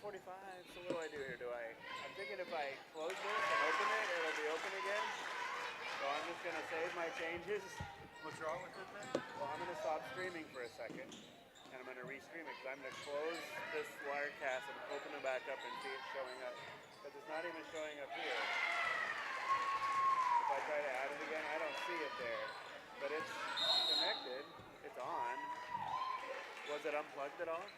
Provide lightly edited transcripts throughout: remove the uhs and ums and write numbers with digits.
1:45. So what do I do here? I'm thinking if I close this and open it, it'll be open again. So I'm just gonna save my changes. What's wrong with it then? Well, I'm gonna stop streaming for a second, and I'm gonna restream it because I'm gonna close this Wirecast and open it back up and see it showing up. Because it's not even showing up here. If I try to add it again, I don't see it there. But it's connected. It's on. Was it unplugged at all?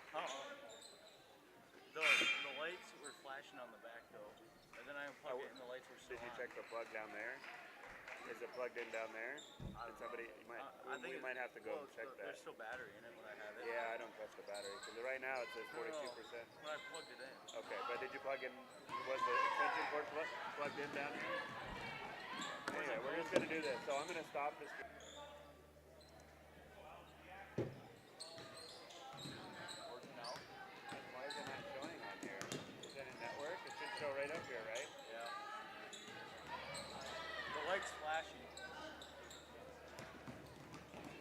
The lights were flashing on the back though. And then I unplugged it and the lights were still on. Did you check the plug down there? Is it plugged in down there? Did somebody, we might have to go and check that. There's still battery in it when I have it. Yeah, I don't trust the battery because right now it says 42%. When I plugged it in. Okay, but did you plug in, was the extension cord plugged in down here? Anyway, we're just going to do this. So I'm going to stop this. Working out. Why is it not showing on here? Is it in network? It should show right up here, right? Yeah. The light's flashing.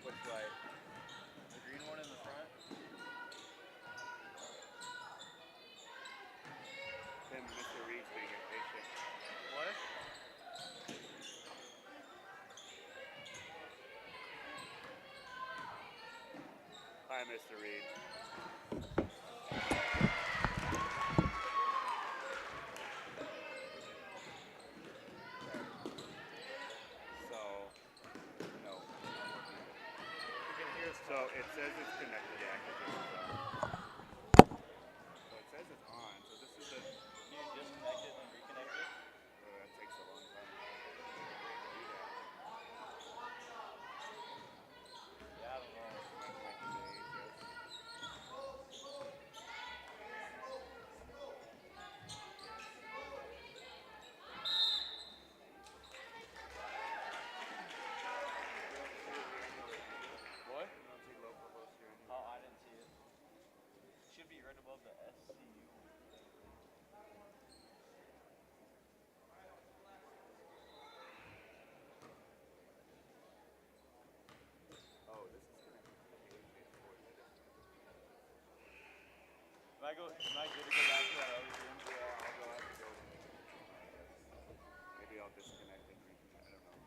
Which light? The green one in the front. Tim, Mr. Reed's being impatient. What? Hi, Mr. Reed. So it says it's connected, yeah, because this is on. So it says it's on, so this is the... Can you disconnect it and reconnect it? Oh, that takes a long time. Yeah, I don't know. Right above the SCU. Oh, this is connected to the Am I good to go back to that other room? Yeah, I'll go out the building. Maybe I'll disconnect and reconnect. I don't know.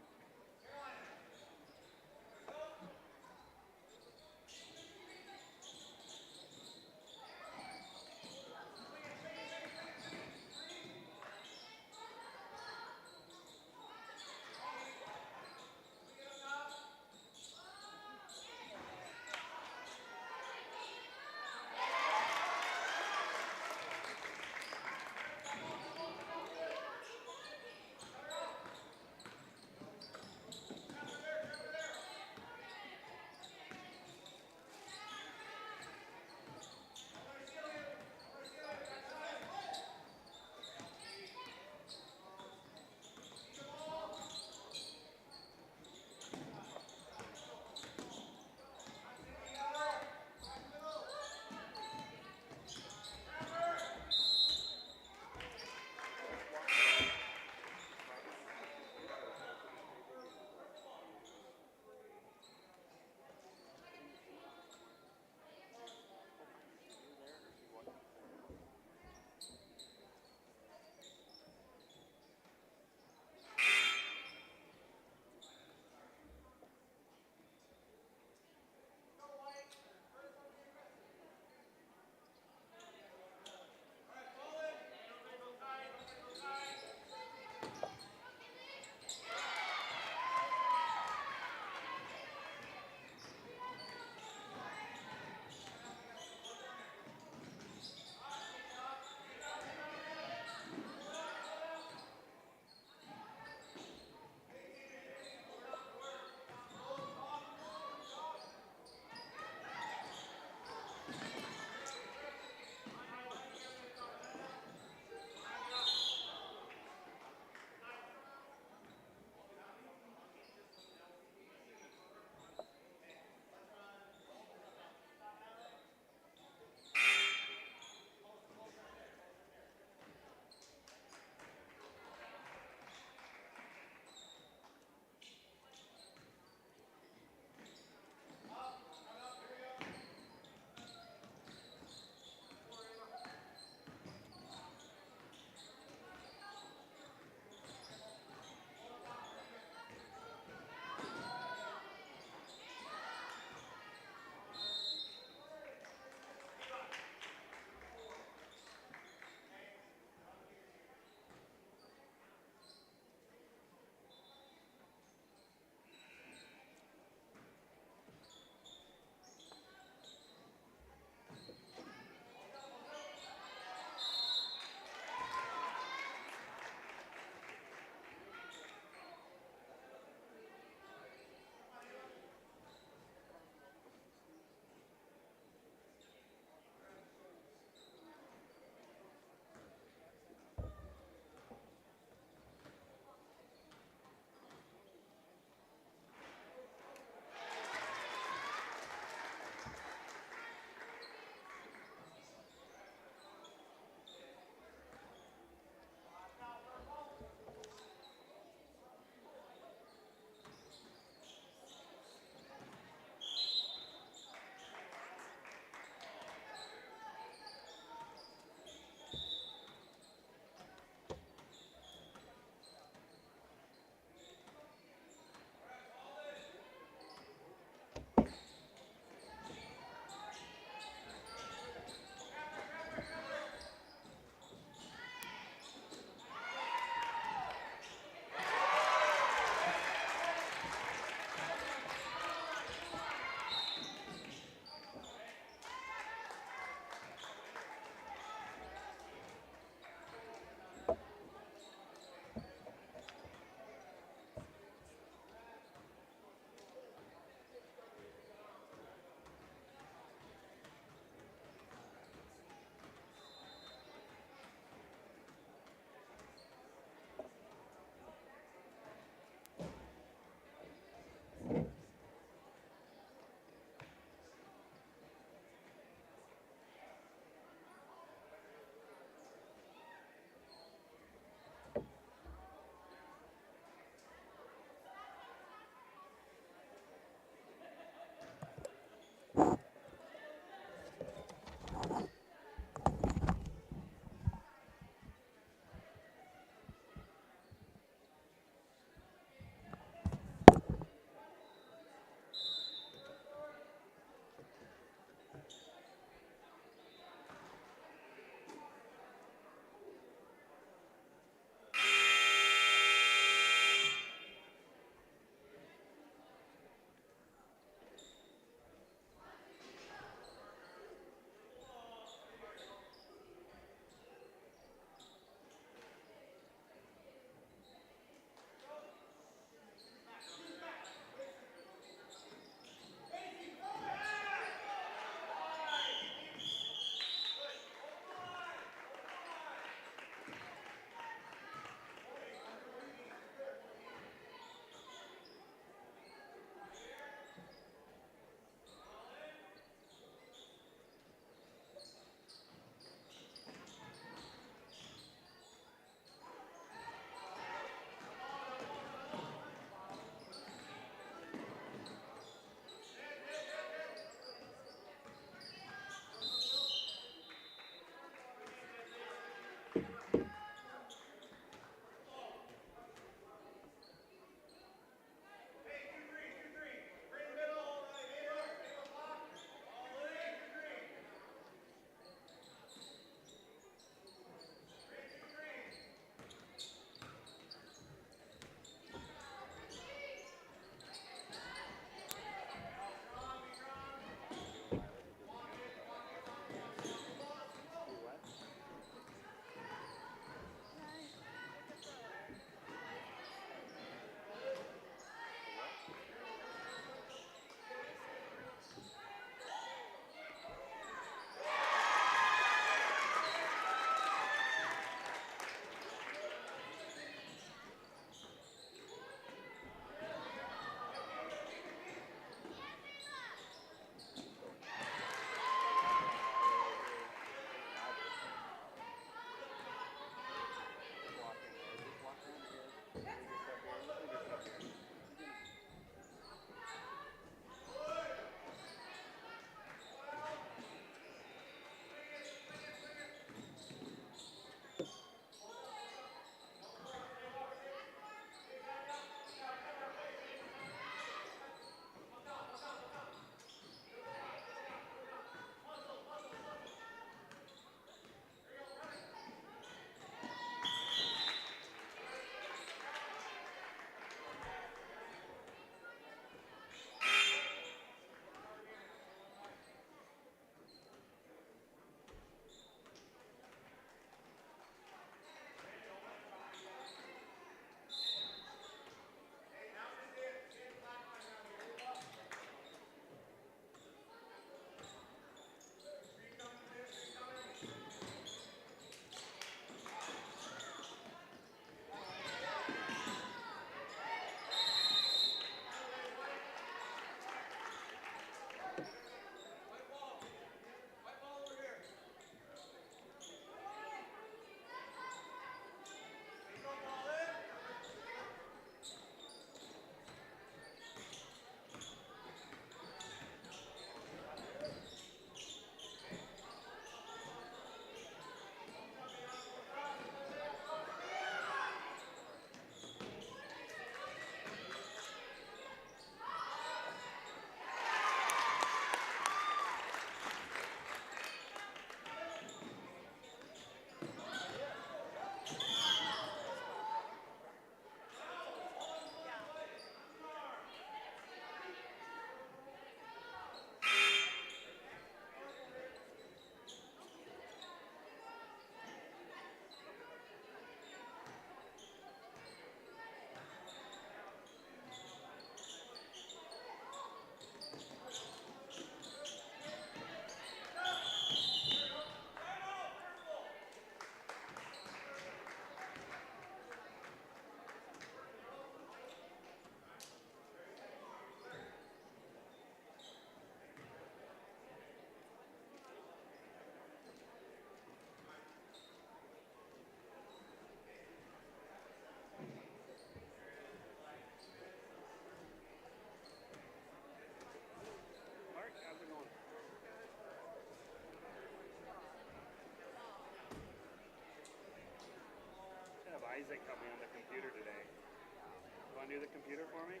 Want to do the computer for me?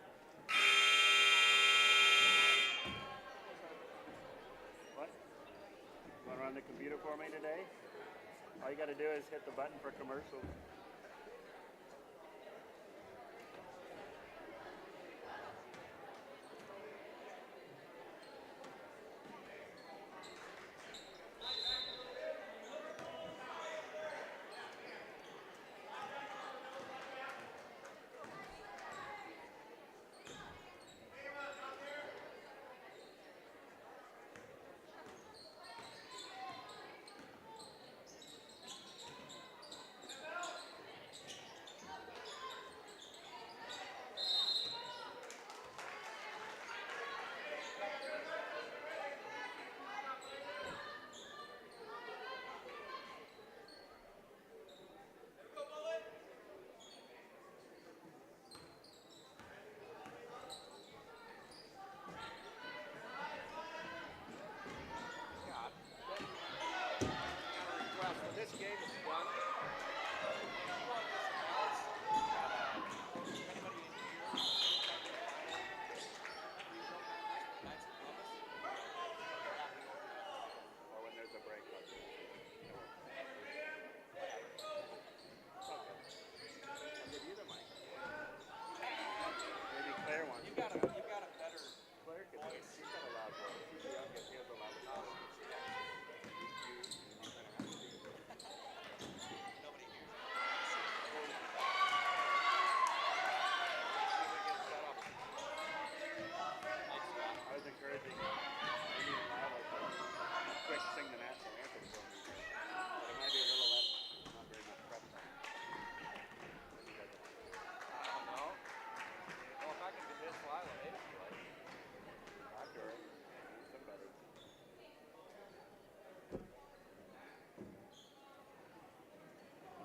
What? Want to run the computer for me today? All you got to do is hit the button for commercials.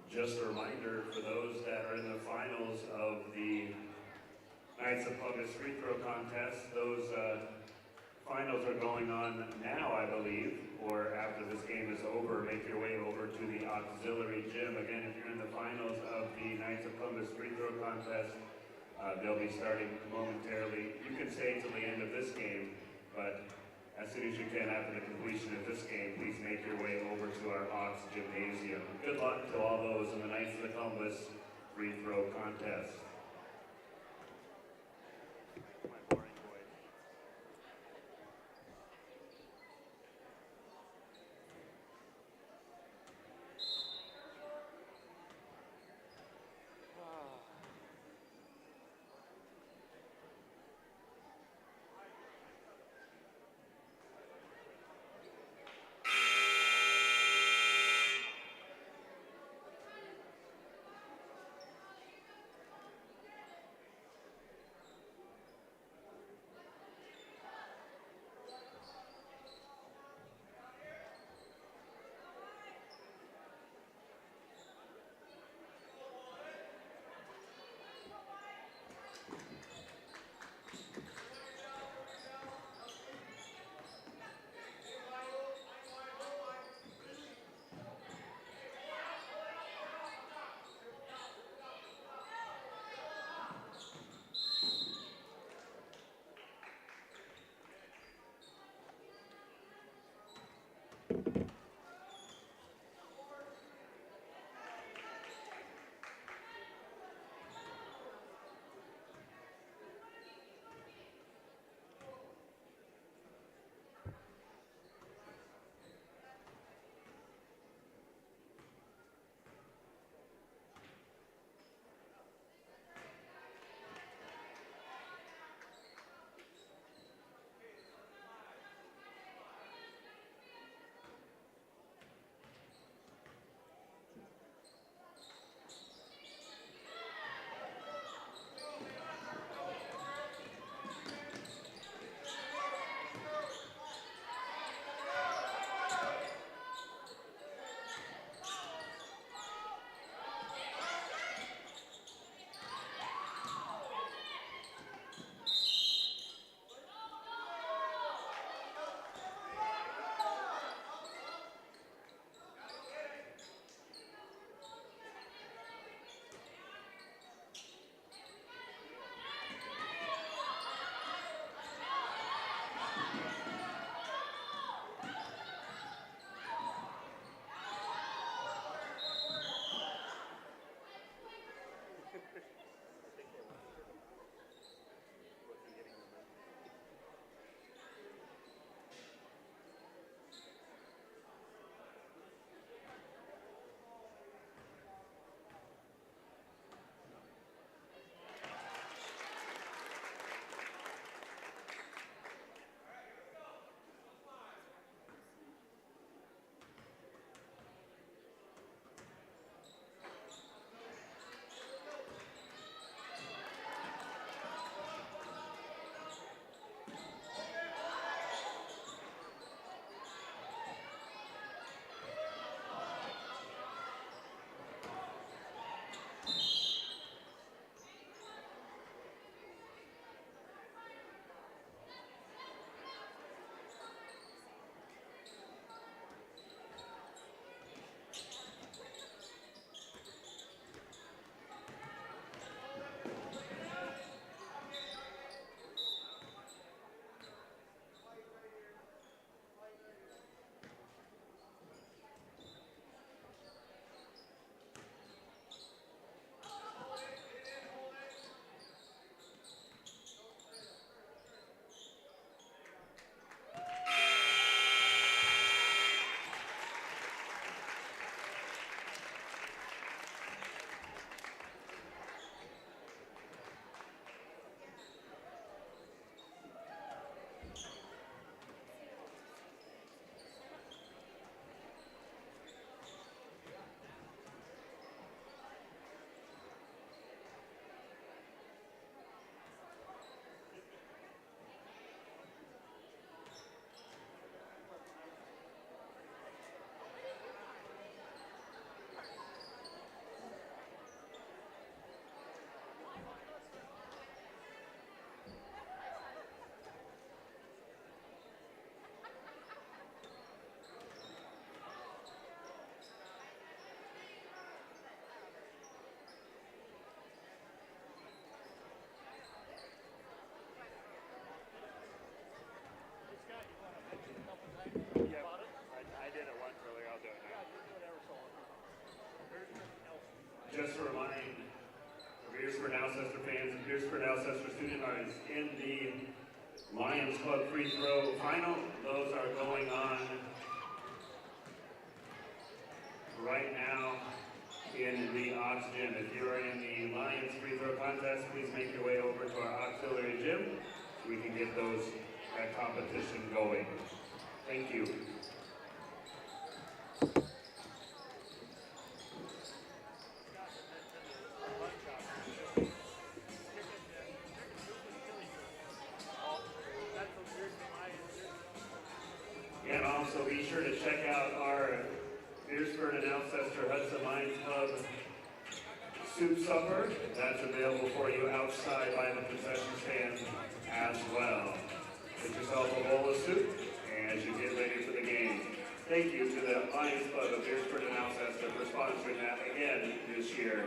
Just a reminder for those that are in the finals of the Knights of Columbus free throw contest, those finals are going on now, I believe, or after this game is over. Make your way over to the auxiliary gym. Again, if you're in the finals of the Knights of Columbus free throw contest, they'll be starting momentarily. You can stay till the end of this game, but as soon as you can after the completion of this game, please make your way over to our Ahhs gymnasium. Good luck to all those in the Knights of Columbus free throw contest. Just to remind Beresford and Alcester fans and Beresford and Alcester student is in the Lions Club free throw final. Those are going on right now in the Ahhs gym. If you're in the Lions free throw contest, please make your way over to our auxiliary gym so we can get that competition going. Thank you. And also be sure to check out our Beresford and Alcester-Hudson Lions Club soup supper. That's available for you outside by the concession stand as well. Get yourself a bowl of soup as you get ready for the game. Thank you to the Lions Club of Beresford and Alcester for sponsoring that again this year.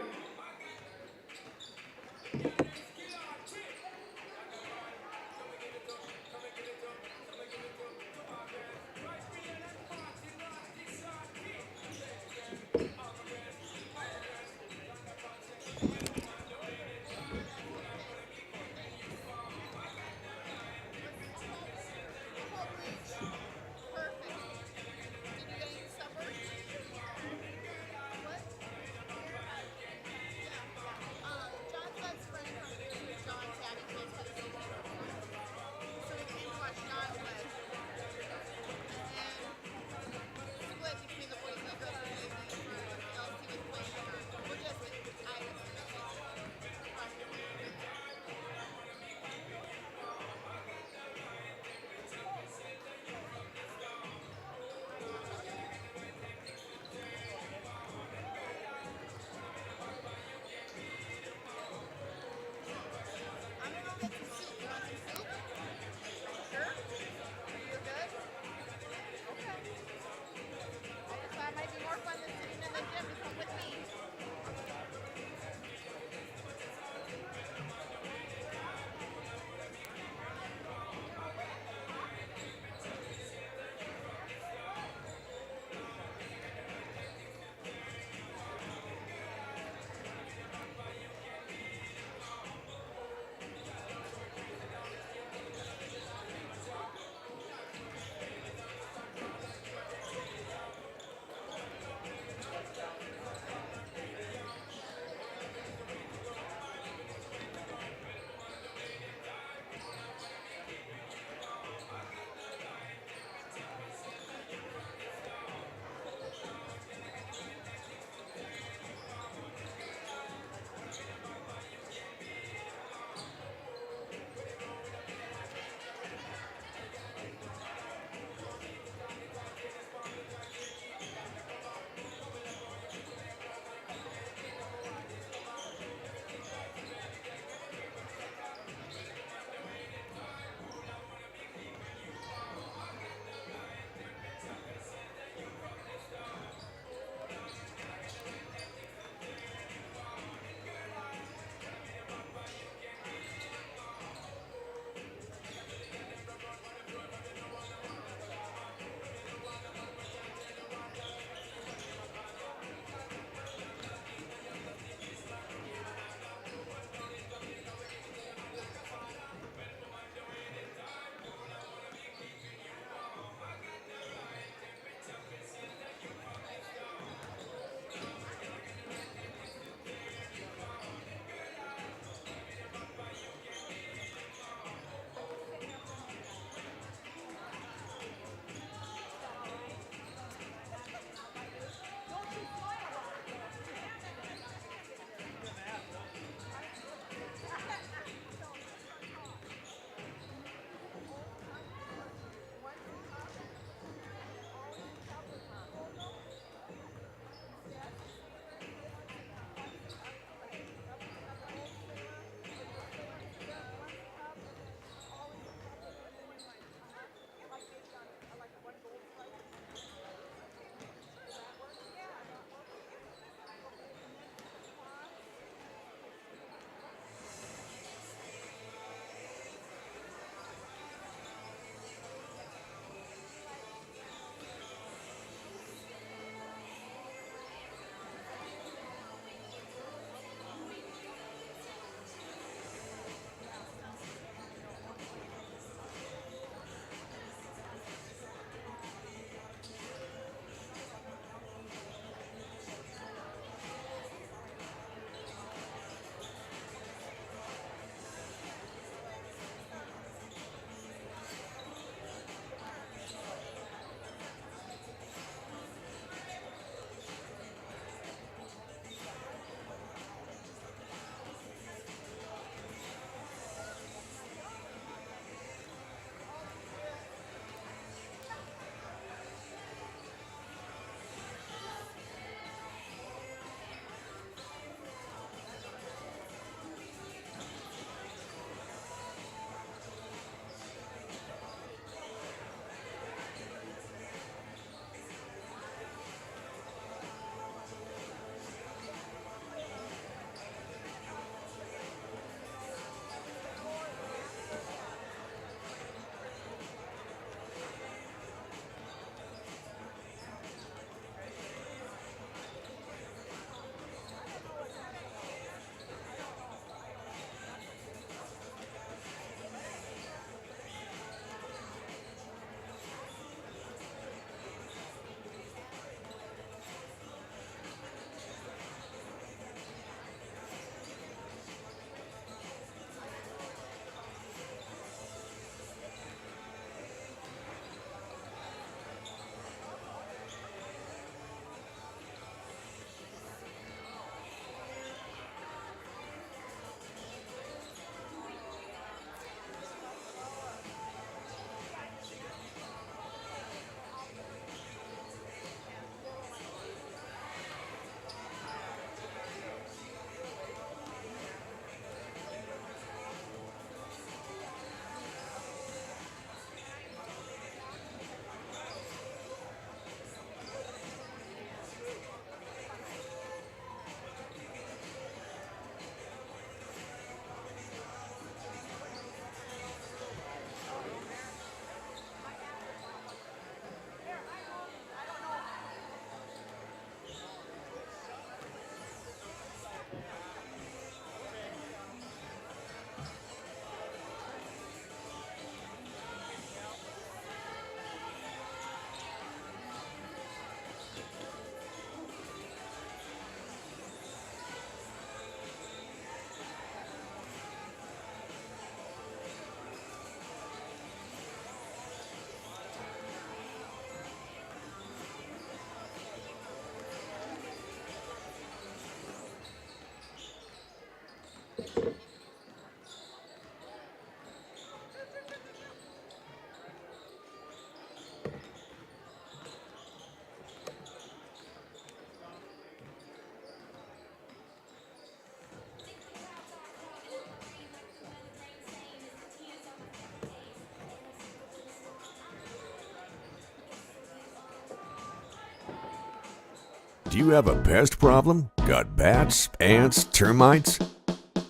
Do you have a pest problem? Got bats, ants, termites?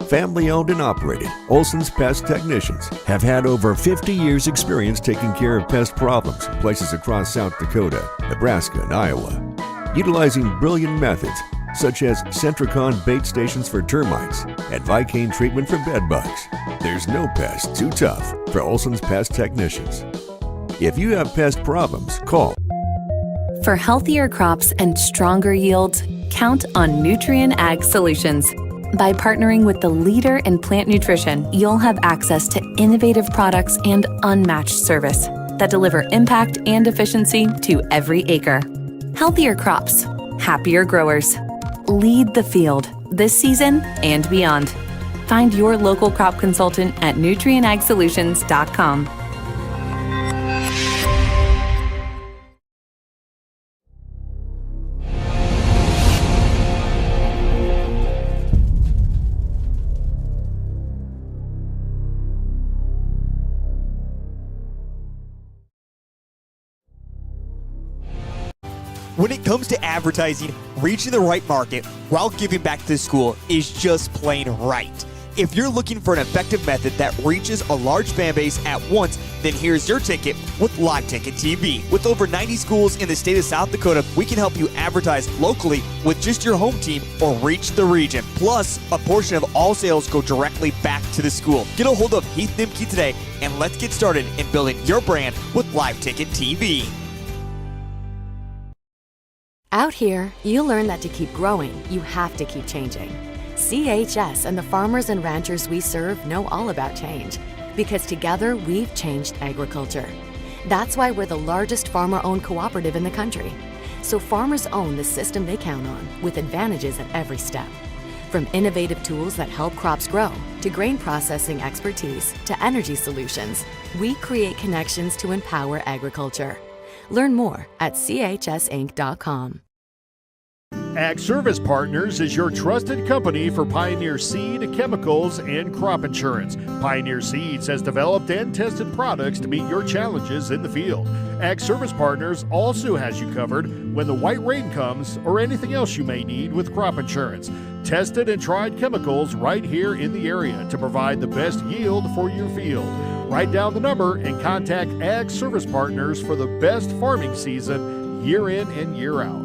Family owned and operated, Olson's Pest Technicians have had over 50 years experience taking care of pest problems in places across South Dakota, Nebraska, and Iowa. Utilizing brilliant methods such as Centricon bait stations for termites and Vicane treatment for bed bugs. There's no pest too tough for Olson's Pest Technicians. If you have pest problems, call. For healthier crops and stronger yields, count on Nutrien Ag Solutions. By partnering with the leader in plant nutrition, you'll have access to innovative products and unmatched service that deliver impact and efficiency to every acre. Healthier crops, happier growers. Lead the field this season and beyond. Find your local crop consultant at nutrienagsolutions.com. When it comes to advertising, reaching the right market while giving back to the school is just plain right. If you're looking for an effective method that reaches a large fan base at once, then here's your ticket with Live Ticket TV. With over 90 schools in the state of South Dakota, we can help you advertise locally with just your home team or reach the region. Plus, a portion of all sales go directly back to the school. Get a hold of Heath Nimke today and let's get started in building your brand with Live Ticket TV. Out here, you learn that to keep growing, you have to keep changing. CHS and the farmers and ranchers we serve know all about change, because together we've changed agriculture. That's why we're the largest farmer-owned cooperative in the country. So farmers own the system they count on, with advantages at every step. From innovative tools that help crops grow, to grain processing expertise, to energy solutions, we create connections to empower agriculture. Learn more at chsinc.com. Ag Service Partners is your trusted company for Pioneer seed, chemicals, and crop insurance. Pioneer Seeds has developed and tested products to meet your challenges in the field. Ag Service Partners also has you covered when the white rain comes or anything else you may need with crop insurance. Tested and tried chemicals right here in the area to provide the best yield for your field. Write down the number and contact Ag Service Partners for the best farming season year in and year out.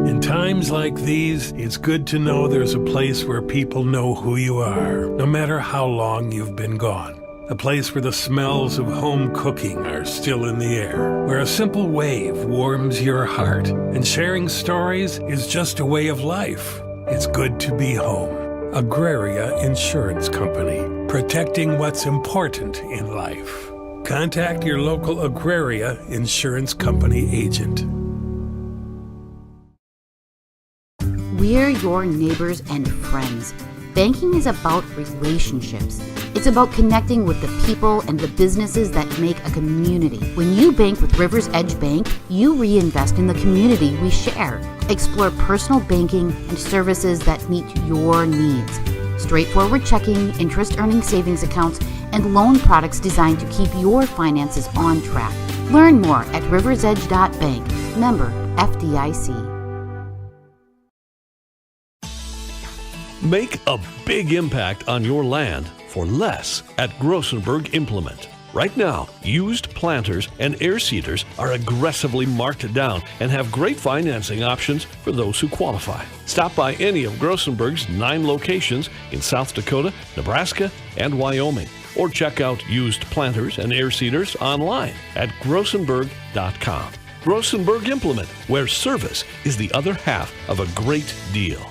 In times like these, it's good to know there's a place where people know who you are, no matter how long you've been gone. A place where the smells of home cooking are still in the air, where a simple wave warms your heart, and sharing stories is just a way of life. It's good to be home. Agraria Insurance Company, protecting what's important in life. Contact your local Agraria Insurance Company agent. We're your neighbors and friends. Banking is about relationships. It's about connecting with the people and the businesses that make a community. When you bank with Rivers Edge Bank, you reinvest in the community we share. Explore personal banking and services that meet your needs. Straightforward checking, interest-earning savings accounts, and loan products designed to keep your finances on track. Learn more at riversedge.bank. Member FDIC. Make a big impact on your land for less at Grossenberg Implement. Right now, used planters and air seeders are aggressively marked down and have great financing options for those who qualify. Stop by any of Grossenberg's 9 locations in South Dakota, Nebraska, and Wyoming, or check out used planters and air seeders online at grossenberg.com. Grossenberg Implement, where service is the other half of a great deal.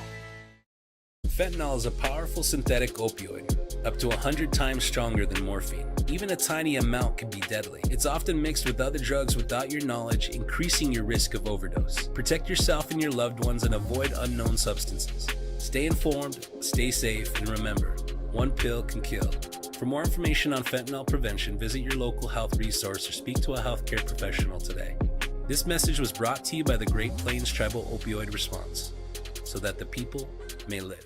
Fentanyl is a powerful synthetic opioid, up to 100 times stronger than morphine. Even a tiny amount can be deadly. It's often mixed with other drugs without your knowledge, increasing your risk of overdose. Protect yourself and your loved ones and avoid unknown substances. Stay informed, stay safe, and remember, one pill can kill. For more information on fentanyl prevention, visit your local health resource or speak to a healthcare professional today. This message was brought to you by the Great Plains Tribal Opioid Response, so that the people may live.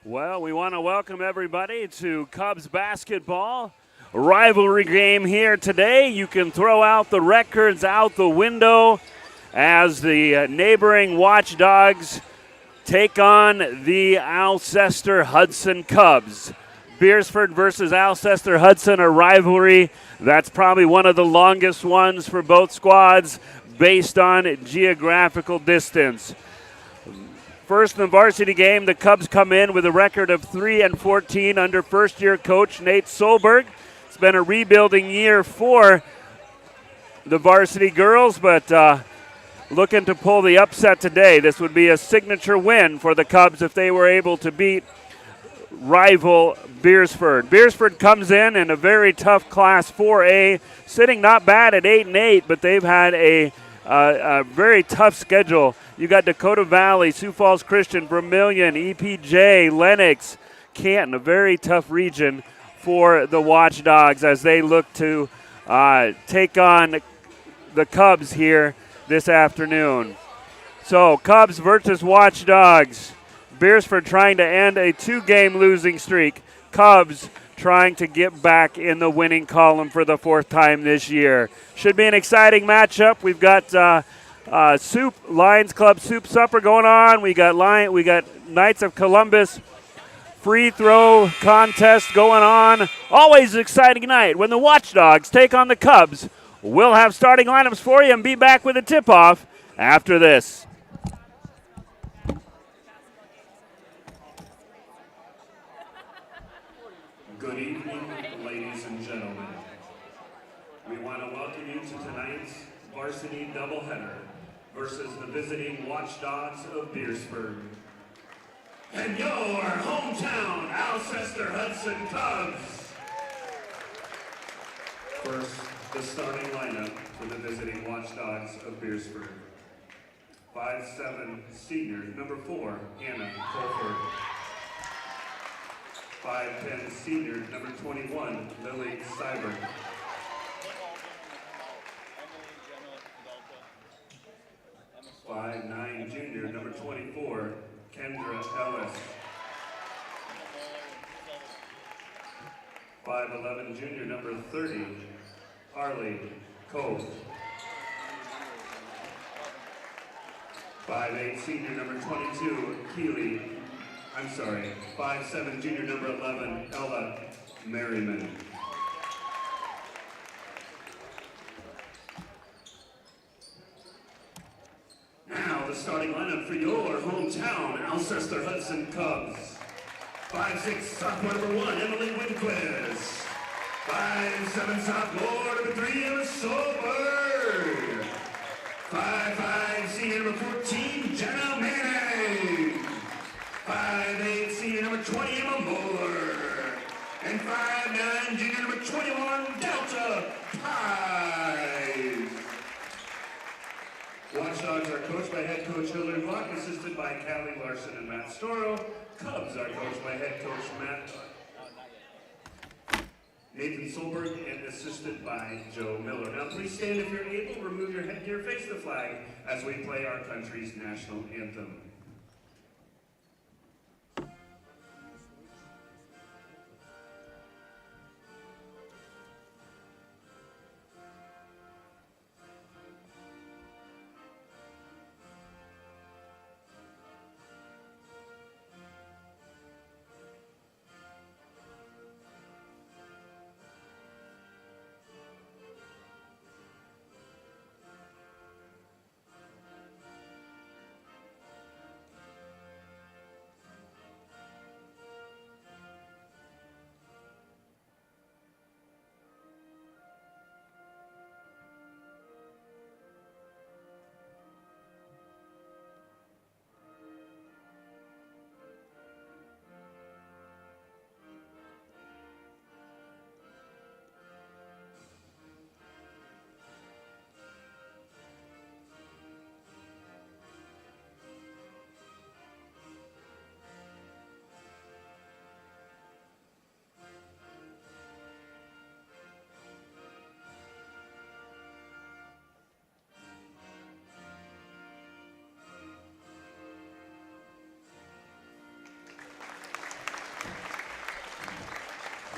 Well, we want to welcome everybody to Cubs basketball. Rivalry game here today. You can throw out the records out the window as the neighboring Watchdogs take on the Alcester-Hudson Cubs. Beresford versus Alcester-Hudson, a rivalry that's probably one of the longest ones for both squads based on geographical distance. First in the varsity game, the Cubs come in with a record of 3-14 under first-year coach Nate Solberg. It's been a rebuilding year for the varsity girls, but looking to pull the upset today. This would be a signature win for the Cubs if they were able to beat rival Beresford. Beresford comes in a very tough Class 4A, sitting not bad at 8-8, but they've had a very tough schedule. You got Dakota Valley, Sioux Falls Christian, Vermilion, EPJ, Lennox, Canton, a very tough region for the Watchdogs as they look to take on the Cubs here this afternoon. So Cubs versus Watchdogs. Beresford trying to end a 2-game losing streak. Cubs trying to get back in the winning column for the 4th time this year. Should be an exciting matchup. We've got Lions Club Soup Supper going on. We got Knights of Columbus free throw contest going on. Always an exciting night when the Watchdogs take on the Cubs. We'll have starting lineups for you and be back with a tip-off after this. Good evening, ladies and gentlemen. We want to welcome you to tonight's varsity doubleheader versus the visiting Watchdogs of Beresford. And your hometown Alcester-Hudson Cubs. First, the starting lineup for the visiting Watchdogs of Beresford. 5'7" senior, number 4, Hannah Colford. 5'10" senior, number 21, Lily Seibert. 5'9" junior, number 24, Kendra Ellis. 5'11" junior, number 30, Harley Cove. 5'8" senior, number 22, Keely. 5'7" junior, number 11, Ella Merriman. Now the starting lineup for your hometown Alcester-Hudson Cubs. 5'6" sophomore number 1, Emily Winquist. 5'7" sophomore number 3, Emma Solberg. 5'5" senior number 14, Jenna Manning. 5'8" senior number 20, Emma Moeller. And 5'9" junior number 21, Delta Pies. Watchdogs are coached by head coach Hillary Block, assisted by Callie Larson and Matt Storrow. Cubs are coached by head coach Nathan Solberg and assisted by Joe Miller. Now please stand if you're able, remove your headgear, face the flag as we play our country's national anthem.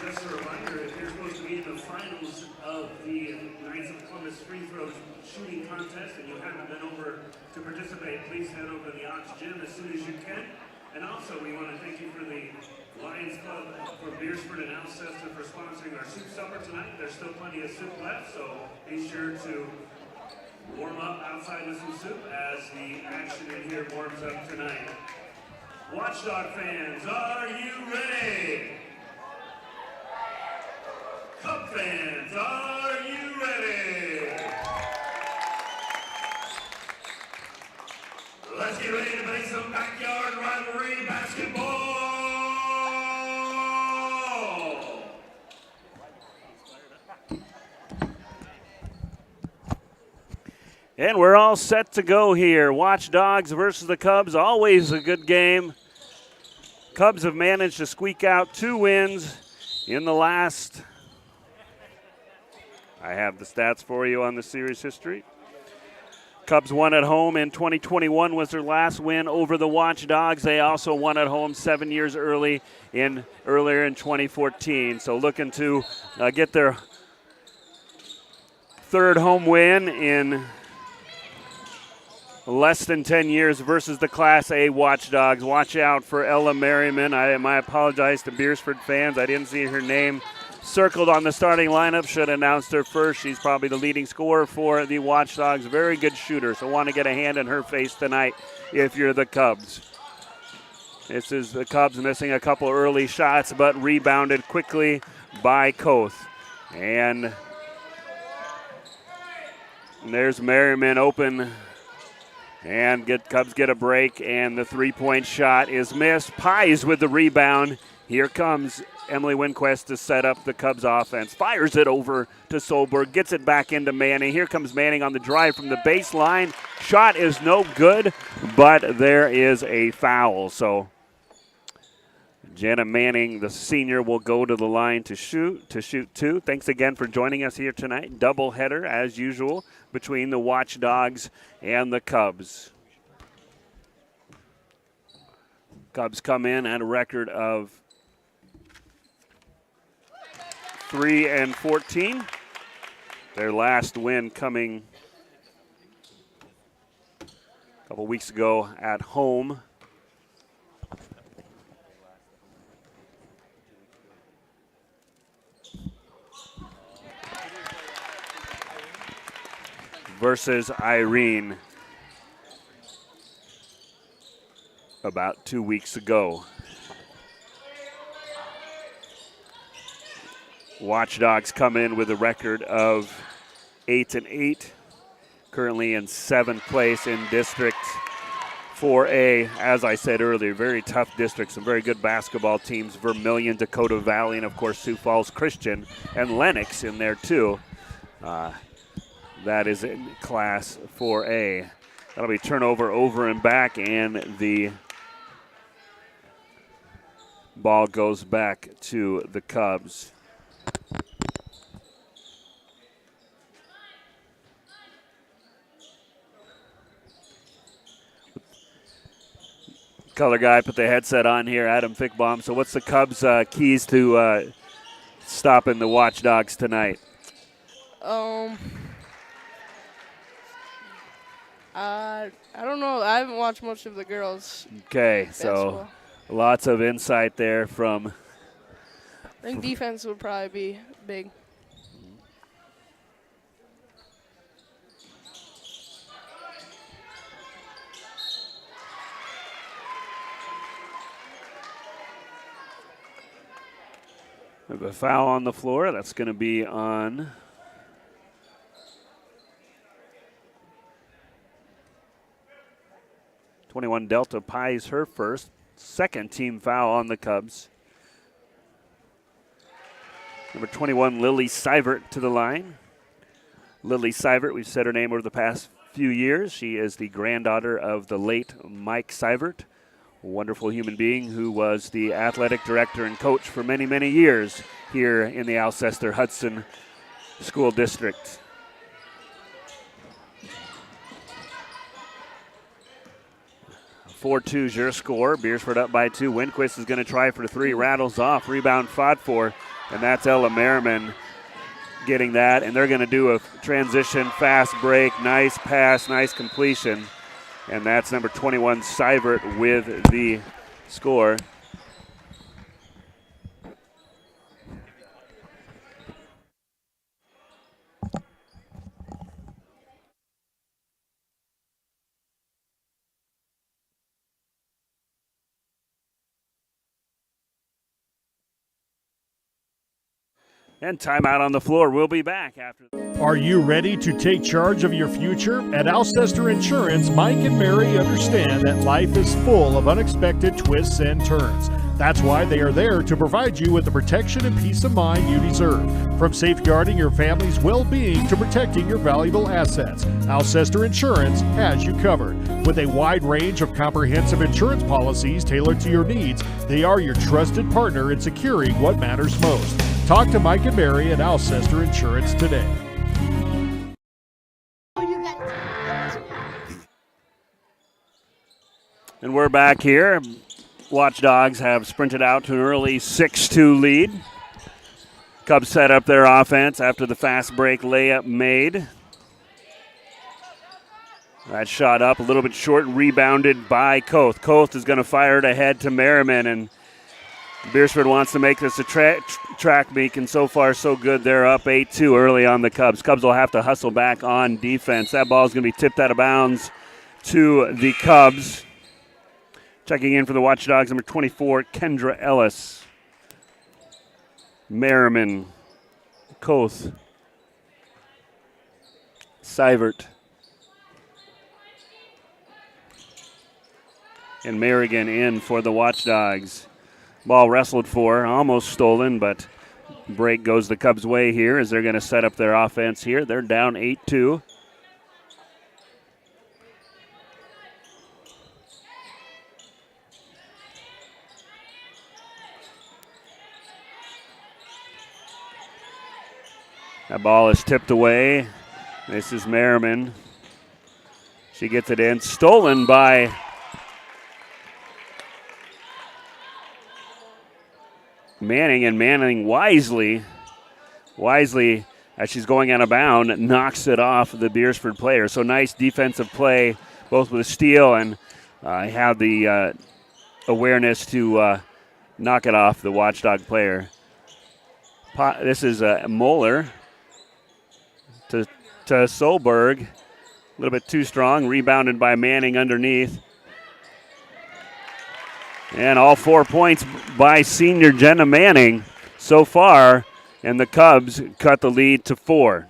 just a reminder, if you're supposed to be in the finals of the Knights of Columbus free throw shooting contest and you haven't been over to participate, please head over to the Ahhs gym as soon as you can. And also, we want to thank you for the Lions Club for Beresford and Alcester for sponsoring our soup supper tonight. There's still plenty of soup left, so be sure to warm up outside with some soup as the action in here warms up tonight. Watchdog fans, are you ready? Cub fans, are you ready? Let's get ready to play some backyard rivalry basketball. And we're all set to go here. Watchdogs versus the Cubs, always a good game. Cubs have managed to squeak out 2 wins in the last. I have the stats for you on the series history. Cubs won at home in 2021 was their last win over the Watchdogs. They also won at home 7 years earlier in 2014. So looking to get their 3rd home win in less than 10 years versus the Class A Watchdogs. Watch out for Ella Merriman. I apologize to Beresford fans. I didn't see her name circled on the starting lineup. Should have announced her first. She's probably the leading scorer for the Watchdogs. Very good shooter, so want to get a hand in her face tonight if you're the Cubs. This is the Cubs missing a couple early shots, but rebounded quickly by Koth. And there's Merriman open. And Cubs get a break, and the 3-point shot is missed. Pies with the rebound. Here comes Emily Winquist to set up the Cubs offense. Fires it over to Solberg, gets it back into Manning. Here comes Manning on the drive from the baseline. Shot is no good, but there is a foul. So Jenna Manning, the senior, will go to the line to shoot 2. Thanks again for joining us here tonight. Doubleheader, as usual, between the Watchdogs and the Cubs. Cubs come in at a record of 3-14. Their last win coming a couple weeks ago at home. Versus Irene about 2 weeks ago. Watchdogs come in with a record of 8-8, currently in 7th place in District 4A. As I said earlier, very tough district, some very good basketball teams, Vermilion, Dakota Valley, and of course Sioux Falls Christian, and Lennox in there too. That is in Class 4A. That'll be turnover over and back, and the ball goes back to the Cubs. Color guy put the headset on here, Adam Fickbaum. So what's the Cubs' keys to stopping the Watchdogs tonight? I don't know. I haven't watched much of the girls. Okay, basketball. So lots of insight there from. I think defense would probably be big. We have a foul on the floor. That's going to be on #21 Delta Pies her first. Second team foul on the Cubs. Number 21, Lily Seivert to the line. Lily Seivert, we've said her name over the past few years. She is the granddaughter of the late Mike Seivert, a wonderful human being who was the athletic director and coach for many, many years here in the Alcester-Hudson School District. 4-2 is your score. Beresford up by 2. Winquist is going to try for 3. Rattles off. Rebound fought for. And that's Ella Merriman getting that. And they're going to do a transition fast break. Nice pass. Nice completion. And that's number 21, Seibert, with the score. And timeout on the floor. We'll be back after. Are you ready to take charge of your future? At Alcester Insurance, Mike and Mary understand that life is full of unexpected twists and turns. That's why they are there to provide you with the protection and peace of mind you deserve. From safeguarding your family's well-being to protecting your valuable assets, Alcester Insurance has you covered. With a wide range of comprehensive insurance policies tailored to your needs, they are your trusted partner in securing what matters most. Talk to Mike and Mary at Alcester Insurance today. And we're back here. Watchdogs have sprinted out to an early 6-2 lead. Cubs set up their offense after the fast break layup made. That shot up a little bit short, rebounded by Koth. Koth is going to fire it ahead to Merriman, and Beresford wants to make this a track meet, and so far so good. They're up 8-2 early on the Cubs. Cubs will have to hustle back on defense. That ball is going to be tipped out of bounds to the Cubs. Checking in for the Watchdogs, number 24, Kendra Ellis. Merriman, Koth, Seibert, and Merrigan in for the Watchdogs. Ball wrestled for, almost stolen, but break goes the Cubs' way here as they're going to set up their offense here. They're down 8-2. That ball is tipped away. This is Merriman. She gets it in. Stolen by Manning, and Manning wisely, as she's going out of bound, knocks it off the Beresford player. So nice defensive play, both with a steal and have the awareness to knock it off the Watchdog player. This is Moeller to Solberg. A little bit too strong, rebounded by Manning underneath. And all 4 points by senior Jenna Manning so far, and the Cubs cut the lead to 4.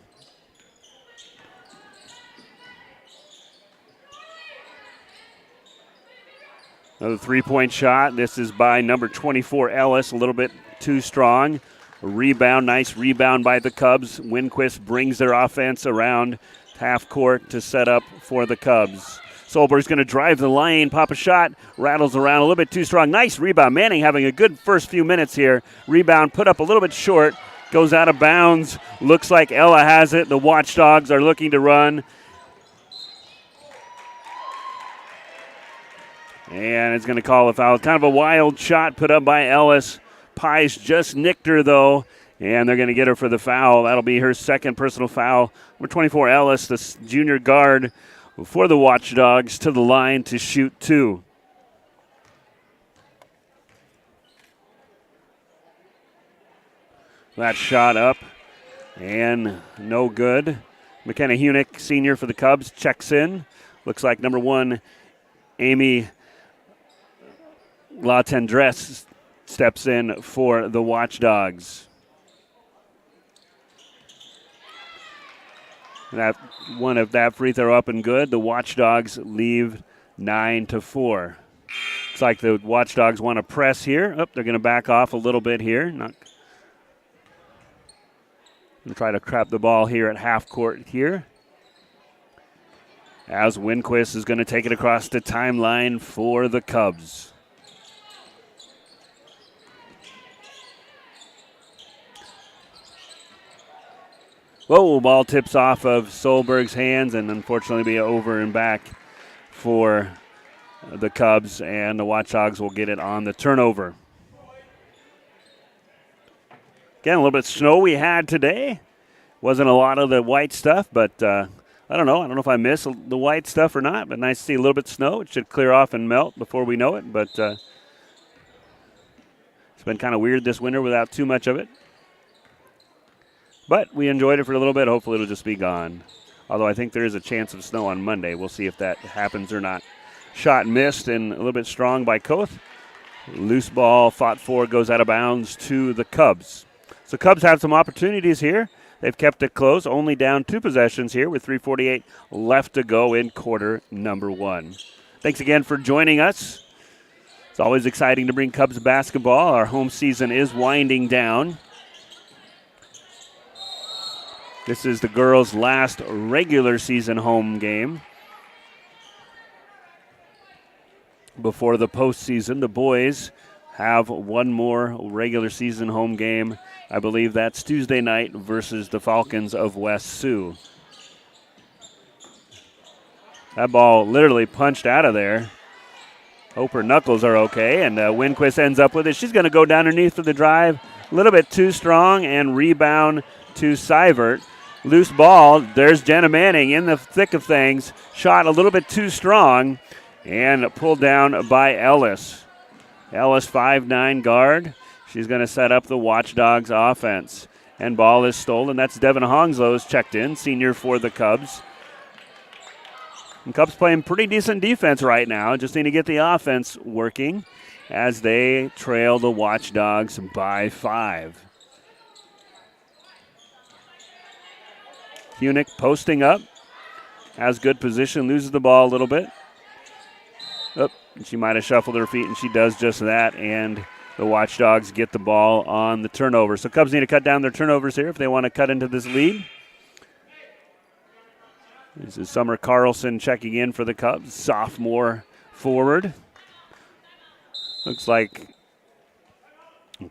Another three-point shot. This is by number 24, Ellis, a little bit too strong. A rebound, nice rebound by the Cubs. Winquist brings their offense around half court to set up for the Cubs. Solberg's going to drive the lane, pop a shot, rattles around a little bit too strong. Nice rebound. Manning having a good first few minutes here. Rebound put up a little bit short, goes out of bounds. Looks like Ella has it. The Watchdogs are looking to run. And it's going to call a foul. Kind of a wild shot put up by Ellis. Pies just nicked her, though, and they're going to get her for the foul. That'll be her second personal foul. Number 24, Ellis, the junior guard for the Watchdogs, to the line to shoot 2. That shot up and no good. McKenna Hunick, senior for the Cubs, checks in. Looks like number 1, Amy La Tendresse, steps in for the Watchdogs. That one of that free throw up and good. The Watchdogs leave 9-4. Looks like the Watchdogs want to press here. Oh, they're going to back off a little bit here. And try to trap the ball here at half court here. As Winquist is going to take it across the timeline for the Cubs. Whoa, ball tips off of Solberg's hands and unfortunately be over and back for the Cubs, and the Watchdogs will get it on the turnover. Again, a little bit of snow we had today. Wasn't a lot of the white stuff, but I don't know. I don't know if I missed the white stuff or not, but nice to see a little bit of snow. It should clear off and melt before we know it, but it's been kind of weird this winter without too much of it. But we enjoyed it for a little bit. Hopefully it'll just be gone. Although I think there is a chance of snow on Monday. We'll see if that happens or not. Shot missed and a little bit strong by Koth. Loose ball fought for, goes out of bounds to the Cubs. So Cubs have some opportunities here. They've kept it close, only down 2 possessions here with 3:48 left to go in quarter number 1. Thanks again for joining us. It's always exciting to bring Cubs basketball. Our home season is winding down. This is the girls' last regular season home game before the postseason. The boys have one more regular season home game. I believe that's Tuesday night versus the Falcons of West Sioux. That ball literally punched out of there. Hope her knuckles are okay, and Winquist ends up with it. She's going to go down underneath for the drive. A little bit too strong, and rebound to Seivert. Loose ball. There's Jenna Manning in the thick of things. Shot a little bit too strong, and pulled down by Ellis. Ellis, 5'9" guard. She's going to set up the Watchdogs offense. And ball is stolen. That's Devin Hongslow's checked in, senior for the Cubs. And Cubs playing pretty decent defense right now. Just need to get the offense working as they trail the Watchdogs by 5. Hunick posting up. Has good position, loses the ball a little bit. She might have shuffled her feet, and she does just that, and the Watchdogs get the ball on the turnover. So Cubs need to cut down their turnovers here if they want to cut into this lead. This is Summer Carlson checking in for the Cubs, sophomore forward. Looks like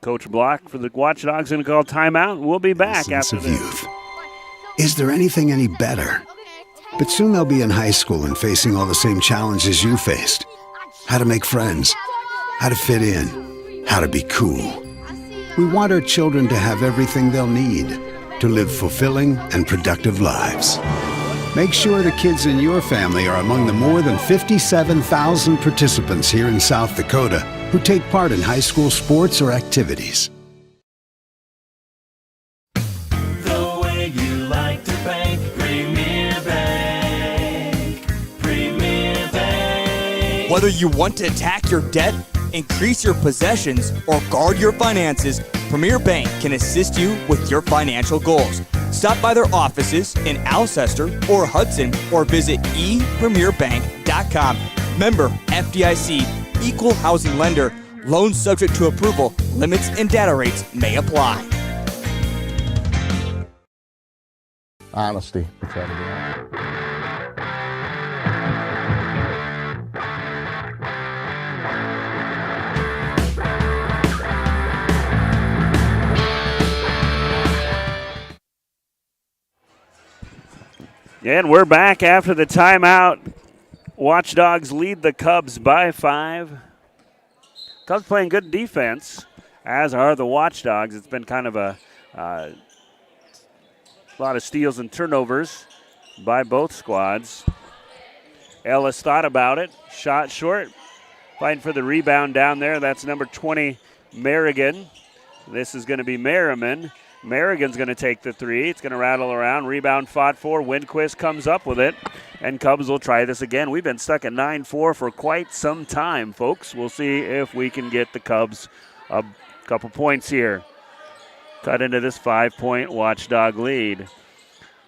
Coach Block for the Watchdogs going to call timeout. We'll be back after this. Youth. Is there anything any better? But soon they'll be in high school and facing all the same challenges you faced. How to make friends, how to fit in, how to be cool. We want our children to have everything they'll need to live fulfilling and productive lives. Make sure the kids in your family are among the more than 57,000 participants here in South Dakota who take part in high school sports or activities. The way you like to bank, Premier Bank. Premier Bank. Whether you want to attack your debt, increase your possessions, or guard your finances, Premier Bank can assist you with your financial goals. Stop by their offices in Alcester or Hudson or visit epremierbank.com. Member FDIC, equal housing lender, loans subject to approval, limits and data rates may apply. Honesty. Try to be honest. And we're back after the timeout. Watchdogs lead the Cubs by 5. Cubs playing good defense, as are the Watchdogs. It's been kind of a lot of steals and turnovers by both squads. Ellis thought about it. Shot short. Fighting for the rebound down there. That's number 20, Merrigan. This is going to be Merriman. Merrigan's going to take the 3. It's going to rattle around. Rebound fought for. Winquist comes up with it. And Cubs will try this again. We've been stuck at 9-4 for quite some time, folks. We'll see if we can get the Cubs a couple points here. Cut into this 5-point Watchdog lead.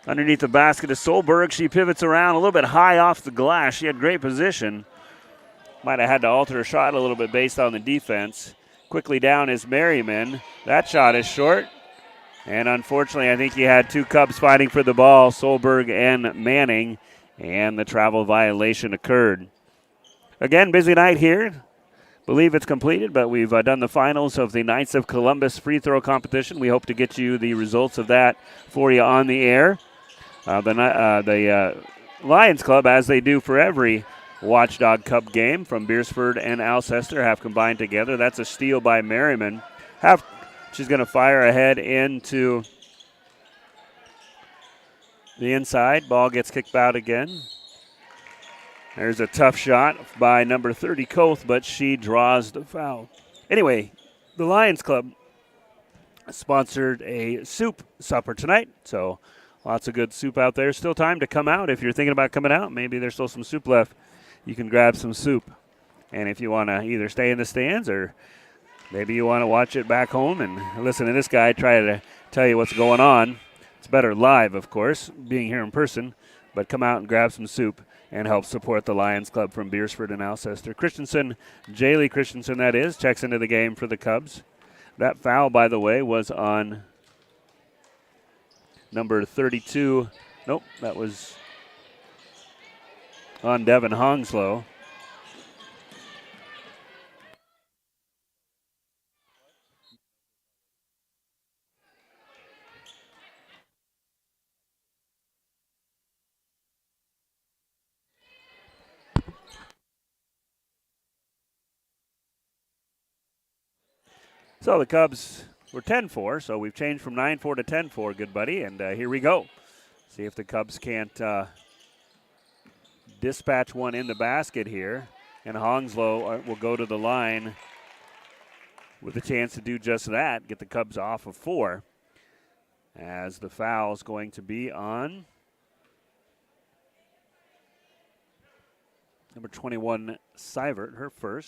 Underneath the basket is Solberg. She pivots around a little bit high off the glass. She had great position. Might have had to alter her shot a little bit based on the defense. Quickly down is Merriman. That shot is short. And unfortunately, I think you had 2 Cubs fighting for the ball, Solberg and Manning, and the travel violation occurred. Again, busy night here. Believe it's completed, but we've done the finals of the Knights of Columbus free throw competition. We hope to get you the results of that for you on the air. The Lions Club, as they do for every Watchdog Cup game from Beresford and Alcester have combined together. That's a steal by Merriman. She's going to fire ahead into the inside. Ball gets kicked out again. There's a tough shot by number 30, Koth, but she draws the foul. Anyway, the Lions Club sponsored a soup supper tonight, so lots of good soup out there. Still time to come out. If you're thinking about coming out, maybe there's still some soup left. You can grab some soup. And if you want to either stay in the stands or maybe you want to watch it back home and listen to this guy try to tell you what's going on. It's better live, of course, being here in person, but come out and grab some soup and help support the Lions Club from Beresford and Alcester. Christensen, Jaylee Christensen, that is, checks into the game for the Cubs. That foul, by the way, was on number 32. Nope, that was on Devin Hongslow. So the Cubs were 10-4, so we've changed from 9-4 to 10-4, good buddy, and here we go. See if the Cubs can't dispatch one in the basket here, and Hongslow will go to the line with a chance to do just that, get the Cubs off of 4, as the foul is going to be on number 21, Seivert, her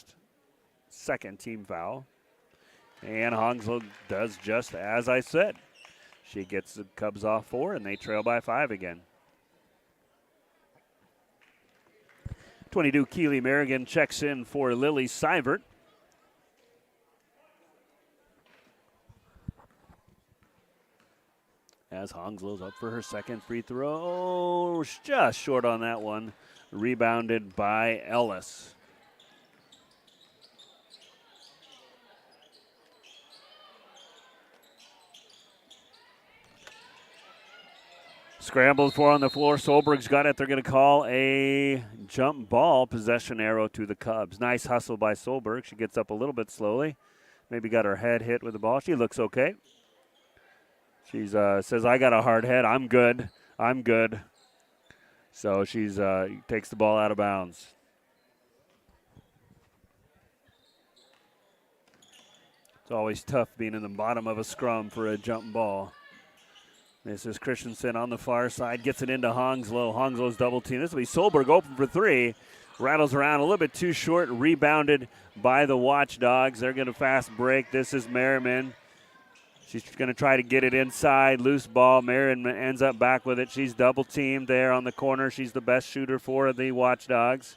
second team foul. And Hongslow does just as I said. She gets the Cubs off 4, and they trail by 5 again. 22, Keely Merrigan checks in for Lily Seivert. As Hongslow's up for her second free throw. Just short on that one. Rebounded by Ellis. Scrambled for on the floor. Solberg's got it. They're going to call a jump ball possession arrow to the Cubs. Nice hustle by Solberg. She gets up a little bit slowly. Maybe got her head hit with the ball. She looks okay. She says, I got a hard head. I'm good. I'm good. So she's takes the ball out of bounds. It's always tough being in the bottom of a scrum for a jump ball. This is Christensen on the far side, gets it into Hongslow. Hongslow's double team. This will be Solberg open for 3. Rattles around a little bit too short, rebounded by the Watchdogs. They're going to fast break. This is Merriman. She's going to try to get it inside. Loose ball. Merriman ends up back with it. She's double teamed there on the corner. She's the best shooter for the Watchdogs.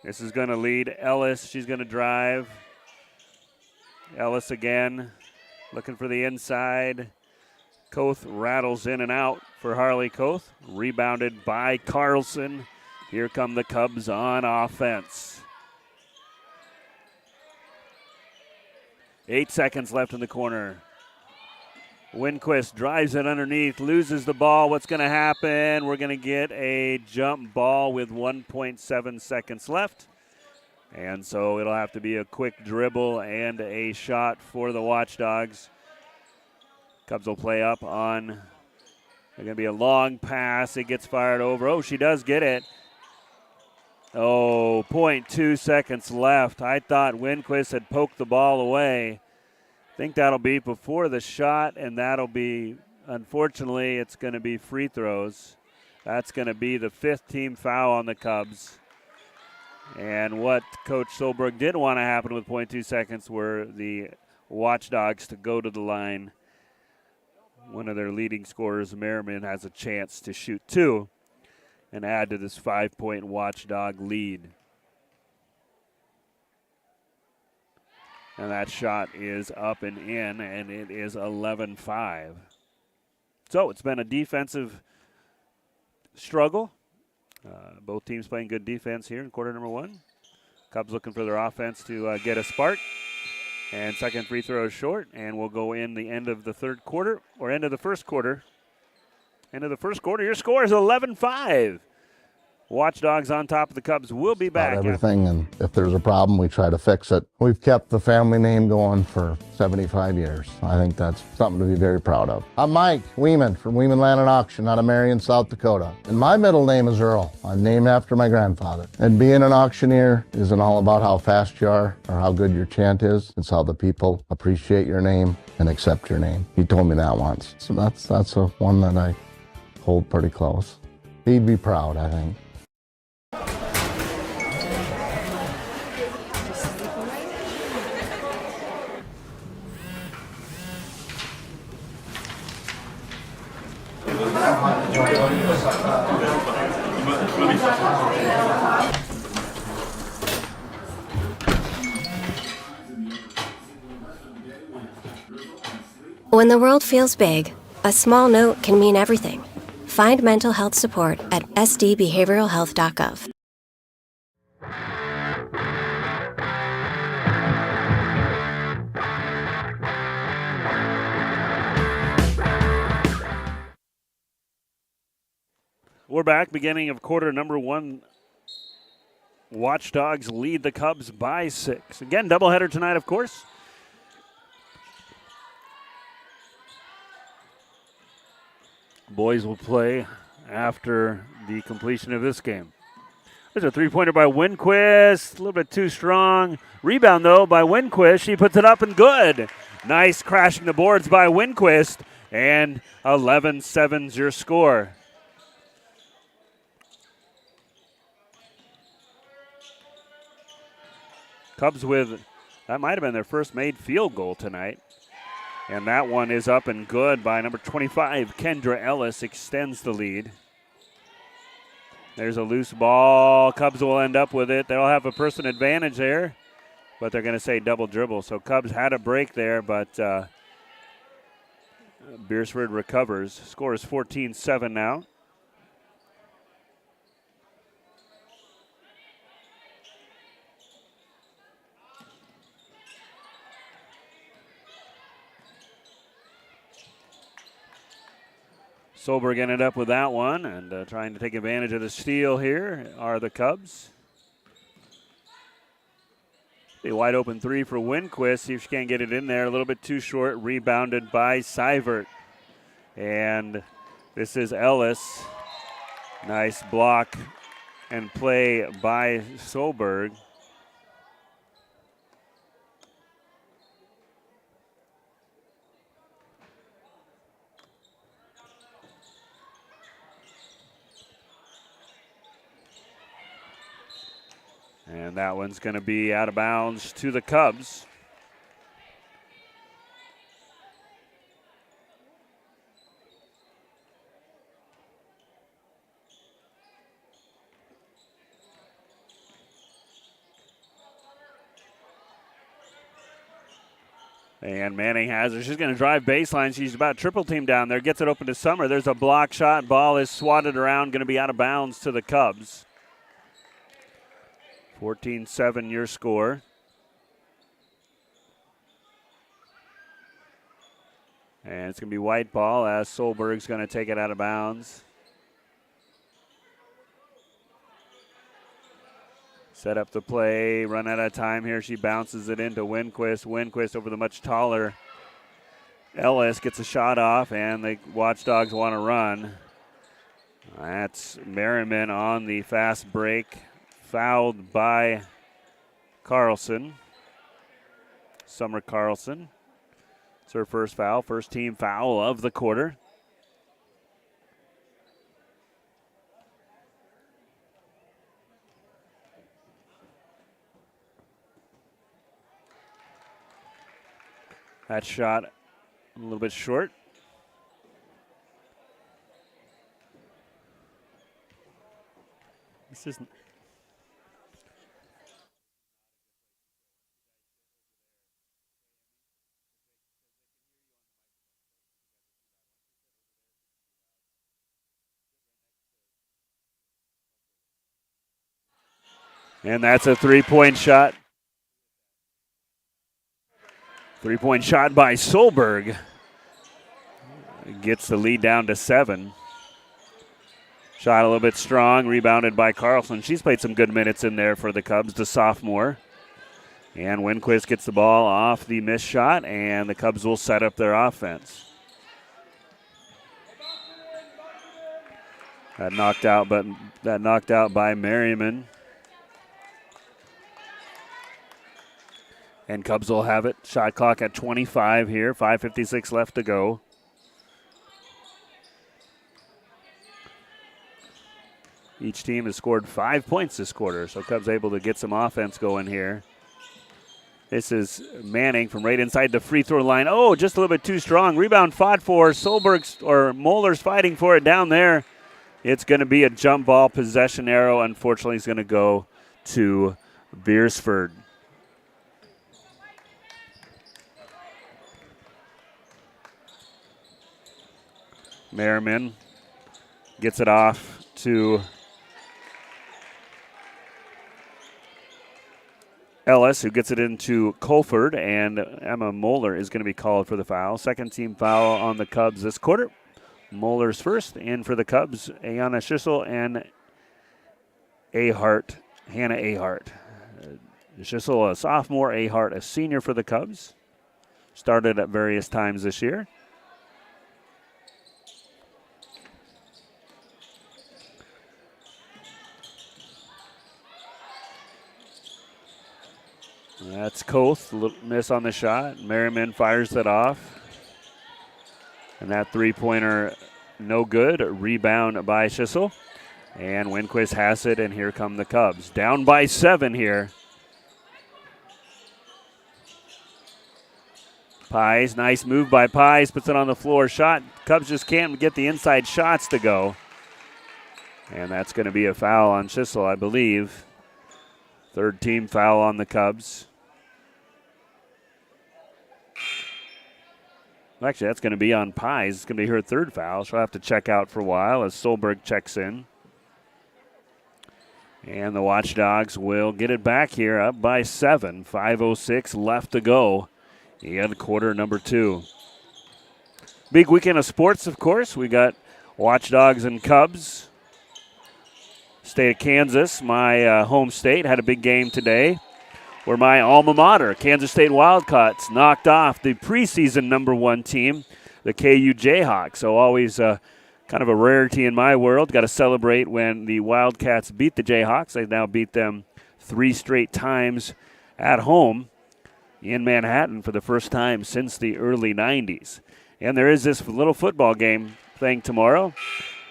This is going to lead Ellis. She's going to drive. Ellis again. Looking for the inside. Koth rattles in and out for Harley Koth. Rebounded by Carlson. Here come the Cubs on offense. 8 seconds left in the corner. Winquist drives it underneath, loses the ball. What's going to happen? We're going to get a jump ball with 1.7 seconds left. And so it'll have to be a quick dribble and a shot for the Watchdogs. Cubs will play up on, they're going to be a long pass. It gets fired over. Oh, she does get it. Oh, 0.2 seconds left. I thought Winquist had poked the ball away. I think that'll be before the shot, and that'll be, unfortunately, it's going to be free throws. That's going to be the 5th team foul on the Cubs. And what Coach Solberg didn't want to happen with 0.2 seconds were the Watchdogs to go to the line. One of their leading scorers, Merriman, has a chance to shoot 2 and add to this 5-point Watchdog lead. And that shot is up and in, and it is 11-5. So it's been a defensive struggle. Both teams playing good defense here in quarter number 1. Cubs looking for their offense to get a spark. And second free throw is short, and we'll go in the end of the third quarter, or end of the first quarter. End of the first quarter, your score is 11-5. Watchdogs on top of the Cubs will be back. Everything, and if there's a problem, we try to fix it. We've kept the family name going for 75 years. I think that's something to be very proud of. I'm Mike Weeman from Weeman Land and Auction out of Marion, South Dakota. And my middle name is Earl. I'm named after my grandfather. And being an auctioneer isn't all about how fast you are or how good your chant is. It's how the people appreciate your name and accept your name. He told me that once. So that's a one that I hold pretty close. He'd be proud, I think. When the world feels big, a small note can mean everything. Find mental health support at sdbehavioralhealth.gov. We're back, beginning of quarter number 1. Watchdogs lead the Cubs by 6. Again, doubleheader tonight, of course. Boys will play after the completion of this game. There's a three-pointer by Winquist, a little bit too strong. Rebound, though, by Winquist. She puts it up and good. Nice crashing the boards by Winquist, and 11-7's your score. Cubs with, that might have been their first made field goal tonight. And that one is up and good by number 25. Kendra Ellis extends the lead. There's a loose ball. Cubs will end up with it. They'll have a person advantage there, but they're going to say double dribble. So Cubs had a break there, but Beresford recovers. Score is 14-7 now. Solberg ended up with that one, and trying to take advantage of the steal here are the Cubs. A wide open three for Winquist. See if she can't get it in there. A little bit too short. Rebounded by Seivert. And this is Ellis. Nice block and play by Solberg. And that one's going to be out of bounds to the Cubs. And Manning has her. She's going to drive baseline. She's about triple team down there. Gets it open to Summer. There's a block shot. Ball is swatted around. Going to be out of bounds to the Cubs. 14-7 your score. And it's going to be white ball as Solberg's going to take it out of bounds. Set up the play, run out of time here. She bounces it into Winquist. Winquist over the much taller Ellis gets a shot off, and the Watchdogs want to run. That's Merriman on the fast break. Fouled by Carlson. Summer Carlson. It's her first foul, first team foul of the quarter. That shot a little bit short. This isn't. And that's a three-point shot. Three-point shot by Solberg. Gets the lead down to 7. Shot a little bit strong, rebounded by Carlson. She's played some good minutes in there for the Cubs, the sophomore. And Winquist gets the ball off the missed shot, and the Cubs will set up their offense. That knocked out by Merriman. And Cubs will have it. Shot clock at 25 here, 5:56 left to go. Each team has scored 5 points this quarter, so Cubs able to get some offense going here. This is Manning from right inside the free throw line. Oh, just a little bit too strong. Rebound fought for. Moeller's fighting for it down there. It's going to be a jump ball possession arrow. Unfortunately, it's going to go to Beresford. Merriman gets it off to Ellis, who gets it into Colford, and Emma Moeller is going to be called for the foul. Second team foul on the Cubs this quarter. Moeller's first, and for the Cubs, Ayana Schissel and Hannah Ahart. Schissel, a sophomore, Ahart, a senior for the Cubs. Started at various times this year. That's Koth, miss on the shot. Merriman fires it off. And that three-pointer, no good. Rebound by Schissel. And Winquist has it, and here come the Cubs. Down by 7 here. Pies, nice move by Pies, puts it on the floor. Shot, Cubs just can't get the inside shots to go. And that's going to be a foul on Schissel, I believe. Third team foul on the Cubs. Actually, that's going to be on Pies. It's going to be her third foul. She'll have to check out for a while as Solberg checks in. And the Watchdogs will get it back here, up by 7. 5:06 left to go in quarter number 2. Big weekend of sports, of course. We got Watchdogs and Cubs. State of Kansas, my home state, had a big game today where my alma mater, Kansas State Wildcats, knocked off the preseason #1 team, the KU Jayhawks. So always kind of a rarity in my world. Got to celebrate when the Wildcats beat the Jayhawks. They now beat them 3 straight times at home in Manhattan for the first time since the early 90s. And there is this little football game thing tomorrow.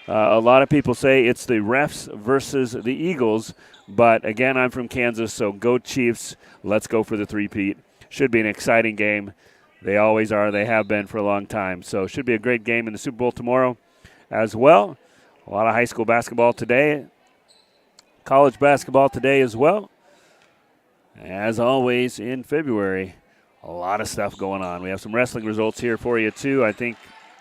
A lot of people say it's the Refs versus the Eagles. But, again, I'm from Kansas, so go Chiefs. Let's go for the three-peat. Should be an exciting game. They always are. They have been for a long time. So should be a great game in the Super Bowl tomorrow as well. A lot of high school basketball today. College basketball today as well. As always in February, a lot of stuff going on. We have some wrestling results here for you, too. I think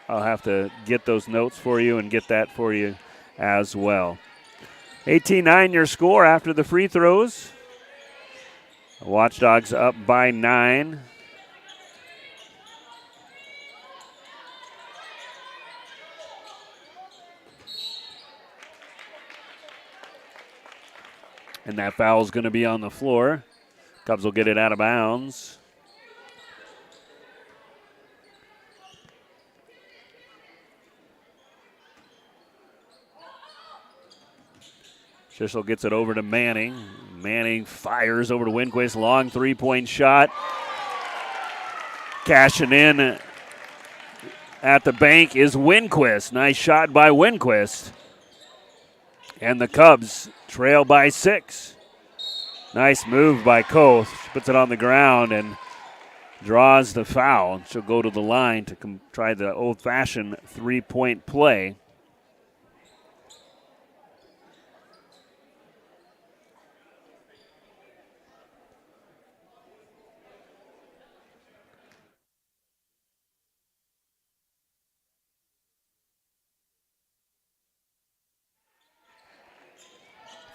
I'll have to get those notes for you and get that for you as well. 18-9 your score after the free throws. The Watchdogs up by 9. And that foul is going to be on the floor. Cubs will get it out of bounds. Schissel gets it over to Manning. Manning fires over to Winquist. Long three-point shot. Cashing in at the bank is Winquist. Nice shot by Winquist. And the Cubs trail by 6. Nice move by Koth. She puts it on the ground and draws the foul. She'll go to the line to try the old-fashioned three-point play.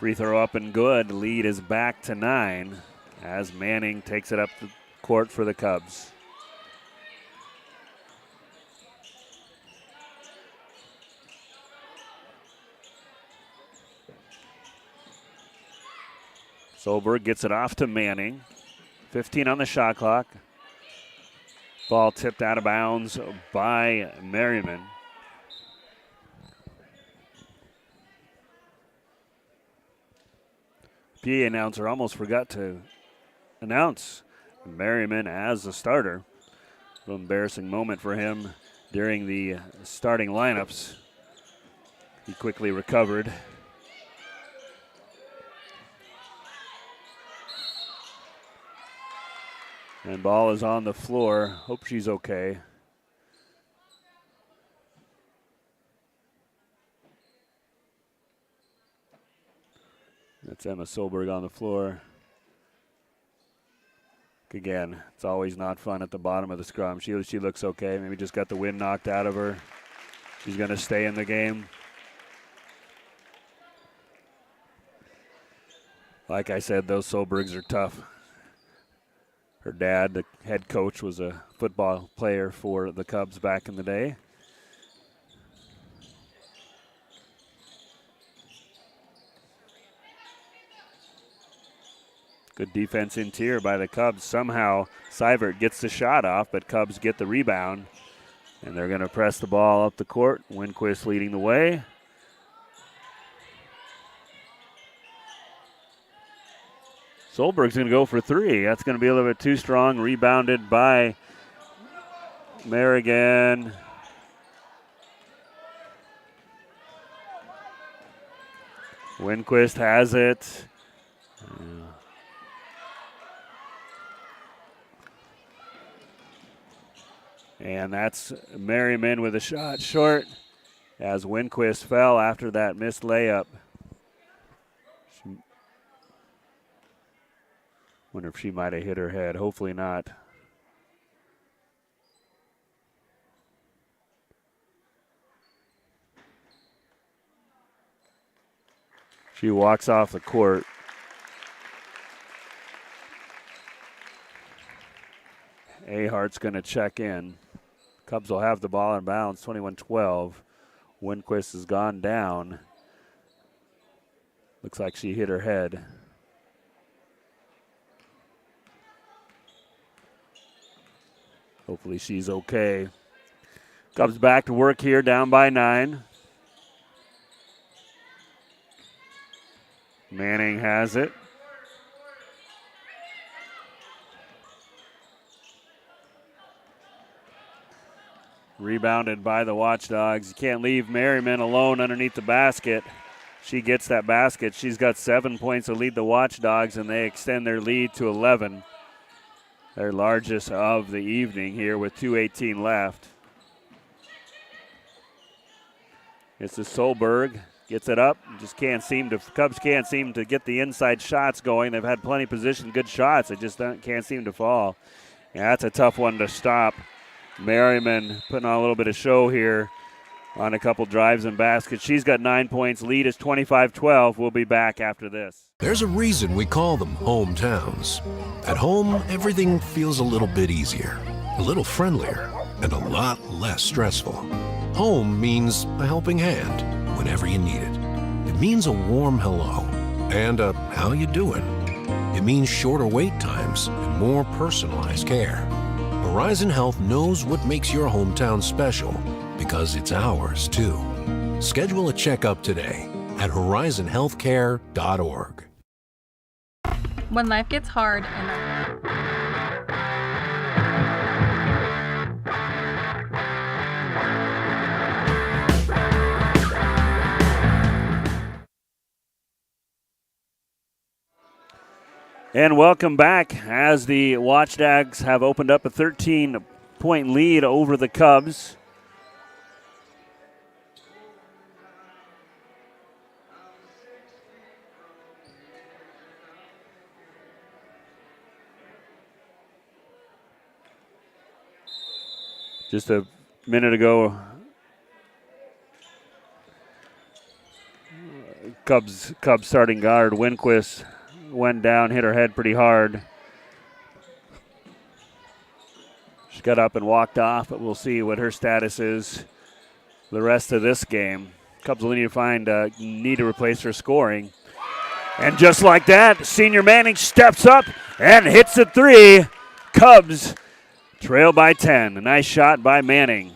Free throw up and good. Lead is back to 9 as Manning takes it up the court for the Cubs. Solberg gets it off to Manning. 15 on the shot clock. Ball tipped out of bounds by Merriman. PA announcer almost forgot to announce Merriman as the starter. A little embarrassing moment for him during the starting lineups. He quickly recovered. And ball is on the floor. Hope she's okay. That's Emma Solberg on the floor. Again, it's always not fun at the bottom of the scrum. She looks okay. Maybe just got the wind knocked out of her. She's going to stay in the game. Like I said, those Solbergs are tough. Her dad, the head coach, was a football player for the Cubs back in the day. Good defense interior by the Cubs. Somehow Seibert gets the shot off, but Cubs get the rebound. And they're going to press the ball up the court. Winquist leading the way. Solberg's going to go for three. That's going to be a little bit too strong. Rebounded by Merrigan. Winquist has it. And that's Merriman with a shot short as Winquist fell after that missed layup. Wonder if she might have hit her head. Hopefully not. She walks off the court. Ahart's going to check in. Cubs will have the ball in bounds, 21-12. Winquist has gone down. Looks like she hit her head. Hopefully she's okay. Cubs back to work here, down by 9. Manning has it. Rebounded by the Watchdogs. You can't leave Merriman alone underneath the basket. She gets that basket. She's got 7 points to lead the Watchdogs, and they extend their lead to 11. Their largest of the evening here with 2:18 left. It's to Solberg. Gets it up. Just Cubs can't seem to get the inside shots going. They've had plenty of position, good shots. They just can't seem to fall. Yeah, that's a tough one to stop. Merriman putting on a little bit of show here on a couple drives and baskets. She's got 9 points. Lead is 25-12. We'll be back after this. There's a reason we call them hometowns. At home, everything feels a little bit easier, a little friendlier, and a lot less stressful. Home means a helping hand whenever you need it. It means a warm hello and a how you doing. It means shorter wait times and more personalized care. Horizon Health knows what makes your hometown special because it's ours too. Schedule a checkup today at horizonhealthcare.org. When life gets hard And welcome back as the Watchdogs have opened up a 13-point lead over the Cubs. Just a minute ago, Cubs starting guard Winquist went down, hit her head pretty hard. She got up and walked off, but we'll see what her status is the rest of this game. Cubs will need to replace her scoring. And just like that, Senior Manning steps up and hits the three. Cubs trail by 10. A nice shot by Manning.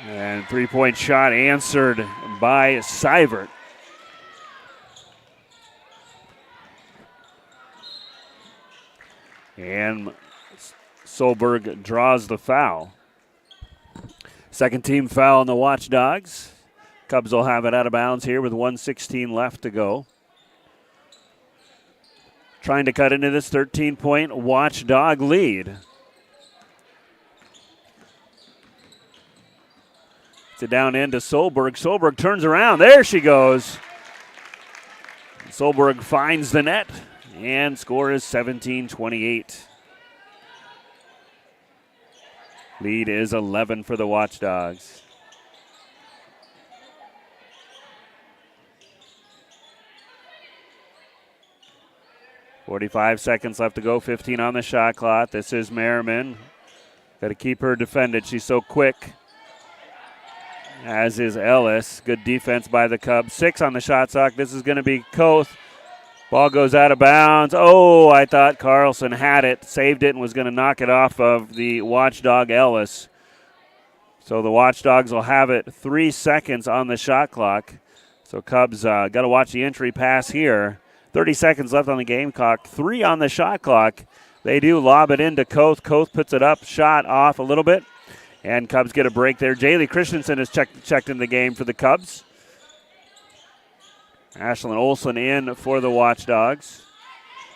And three-point shot answered by Seivert. And Solberg draws the foul. Second team foul on the Watchdogs. Cubs will have it out of bounds here with 1:16 left to go. Trying to cut into this 13-point Watchdog lead. It's a down end to Solberg. Solberg turns around. There she goes. Solberg finds the net, and score is 17-28. Lead is 11 for the Watchdogs. .45 seconds left to go, 15 on the shot clock. This is Merriman. Got to keep her defended. She's so quick, as is Ellis. Good defense by the Cubs. 6 on the shot clock. This is going to be Koth. Ball goes out of bounds. Oh, I thought Carlson had it, saved it, and was going to knock it off of the Watchdog Ellis. So the Watchdogs will have it 3 seconds on the shot clock. So Cubs got to watch the entry pass here. 30 seconds left on the game clock. 3 on the shot clock. They do lob it into Koth. Koth puts it up, shot off a little bit. And Cubs get a break there. Jaylee Christensen has checked in the game for the Cubs. Ashlyn Olsen in for the Watchdogs,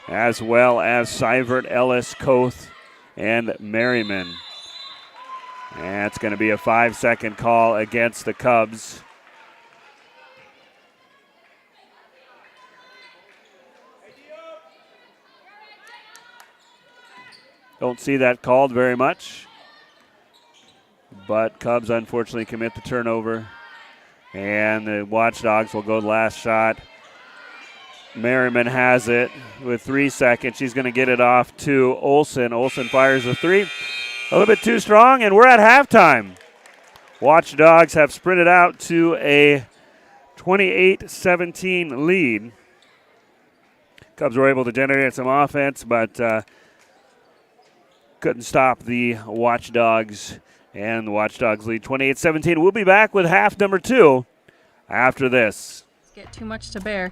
as well as Seivert, Ellis, Koth, and Merriman. And it's going to be a 5-second call against the Cubs. Don't see that called very much, but Cubs unfortunately commit the turnover. And the Watchdogs will go last shot. Merriman has it with 3 seconds. She's going to get it off to Olsen. Olsen fires a three. A little bit too strong, and we're at halftime. Watchdogs have sprinted out to a 28-17 lead. Cubs were able to generate some offense, but couldn't stop the Watchdogs. And the Watchdogs lead 28-17. We'll be back with half number 2 after this. Get too much to bear.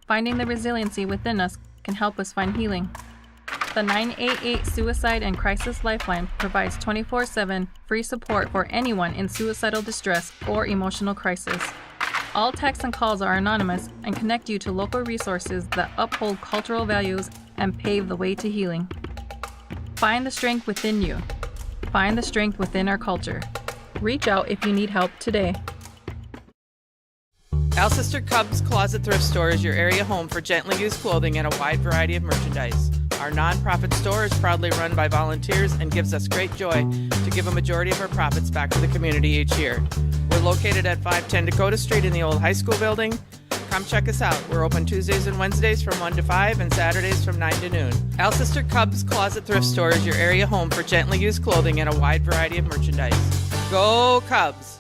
Finding the resiliency within us can help us find healing. The 988 Suicide and Crisis Lifeline provides 24/7 free support for anyone in suicidal distress or emotional crisis. All texts and calls are anonymous and connect you to local resources that uphold cultural values and pave the way to healing. Find the strength within you. Find the strength within our culture. Reach out if you need help today. Alcester Cubs Closet Thrift Store is your area home for gently used clothing and a wide variety of merchandise. Our non-profit store is proudly run by volunteers and gives us great joy to give a majority of our profits back to the community each year. We're located at 510 Dakota Street in the old high school building. Come check us out. We're open Tuesdays and Wednesdays from 1 to 5 and Saturdays from 9 to noon. Alcester Cubs Closet Thrift Store is your area home for gently used clothing and a wide variety of merchandise. Go Cubs!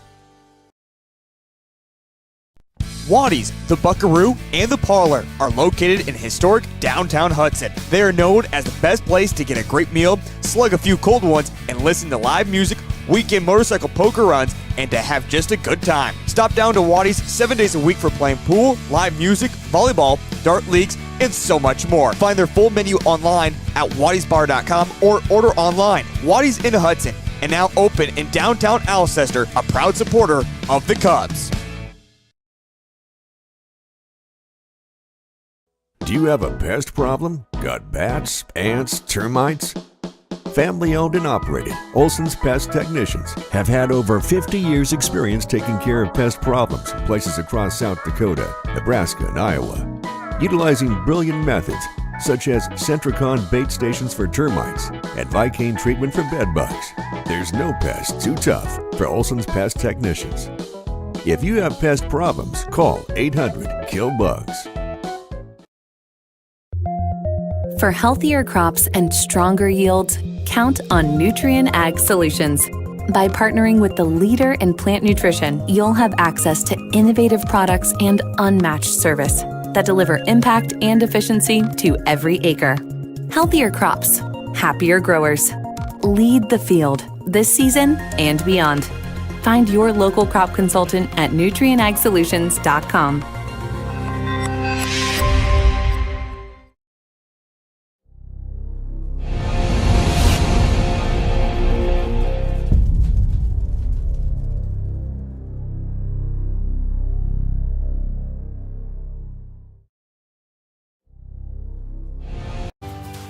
Waddy's, the Buckaroo, and the Parlor are located in historic downtown Hudson. They are known as the best place to get a great meal, slug a few cold ones, and listen to live music, weekend motorcycle poker runs, and to have just a good time. Stop down to Waddy's 7 days a week for playing pool, live music, volleyball, dart leagues, and so much more. Find their full menu online at waddysbar.com or order online. Waddy's in Hudson and now open in downtown Alcester, a proud supporter of the Cubs. Do you have a pest problem? Got bats, ants, termites? Family owned and operated, Olson's Pest Technicians have had over 50 years experience taking care of pest problems in places across South Dakota, Nebraska, and Iowa. Utilizing brilliant methods such as Centricon bait stations for termites and Vicane treatment for bed bugs. There's no pest too tough for Olson's Pest Technicians. If you have pest problems, call 800-KILL-BUGS. For healthier crops and stronger yields, count on Nutrien Ag Solutions. By partnering with the leader in plant nutrition, you'll have access to innovative products and unmatched service that deliver impact and efficiency to every acre. Healthier crops, happier growers. Lead the field this season and beyond. Find your local crop consultant at nutrienagsolutions.com.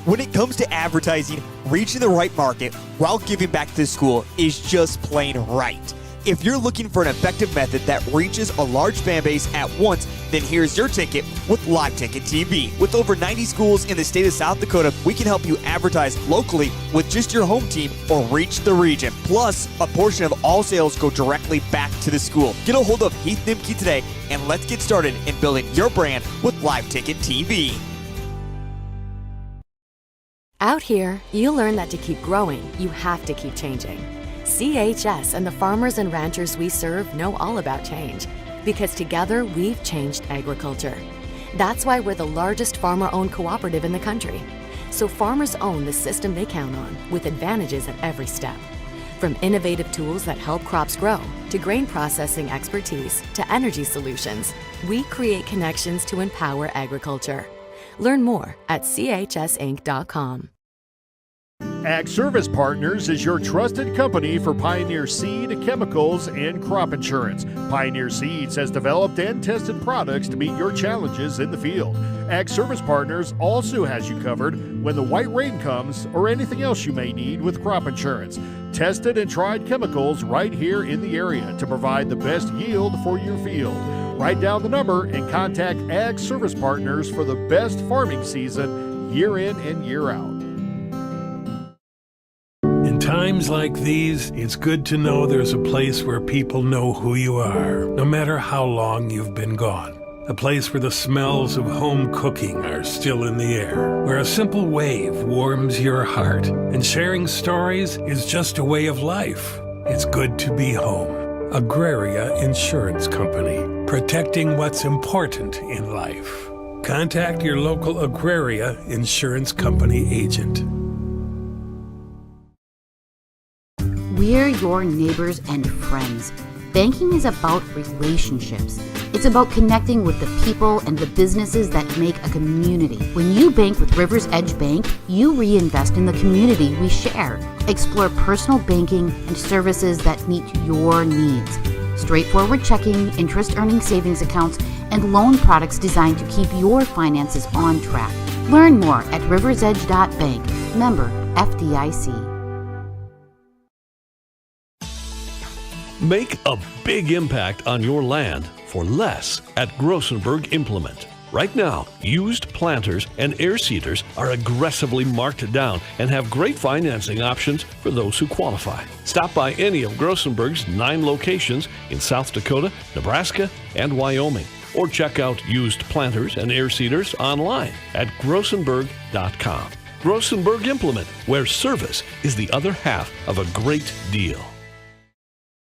When it comes to advertising, reaching the right market while giving back to the school is just plain right. If you're looking for an effective method that reaches a large fan base at once, then here's your ticket with Live Ticket TV. With over 90 schools in the state of South Dakota, we can help you advertise locally with just your home team or reach the region. Plus, a portion of all sales go directly back to the school. Get a hold of Heath Nimke today and let's get started in building your brand with Live Ticket TV. Out here, you learn that to keep growing, you have to keep changing. CHS and the farmers and ranchers we serve know all about change, because together we've changed agriculture. That's why we're the largest farmer-owned cooperative in the country. So farmers own the system they count on, with advantages at every step. From innovative tools that help crops grow, to grain processing expertise, to energy solutions, we create connections to empower agriculture. Learn more at chsinc.com. Ag Service Partners is your trusted company for Pioneer seed, chemicals, and crop insurance. Pioneer Seeds has developed and tested products to meet your challenges in the field. Ag Service Partners also has you covered when the white rain comes or anything else you may need with crop insurance. Tested and tried chemicals right here in the area to provide the best yield for your field. Write down the number and contact Ag Service Partners for the best farming season year in and year out. In times like these, it's good to know there's a place where people know who you are, no matter how long you've been gone. A place where the smells of home cooking are still in the air, where a simple wave warms your heart, and sharing stories is just a way of life. It's good to be home. Agraria Insurance Company, protecting what's important in life. Contact your local Agraria Insurance Company agent. We're your neighbors and friends. Banking is about relationships. It's about connecting with the people and the businesses that make a community. When you bank with Rivers Edge Bank, you reinvest in the community we share. Explore personal banking and services that meet your needs. Straightforward checking, interest-earning savings accounts, and loan products designed to keep your finances on track. Learn more at riversedge.bank. Member FDIC. Make a big impact on your land for less at Grossenberg Implement. Right now, used planters and air seeders are aggressively marked down and have great financing options for those who qualify. Stop by any of Grossenberg's 9 locations in South Dakota, Nebraska, and Wyoming, or check out used planters and air seeders online at grossenberg.com. Grossenberg Implement, where service is the other half of a great deal.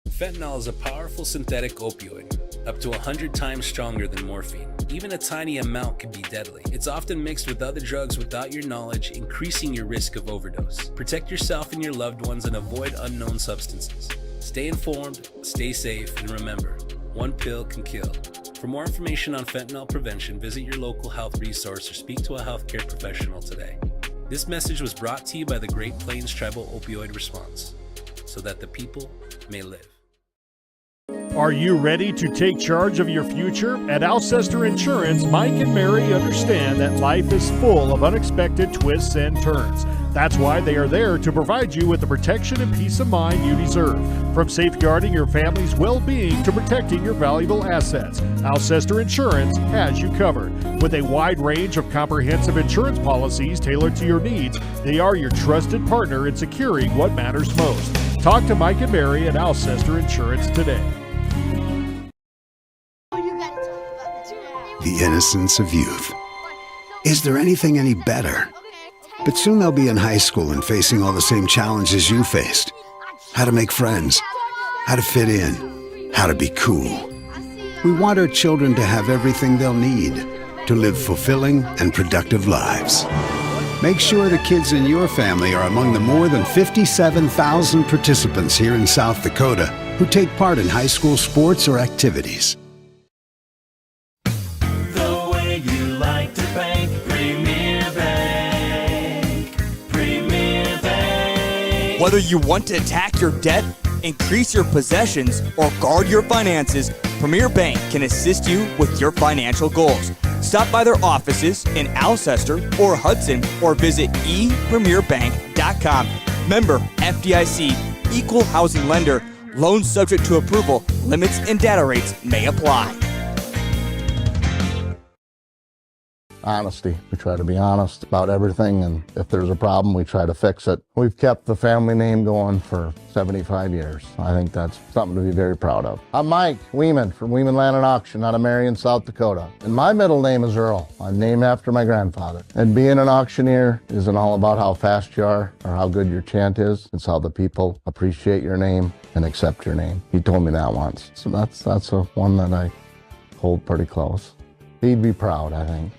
Fentanyl is a powerful synthetic opioid, up to 100 times stronger than morphine. Even a tiny amount can be deadly. It's often mixed with other drugs without your knowledge, increasing your risk of overdose. Protect yourself and your loved ones and avoid unknown substances. Stay informed, stay safe, and remember, one pill can kill. For more information on fentanyl prevention, visit your local health resource or speak to a healthcare professional today. This message was brought to you by the Great Plains Tribal Opioid Response, so that the people may live. Are you ready to take charge of your future? At Alcester Insurance, Mike and Mary understand that life is full of unexpected twists and turns. That's why they are there to provide you with the protection and peace of mind you deserve. From safeguarding your family's well-being to protecting your valuable assets, Alcester Insurance has you covered. With a wide range of comprehensive insurance policies tailored to your needs, they are your trusted partner in securing what matters most. Talk to Mike and Mary at Alcester Insurance today. The innocence of youth. Is there anything any better? But soon they'll be in high school and facing all the same challenges you faced. How to make friends, how to fit in, how to be cool. We want our children to have everything they'll need to live fulfilling and productive lives. Make sure the kids in your family are among the more than 57,000 participants here in South Dakota who take part in high school sports or activities. The way you like to bank, Premier Bank. Premier Bank. Whether you want to attack your debt, increase your possessions, or guard your finances, Premier Bank can assist you with your financial goals. Stop by their offices in Alcester or Hudson or visit epremierbank.com. Member FDIC, equal housing lender, loans subject to approval, limits and data rates may apply. Honesty. We try to be honest about everything, and if there's a problem, we try to fix it. We've kept the family name going for 75 years. I think that's something to be very proud of. I'm Mike Weeman from Weeman Land and Auction out of Marion, South Dakota. And my middle name is Earl. I'm named after my grandfather. And being an auctioneer isn't all about how fast you are or how good your chant is. It's how the people appreciate your name and accept your name. He told me that once. So that's a one that I hold pretty close. He'd be proud, I think.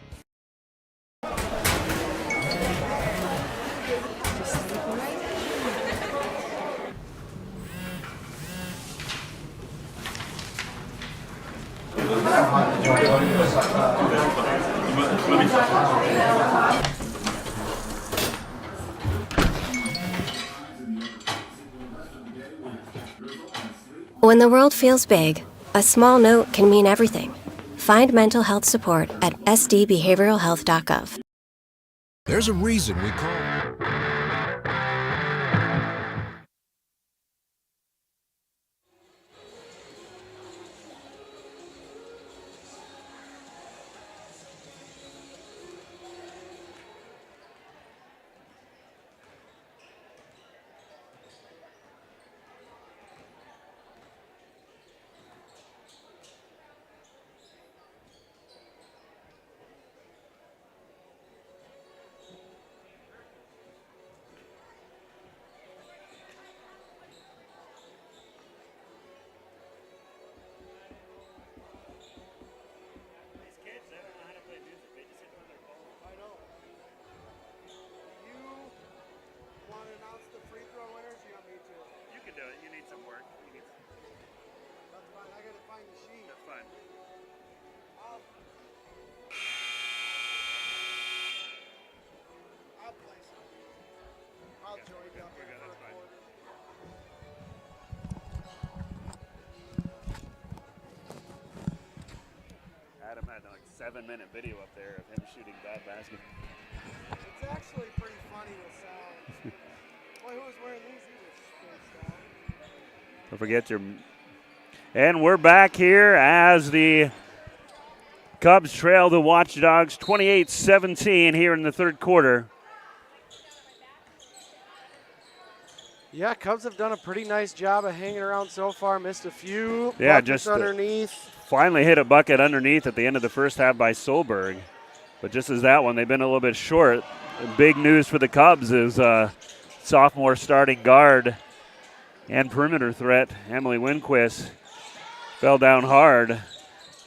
When the world feels big, a small note can mean everything. Find mental health support at sdbehavioralhealth.gov. There's a reason we call Adam had like 7-minute video up there of him shooting bad basket. It's actually pretty funny with Sal. Boy, who was wearing these? He was spaced out. Don't forget your. And we're back here as the Cubs trail the Watchdogs 28-17 here in the third quarter. Yeah, Cubs have done a pretty nice job of hanging around so far. Missed a few. Yeah, buckets just underneath. Finally hit a bucket underneath at the end of the first half by Solberg. But just as that one, they've been a little bit short. Big news for the Cubs is sophomore starting guard and perimeter threat, Emily Winquist, fell down hard.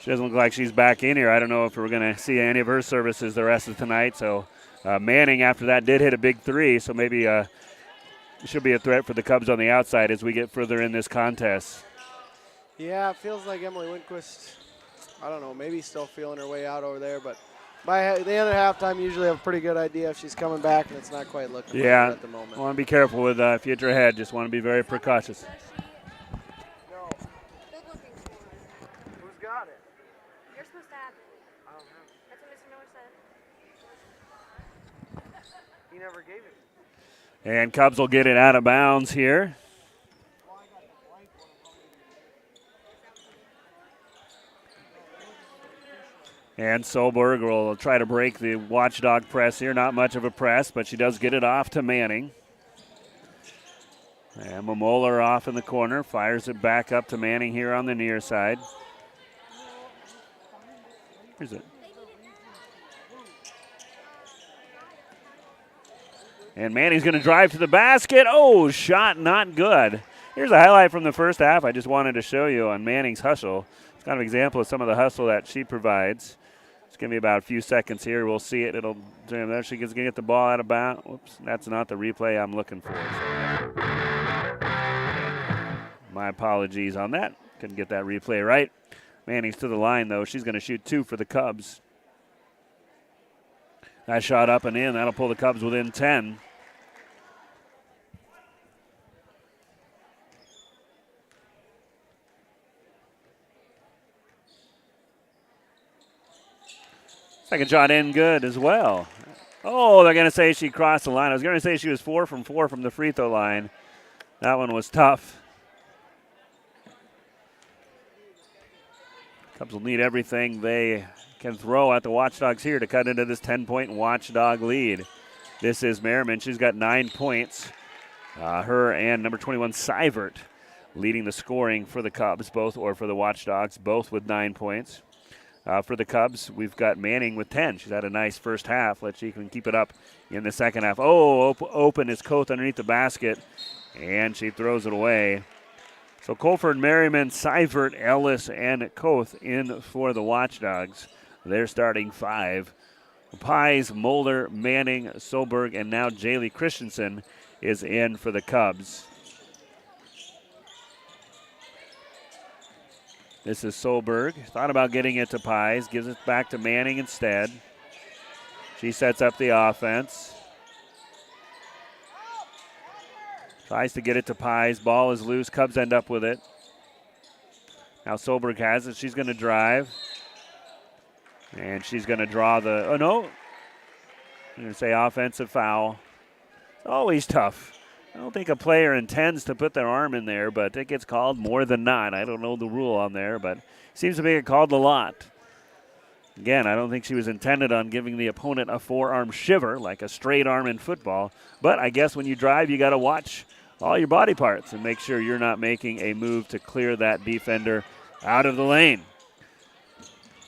She doesn't look like she's back in here. I don't know if we're going to see any of her services the rest of tonight. So Manning, after that, did hit a big three. So maybe should be a threat for the Cubs on the outside as we get further in this contest. Yeah, it feels like Emily Winquist, I don't know, maybe still feeling her way out over there. But by the end of halftime, you usually have a pretty good idea if she's coming back, and it's not quite looking like it at the moment. Want to be careful with if you hit your head. Just want to be very precautious. Who's got it? You're supposed to have it. I don't have it. That's what Mr. Miller said. He never gave it. And Cubs will get it out of bounds here. And Solberg will try to break the Watchdog press here. Not much of a press, but she does get it off to Manning. And Momola off in the corner, fires it back up to Manning here on the near side. Here's it. And Manning's going to drive to the basket. Oh, shot not good. Here's a highlight from the first half I just wanted to show you on Manning's hustle. It's kind of an example of some of the hustle that she provides. It's going to be about a few seconds here. We'll see it. It'll there she gets going to get the ball out of bounds. Whoops, that's not the replay I'm looking for. So, my apologies on that. Couldn't get that replay right. Manning's to the line, though. She's going to shoot 2 for the Cubs. That shot up and in. That'll pull the Cubs within 10. Second shot in good as well. Oh, they're going to say she crossed the line. I was going to say she was 4 from 4 from the free throw line. That one was tough. Cubs will need everything they can throw at the Watchdogs here to cut into this 10-point Watchdog lead. This is Merriman. She's got 9 points. Her and number 21, Seivert, leading the scoring for the Cubs, both, or for the Watchdogs, both with 9 points. For the Cubs, we've got Manning with 10. She's had a nice first half. Let's see if she can keep it up in the second half. Oh, open is Koth underneath the basket, and she throws it away. So Colford, Merriman, Seivert, Ellis, and Koth in for the Watchdogs. They're starting 5. Pies, Mulder, Manning, Solberg, and now Jaylee Christensen is in for the Cubs. This is Solberg. Thought about getting it to Pies. Gives it back to Manning instead. She sets up the offense. Tries to get it to Pies. Ball is loose. Cubs end up with it. Now Solberg has it. She's going to drive. And she's going to draw the, oh no. I'm going to say offensive foul. It's always tough. I don't think a player intends to put their arm in there, but it gets called more than not. I don't know the rule on there, but it seems to be called a lot. Again, I don't think she was intended on giving the opponent a forearm shiver like a straight arm in football, but I guess when you drive, you got to watch all your body parts and make sure you're not making a move to clear that defender out of the lane.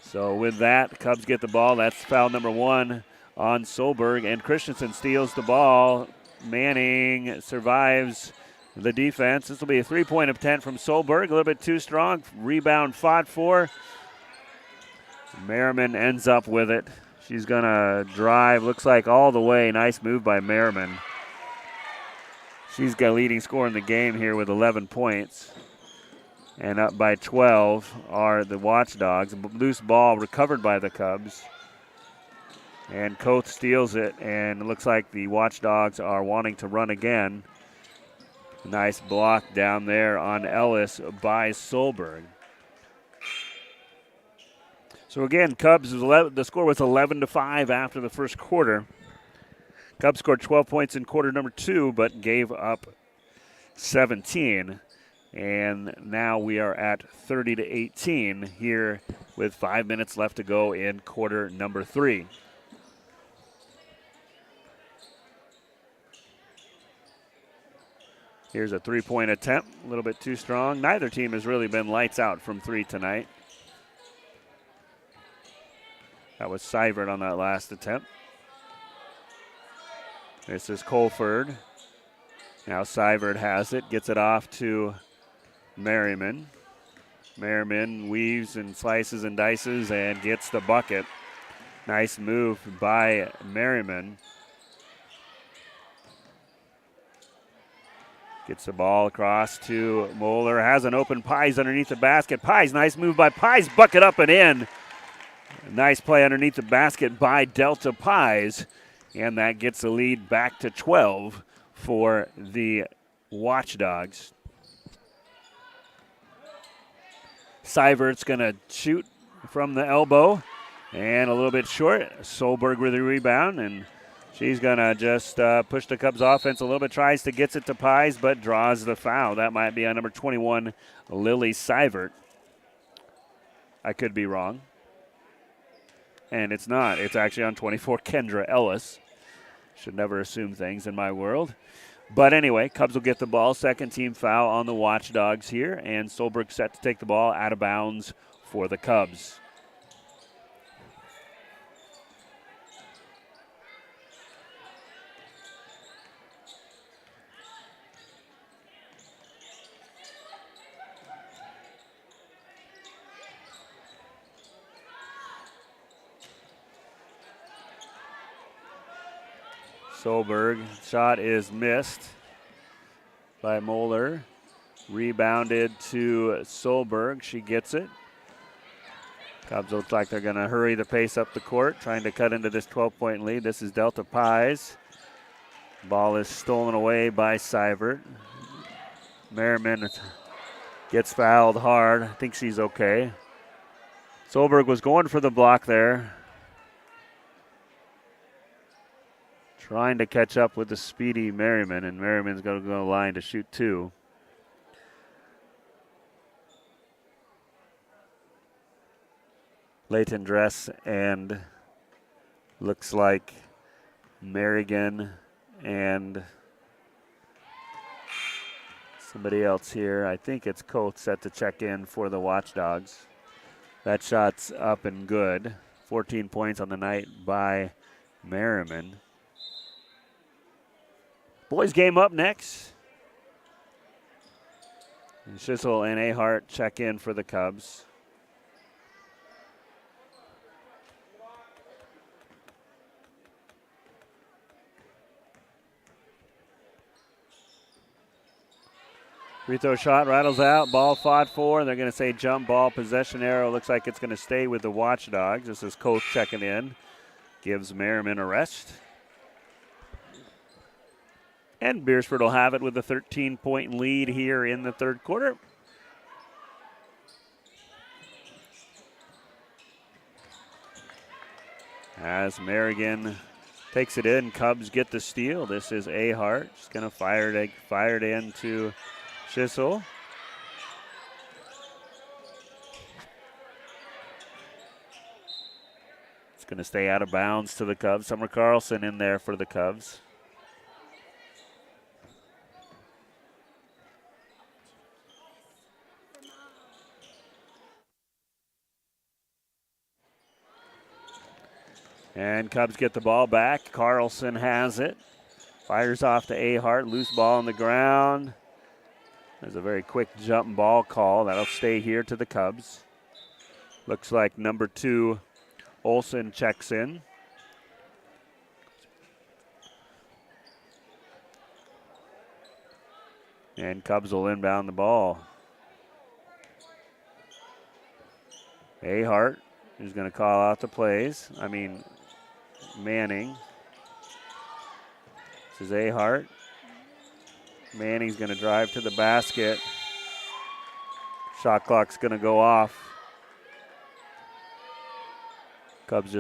So with that, Cubs get the ball. That's foul number 1 on Solberg, and Christensen steals the ball. Manning survives the defense. This will be a 3-point attempt from Solberg. A little bit too strong. Rebound fought for. Merriman ends up with it. She's going to drive. Looks like all the way. Nice move by Merriman. She's got leading scorer in the game here with 11 points. And up by 12 are the Watchdogs. Loose ball recovered by the Cubs. And Koth steals it, and it looks like the Watchdogs are wanting to run again. Nice block down there on Ellis by Solberg. So again, Cubs, the score was 11-5 after the first quarter. Cubs scored 12 points in quarter number 2, but gave up 17. And now we are at 30-18 here with 5 minutes left to go in quarter number 3. Here's a 3-point attempt, a little bit too strong. Neither team has really been lights out from 3 tonight. That was Seivert on that last attempt. This is Colford. Now Seivert has it, gets it off to Merriman. Merriman weaves and slices and dices and gets the bucket. Nice move by Merriman. Gets the ball across to Moeller. Has an open Pies underneath the basket. Pies, nice move by Pies. Bucket up and in. Nice play underneath the basket by Delta Pies. And that gets the lead back to 12 for the Watchdogs. Seivert's going to shoot from the elbow. And a little bit short. Solberg with the rebound. And she's going to just push the Cubs offense a little bit. Tries to get it to Pies, but draws the foul. That might be on number 21, Lily Seivert. I could be wrong. And it's not. It's actually on 24, Kendra Ellis. Should never assume things in my world. But anyway, Cubs will get the ball. Second team foul on the Watchdogs here. And Solberg set to take the ball out of bounds for the Cubs. Solberg, shot is missed by Moeller. Rebounded to Solberg. She gets it. Cubs looks like they're going to hurry the pace up the court, trying to cut into this 12-point lead. This is Delta Pies. Ball is stolen away by Seibert. Merriman gets fouled hard. I think she's okay. Solberg was going for the block there. Trying to catch up with the speedy Merriman, and Merriman's going to go to the line to shoot two. Leighton dress and looks like Merrigan and somebody else here. I think it's Coates set to check in for the Watchdogs. That shot's up and good. 14 points on the night by Merriman. Boys game up next. And Schissel and Ahhs check in for the Cubs. Free throw shot rattles out. Ball fought for. They're going to say jump ball. Possession arrow looks like it's going to stay with the Watchdogs. This is Coates checking in. Gives Merriman a rest. And Beresford will have it with a 13-point lead here in the third quarter. As Merrigan takes it in, Cubs get the steal. This is Ahhs. She's going to fire it into Schissel. It's going to stay out of bounds to the Cubs. Summer Carlson in there for the Cubs. And Cubs get the ball back. Carlson has it. Fires off to Ahhs. Loose ball on the ground. There's a very quick jump ball call. That'll stay here to the Cubs. Looks like number 2, Olsen checks in. And Cubs will inbound the ball. Ahhs is going to call out the plays. Manning. This is Ahhs. Manning's going to drive to the basket. Shot clock's going to go off. Cubs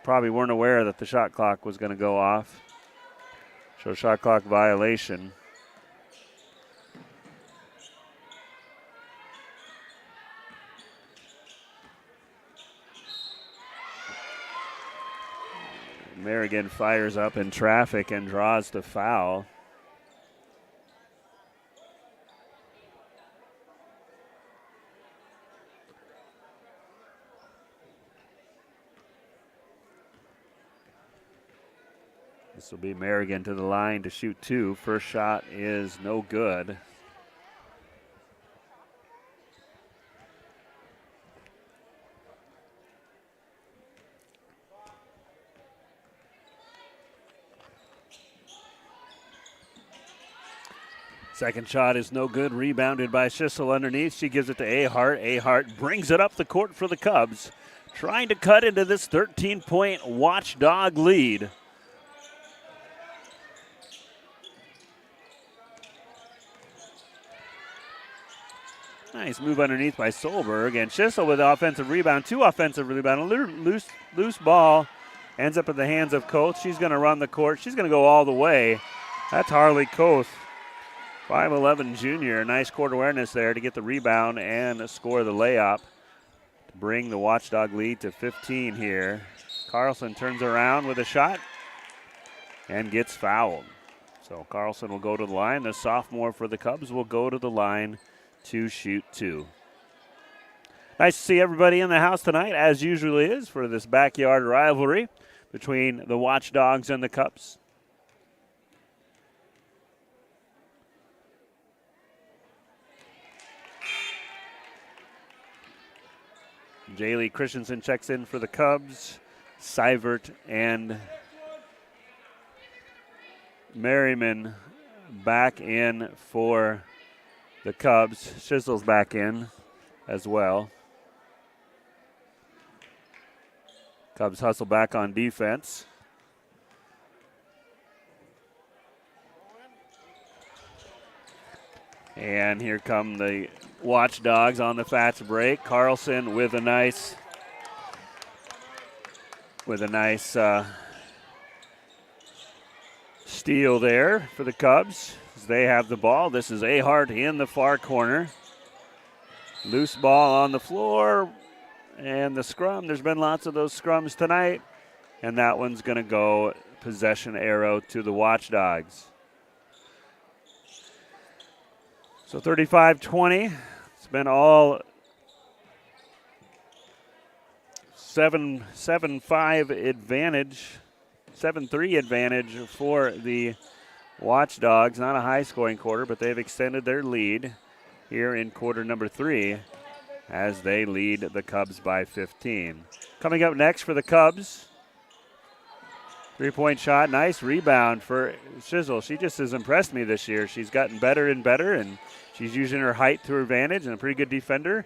probably weren't aware that the shot clock was going to go off. So shot clock violation. Merrigan fires up in traffic and draws the foul. This will be Merrigan to the line to shoot two. First shot is no good. Second shot is no good. Rebounded by Schissel underneath. She gives it to Ahhs. Ahhs brings it up the court for the Cubs. Trying to cut into this 13-point Watchdog lead. Nice move underneath by Solberg. And Schissel with the offensive rebound. 2 offensive rebounds. Loose ball. Ends up in the hands of Coates. She's going to run the court. She's going to go all the way. That's Harley Coates. 5'11" junior. Nice court awareness there to get the rebound and score the layup to bring the Watchdog lead to 15 here. Carlson turns around with a shot and gets fouled. So Carlson will go to the line. The sophomore for the Cubs will go to the line to shoot two. Nice to see everybody in the house tonight, as usually is, for this backyard rivalry between the Watchdogs and the Cubs. Jaylee Christensen checks in for the Cubs. Seibert and Merriman back in for the Cubs. Shizzle's back in as well. Cubs hustle back on defense. And here come the Watchdogs on the fast break. Carlson with a nice steal there for the Cubs as they have the ball. This is Ahhs in the far corner. Loose ball on the floor. And the scrum, there's been lots of those scrums tonight. And that one's going to go possession arrow to the Watchdogs. So 35-20. It's been all 7-5 advantage, 7-3 advantage for the Watchdogs. Not a high-scoring quarter, but they've extended their lead here in quarter number 3 as they lead the Cubs by 15. Coming up next for the Cubs, 3-point shot, nice rebound for Shizzle. She just has impressed me this year. She's gotten better and better, and she's using her height to her advantage and a pretty good defender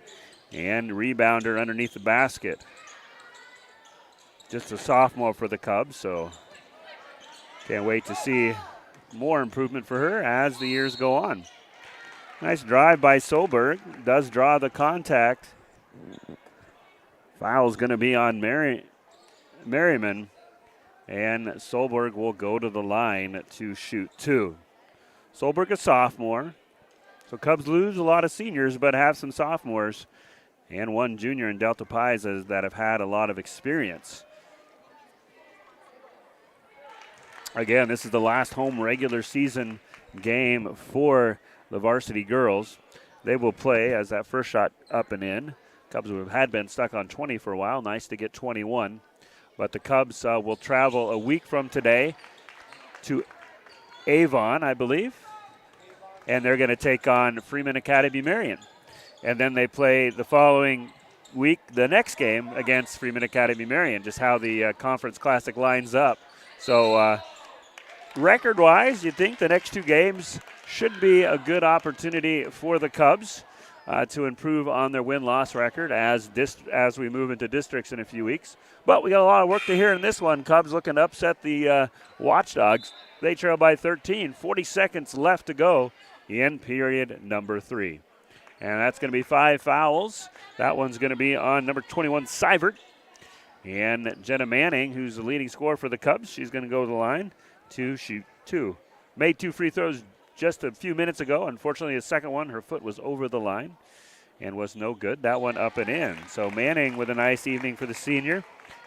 and rebounder underneath the basket. Just a sophomore for the Cubs, so can't wait to see more improvement for her as the years go on. Nice drive by Solberg. Does draw the contact. Foul's going to be on Merriman. And Solberg will go to the line to shoot 2. Solberg a sophomore. So Cubs lose a lot of seniors but have some sophomores. And one junior in Delta Pies that have had a lot of experience. Again, this is the last home regular season game for the varsity girls. They will play as that first shot up and in. Cubs had been stuck on 20 for a while. Nice to get 21. But the Cubs will travel a week from today to Avon, I believe. And they're going to take on Freeman Academy Marion. And then they play the following week, the next game against Freeman Academy Marion, just how the Conference Classic lines up. So record-wise, you'd think the next 2 games should be a good opportunity for the Cubs to improve on their win-loss record as we move into districts in a few weeks. But we got a lot of work to hear in this one. Cubs looking to upset the Watchdogs. They trail by 13. 40 seconds left to go in period number 3. And that's going to be 5 fouls. That one's going to be on number 21, Seibert. And Jenna Manning, who's the leading scorer for the Cubs, she's going to go to the line to shoot 2. Made 2 free throws just a few minutes ago. Unfortunately, the second one, her foot was over the line and was no good. That one up and in. So Manning with a nice evening for the senior.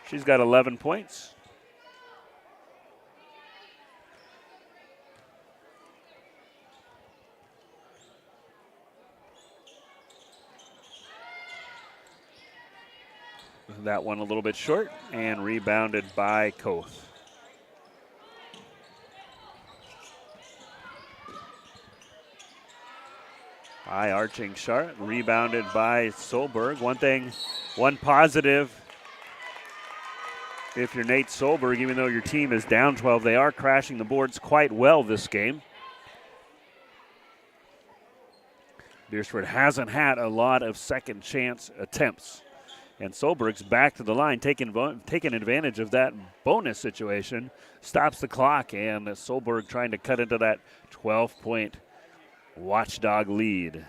She's got 11 points. That one a little bit short and rebounded by Koth. High arching shot, rebounded by Solberg. One positive, if you're Nate Solberg, even though your team is down 12, they are crashing the boards quite well this game. Beresford hasn't had a lot of second chance attempts. And Solberg's back to the line, taking advantage of that bonus situation. Stops the clock, and Solberg trying to cut into that 12-point Watchdog lead.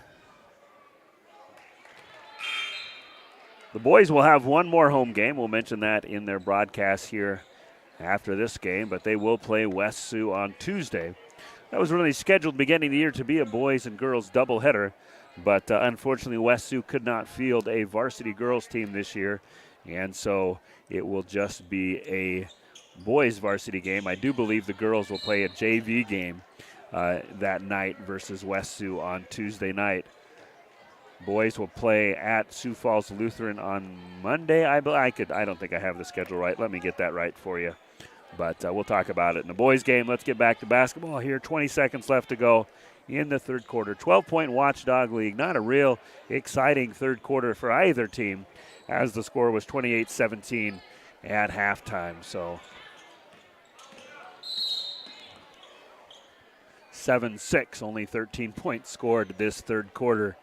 The boys will have one more home game. We'll mention that in their broadcast here after this game, but they will play West Sioux on Tuesday. That was really scheduled beginning of the year to be a boys and girls doubleheader, but unfortunately West Sioux could not field a varsity girls team this year, and so it will just be a boys varsity game. I do believe the girls will play a JV game that night versus West Sioux on Tuesday night. Boys will play at Sioux Falls Lutheran on Monday. I don't think I have the schedule right. Let me get that right for you. But we'll talk about it in the boys game. Let's get back to basketball here. 20 seconds left to go in the third quarter. 12-point Watchdog League. Not a real exciting third quarter for either team, as the score was 28-17 at halftime. So 7-6, only 13 points scored this third quarter.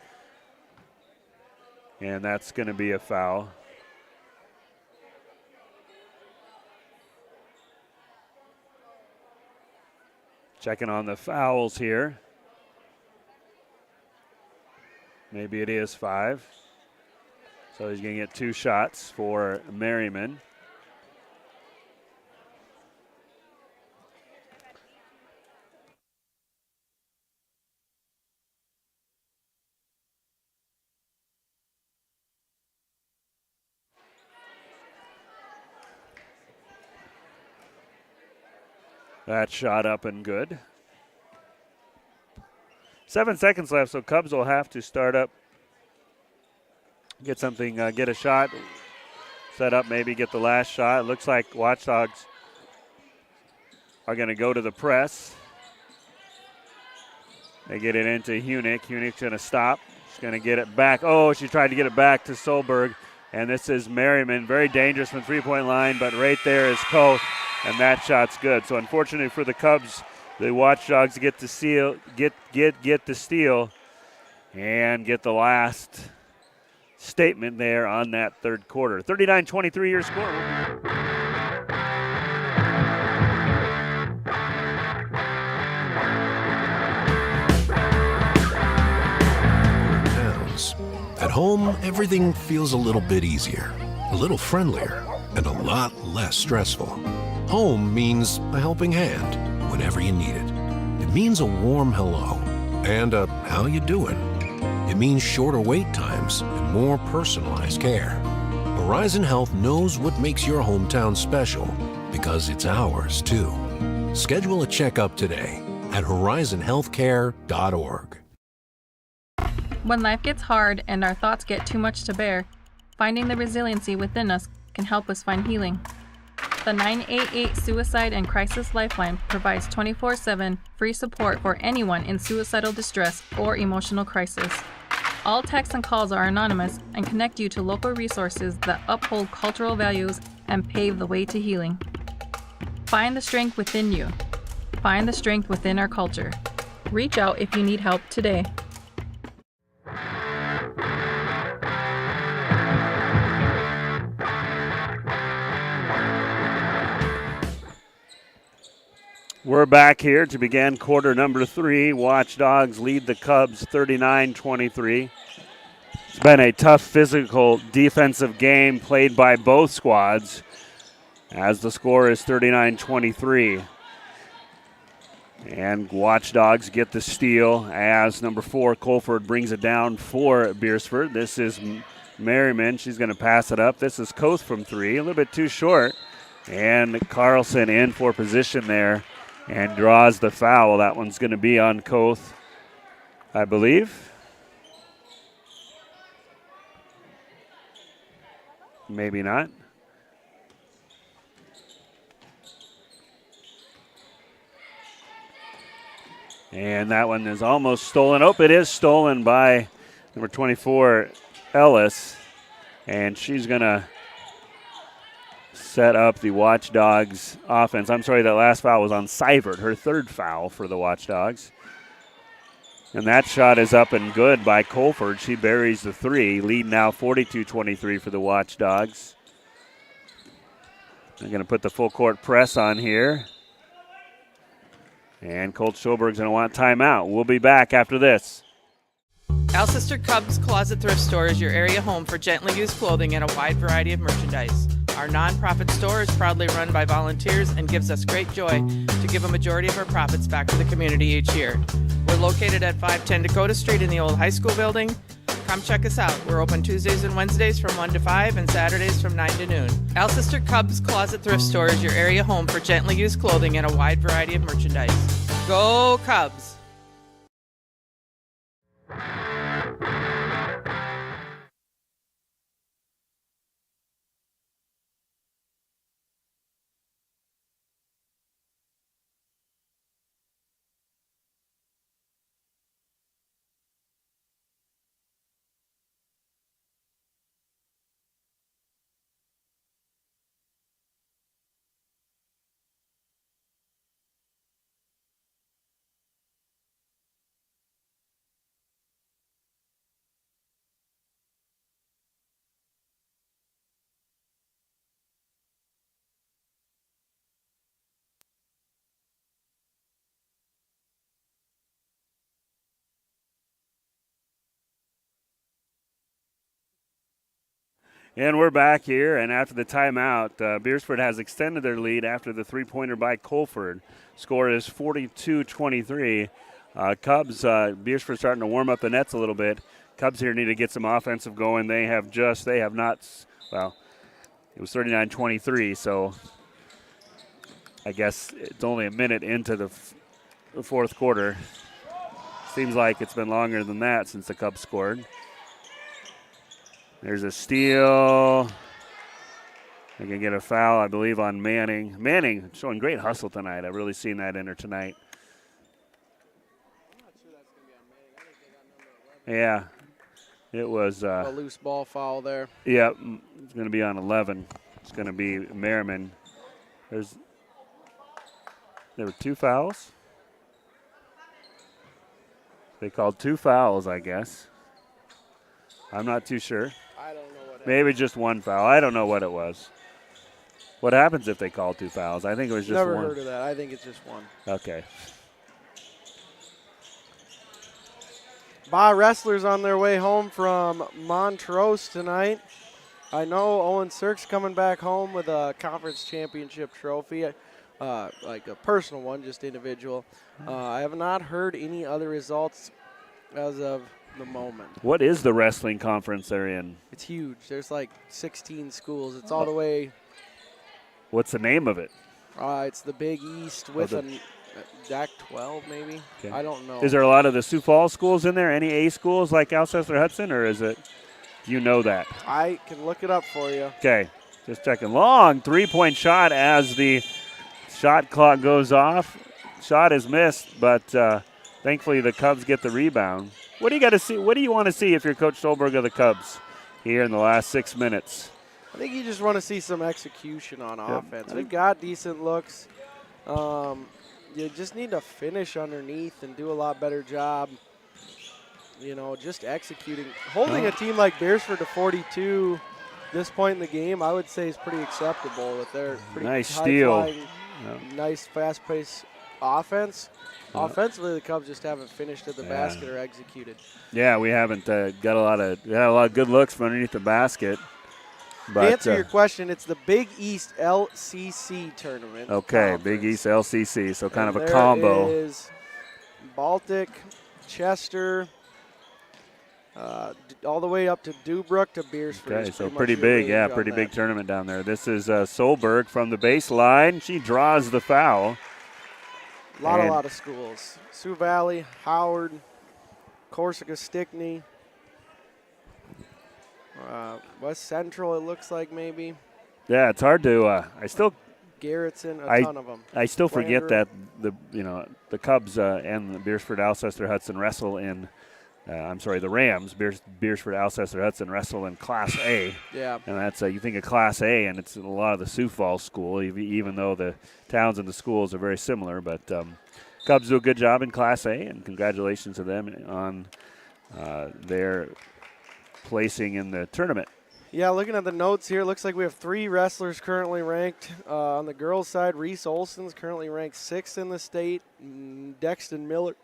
And that's going to be a foul. Checking on the fouls here. Maybe it is 5. So he's going to get 2 shots for Merriman. That shot up and good. 7 seconds left, so Cubs will have to start up. Get something, get a shot, set up, maybe get the last shot. It looks like Watchdogs are going to go to the press. They get it into Hunick. Hunick's going to stop. She's going to get it back. Oh, she tried to get it back to Solberg. And this is Merriman. Very dangerous from three-point line, but right there is Koth, and that shot's good. So unfortunately for the Cubs, the Watchdogs get the steal, get the steal, and get the last statement there on that third quarter. 39-23 your score. At home, everything feels a little bit easier, a little friendlier, and a lot less stressful. Home means a helping hand whenever you need it. It means a warm hello and a how you doing. It means shorter wait times and more personalized care. Horizon Health knows what makes your hometown special because it's ours too. Schedule a checkup today at horizonhealthcare.org. When life gets hard and our thoughts get too much to bear, finding the resiliency within us can help us find healing. The 988 Suicide and Crisis Lifeline provides 24/7 free support for anyone in suicidal distress or emotional crisis. All texts and calls are anonymous and connect you to local resources that uphold cultural values and pave the way to healing. Find the strength within you. Find the strength within our culture. Reach out if you need help today. We're back here to begin quarter number 3. Watchdogs lead the Cubs 39-23. It's been a tough physical defensive game played by both squads as the score is 39-23. And Watchdogs get the steal as number 4, Colford, brings it down for Beresford. This is Merriman. She's going to pass it up. This is Koth from 3, a little bit too short. And Carlson in for position there and draws the foul. That one's going to be on Koth, I believe. Maybe not. And that one is almost stolen. Oh, it is stolen by number 24, Ellis. And she's going to set up the Watchdogs offense. I'm sorry, that last foul was on Seivert, her third foul for the Watchdogs. And that shot is up and good by Colford. She buries the 3. Lead now 42-23 for the Watchdogs. They're going to put the full court press on here. And Colt Schoberg's going to want timeout. We'll be back after this. Alcester Cubs Closet Thrift Store is your area home for gently used clothing and a wide variety of merchandise. Our nonprofit store is proudly run by volunteers and gives us great joy to give a majority of our profits back to the community each year. We're located at 510 Dakota Street in the old high school building. Come check us out. We're open Tuesdays and Wednesdays from 1 to 5 and Saturdays from 9 to noon. Alcester Cubs Closet Thrift Store is your area home for gently used clothing and a wide variety of merchandise. Go Cubs! And we're back here, and after the timeout, Beresford has extended their lead after the three-pointer by Colford. Score is 42-23. Cubs, Beresford starting to warm up the nets a little bit. Cubs here need to get some offensive going. They have not, well, it was 39-23, so I guess it's only a minute into the fourth quarter. Seems like it's been longer than that since the Cubs scored. There's a steal. They can get a foul, I believe, on Manning. Manning showing great hustle tonight. I've really seen that in her tonight. Yeah, it was a loose ball foul there. Yeah, it's going to be on 11. It's going to be Merriman. There were 2 fouls. They called 2 fouls, I guess. I'm not too sure. I don't know what. Maybe just 1 foul. I don't know what it was. What happens if they call 2 fouls? I think it was just Never 1. heard of that. I think it's just 1. Okay. Ba wrestlers on their way home from Montrose tonight. I know Owen Cirque's coming back home with a conference championship trophy, like a personal one, just individual. I have not heard any other results as of the moment. What is the wrestling conference they're in? It's huge. There's like 16 schools. It's all the way. What's the name of it? It's the Big East with a DAC 12 maybe. Okay. I don't know. Is there a lot of the Sioux Falls schools in there? Any A schools like Alcester-Hudson, or is it? Do you know that? I can look it up for you. Okay, just checking. Long three-point shot as the shot clock goes off. Shot is missed, but thankfully the Cubs get the rebound. What do you got to see? What do you want to see if you're Coach Stolberg of the Cubs here in the last 6 minutes? I think you just want to see some execution on offense. They've got decent looks. You just need to finish underneath and do a lot better job, just executing. Holding a team like Beresford to 42 this point in the game, I would say is pretty acceptable with their pretty nice steal. Nice fast-paced offense. Offensively, the Cubs just haven't finished at the basket or executed. Yeah, we haven't got a lot of good looks from underneath the basket. But, to answer your question, it's the Big East LCC tournament. Okay, conference. Big East LCC, so kind And of a combo. There is Baltic, Chester, all the way up to Dubrook to Beresford. Okay, so pretty big, pretty big tournament down there. This is Solberg from the baseline. She draws the foul. A lot of schools. Sioux Valley, Howard, Corsica, Stickney, West Central, it looks like maybe. Yeah, it's hard to. Garrettson, a ton of them. I still forget that the Cubs and the Beresford Alcester-Hudson wrestle in. The Rams, Beresford Alcester-Hudson wrestle in Class A. Yeah. And that's you think of Class A, and it's a lot of the Sioux Falls school, even though the towns and the schools are very similar. But Cubs do a good job in Class A, and congratulations to them on their placing in the tournament. Yeah, looking at the notes here, it looks like we have 3 wrestlers currently ranked. On the girls' side, Reese Olson's currently ranked 6th in the state. Dexton Miller,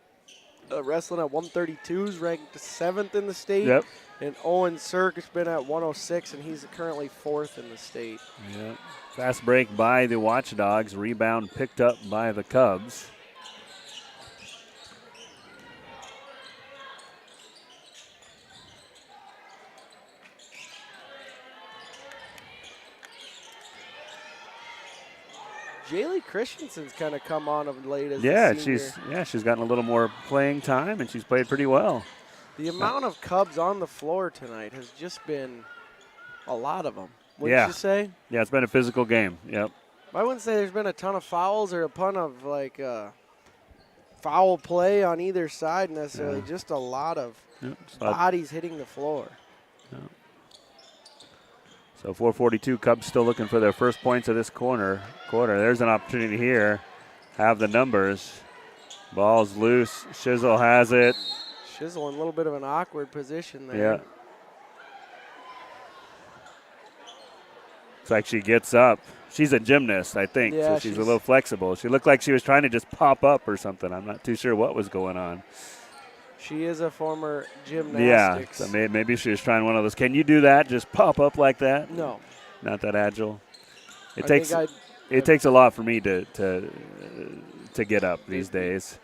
wrestling at 132, is ranked 7th in the state. Yep. And Owen Cirque has been at 106, and he's currently 4th in the state. Yeah. Fast break by the Watchdogs. Rebound picked up by the Cubs. Jaylee Christensen's kind of come on of late as Yeah, a senior. she's gotten a little more playing time, and she's played pretty well. The amount of Cubs on the floor tonight has just been a lot of them. Wouldn't you say? Yeah, it's been a physical game. Yep. I wouldn't say there's been a ton of fouls or a ton of foul play on either side necessarily. Just a lot of bodies hitting the floor. Yeah. So 4:42, Cubs still looking for their first points of this quarter. There's an opportunity here. Have the numbers. Ball's loose. Shizzle has it. Shizzle in a little bit of an awkward position there. Yeah. It's like she gets up. She's a gymnast, I think, Yeah, so she's a little flexible. She looked like she was trying to just pop up or something. I'm not too sure what was going on. She is a former Yeah, gymnastics. so maybe she was trying one of those. Can you do that? Just pop up like that? No. Not that agile. It I takes think it takes a lot for me to get up these days.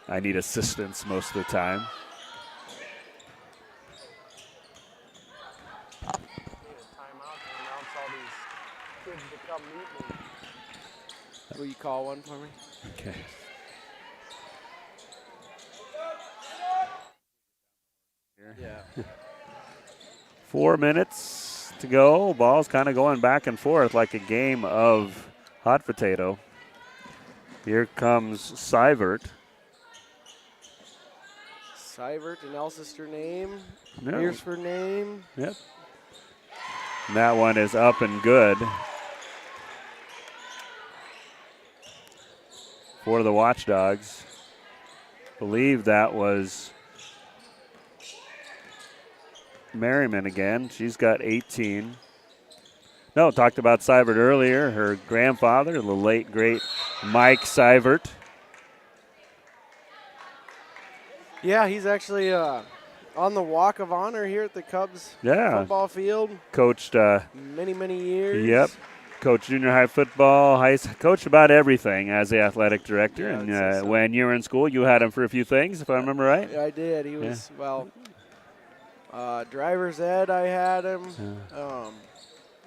I need assistance most of the time. Will you call one for me? Okay. Yeah. 4 minutes to go. Ball's kind of going back and forth like a game of hot potato. Here comes Seivert. Seivert, an Alcester name. No. Beresford name. Yep. And that one is up and good for the Watchdogs. Believe that was Merriman again. She's got 18. No, talked about Seivert earlier. Her grandfather, the late, great Mike Seivert. Yeah, he's actually on the Walk of Honor here at the Cubs football field. Coached many, many years. Yep. Coached junior high football, coached about everything as the athletic director. And when you were in school, you had him for a few things, if I remember right. Yeah, I did. He was, driver's ed, I had him.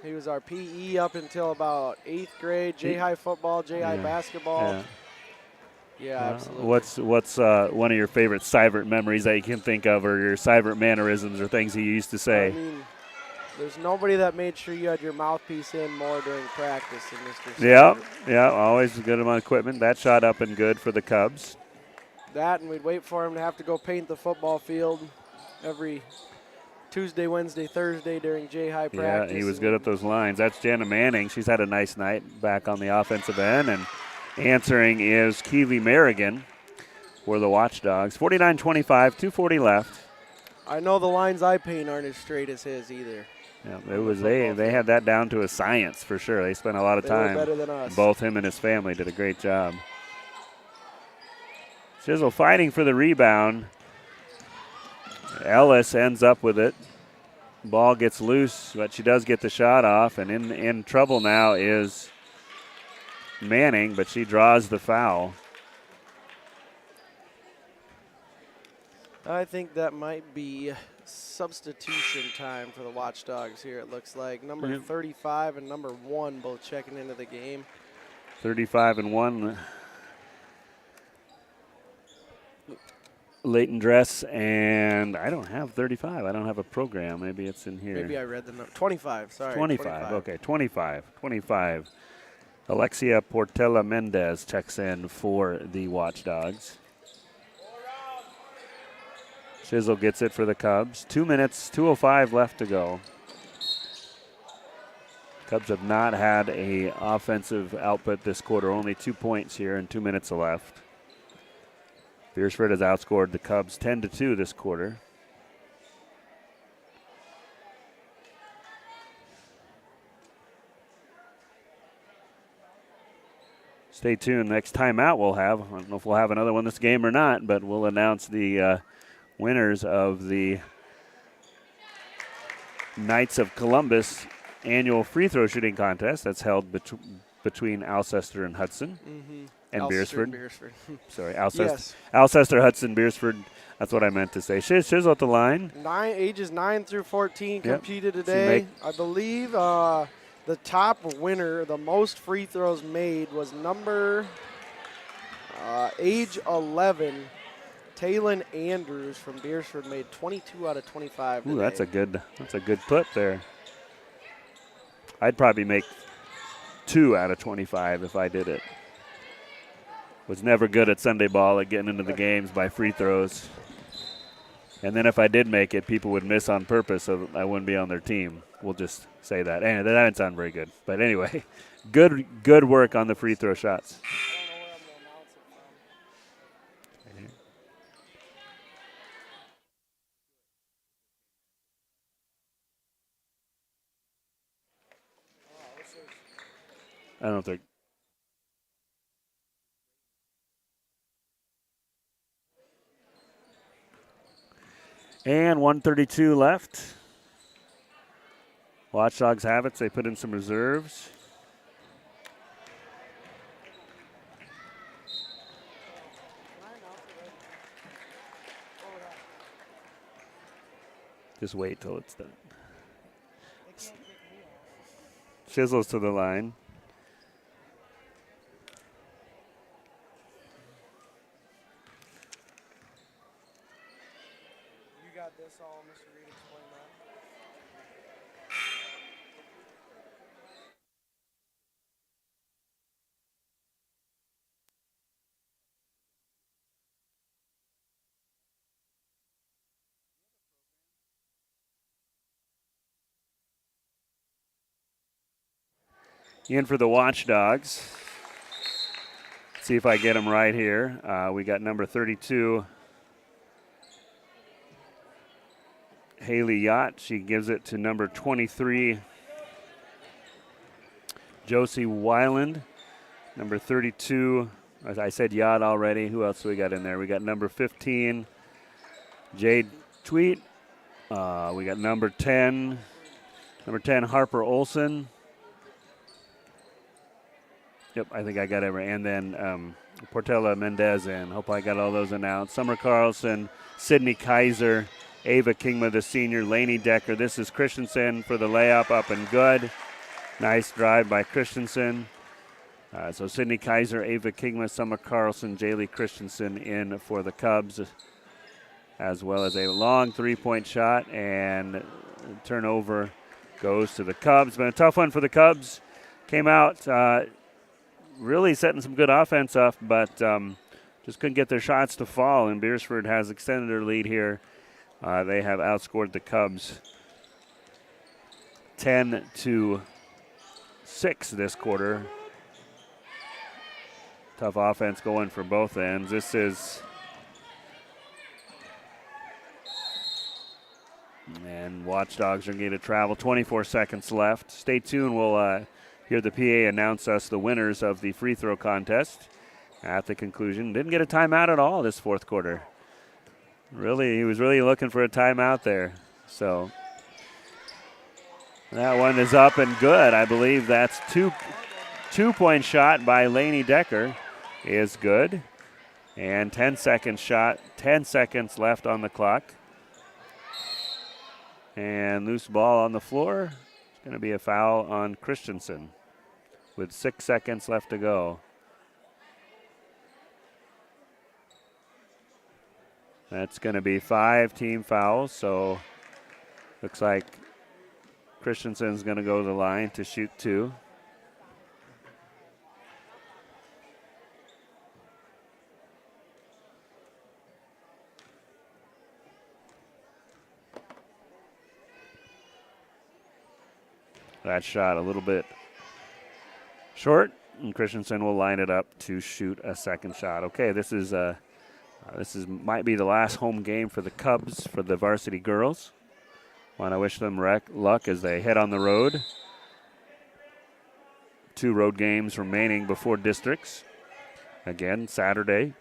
He was our PE up until about 8th grade, J-high football, J-high basketball. Yeah, absolutely. What's one of your favorite Seivert memories that you can think of, or your Seivert mannerisms or things he used to say? I mean, there's nobody that made sure you had your mouthpiece in more during practice than Mr. Seivert. Yeah, always good on equipment. That shot up and good for the Cubs. That, and we'd wait for him to have to go paint the football field every Tuesday, Wednesday, Thursday during J-high practice. Yeah, he was good at those lines. That's Jana Manning. She's had a nice night back on the offensive end, and answering is Keely Merrigan for the Watchdogs. 49-25, 2:40 left. I know the lines I paint aren't as straight as his either. Yeah, it was they had that down to a science for sure. They spent a lot of time. They were better than us. Both him and his family did a great job. Chisel fighting for the rebound. Ellis ends up with it. Ball gets loose, but she does get the shot off, and in trouble now is Manning, but she draws the foul. I think that might be substitution time for the Watchdogs here, it looks like. Number 35 and number 1 both checking into the game. 35 and 1. Leighton Dress, and I don't have 35. I don't have a program. Maybe it's in here. Maybe I read the number. 25, sorry. 25, okay, 25. Alexia Portela Mendez checks in for the Watchdogs. Chisel gets it for the Cubs. 2 minutes, 2:05 left to go. Cubs have not had a offensive output this quarter. Only 2 points here and 2 minutes left. Beresford has outscored the Cubs 10-2 this quarter. Stay tuned. Next timeout we'll have, I don't know if we'll have another one this game or not, but we'll announce the winners of the Knights of Columbus annual free throw shooting contest that's held between Alcester and Hudson. And Alcester Beresford. and Sorry, Alcester. Yes. Alcester-Hudson, Beresford. That's what I meant to say. Chisel at the line. Ages 9 through 14 Yep. competed today. I believe the top winner, the most free throws made, was number age 11, Taylon Andrews from Beresford, made 22 out of 25 today. Ooh, that's a good clip there. I'd probably make 2 out of 25 if I did it. Was never good at Sunday ball at getting into the games by free throws. And then if I did make it, people would miss on purpose, so I wouldn't be on their team. We'll just say that. And that didn't sound very good. But anyway, good work on the free throw shots. I don't think. And 1:32 left. Watchdogs have it. They put in some reserves. Just wait till it's done. Chisels to the line. You got this all, Mr. Reed, explain that. In for the Watchdogs. See if I get them right here. We got number 32, Haley Yacht. She gives it to number 23, Josie Weiland. Number 32, as I said Yacht already. Who else do we got in there? We got number 15, Jade Tweet. We got number 10, Harper Olson. Yep, I think I got every. And then Portela Mendez in. Hope I got all those announced. Summer Carlson, Sydney Kaiser, Ava Kingma, the senior, Lainey Decker. This is Christensen for the layup, up and good. Nice drive by Christensen. So Sydney Kaiser, Ava Kingma, Summer Carlson, Jaylee Christensen in for the Cubs, as well as a long three-point shot, and turnover goes to the Cubs. Been a tough one for the Cubs. Came out really setting some good offense up, but just couldn't get their shots to fall, and Beresford has extended their lead here. They have outscored the Cubs 10-6 this quarter. Tough offense going for both ends. This is, and Watchdogs are going to travel. 24 seconds left. Stay tuned. We'll hear the PA announce us the winners of the free throw contest at the conclusion. Didn't get a timeout at all this fourth quarter. Really, he was really looking for a timeout there. So that one is up and good. I believe that's two-point shot by Lainey Decker is good. And 10-second shot, 10 seconds left on the clock. And loose ball on the floor. It's going to be a foul on Christensen with 6 seconds left to go. That's going to be 5 team fouls, so looks like Christensen's going to go to the line to shoot 2. That shot a little bit short, and Christensen will line it up to shoot a second shot. Okay, this is might be the last home game for the Cubs, for the varsity girls. Want to wish them luck as they head on the road. 2 road games remaining before districts. Again, Saturday,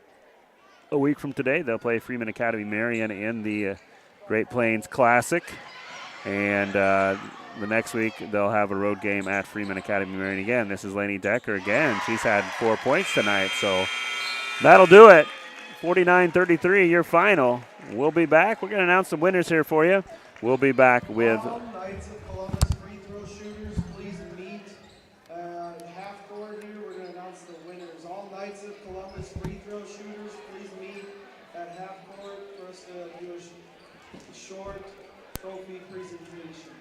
a week from today, they'll play Freeman Academy Marion in the Great Plains Classic. And the next week, they'll have a road game at Freeman Academy Marion again. This is Lainey Decker again. She's had 4 points tonight, so that'll do it. 49-33, your final. We'll be back. We're going to announce some winners here for you. We'll be back with All Knights of Columbus free throw shooters, please meet half court here. We're going to announce the winners. All Knights of Columbus free throw shooters, please meet at half court for us to do a short trophy presentation.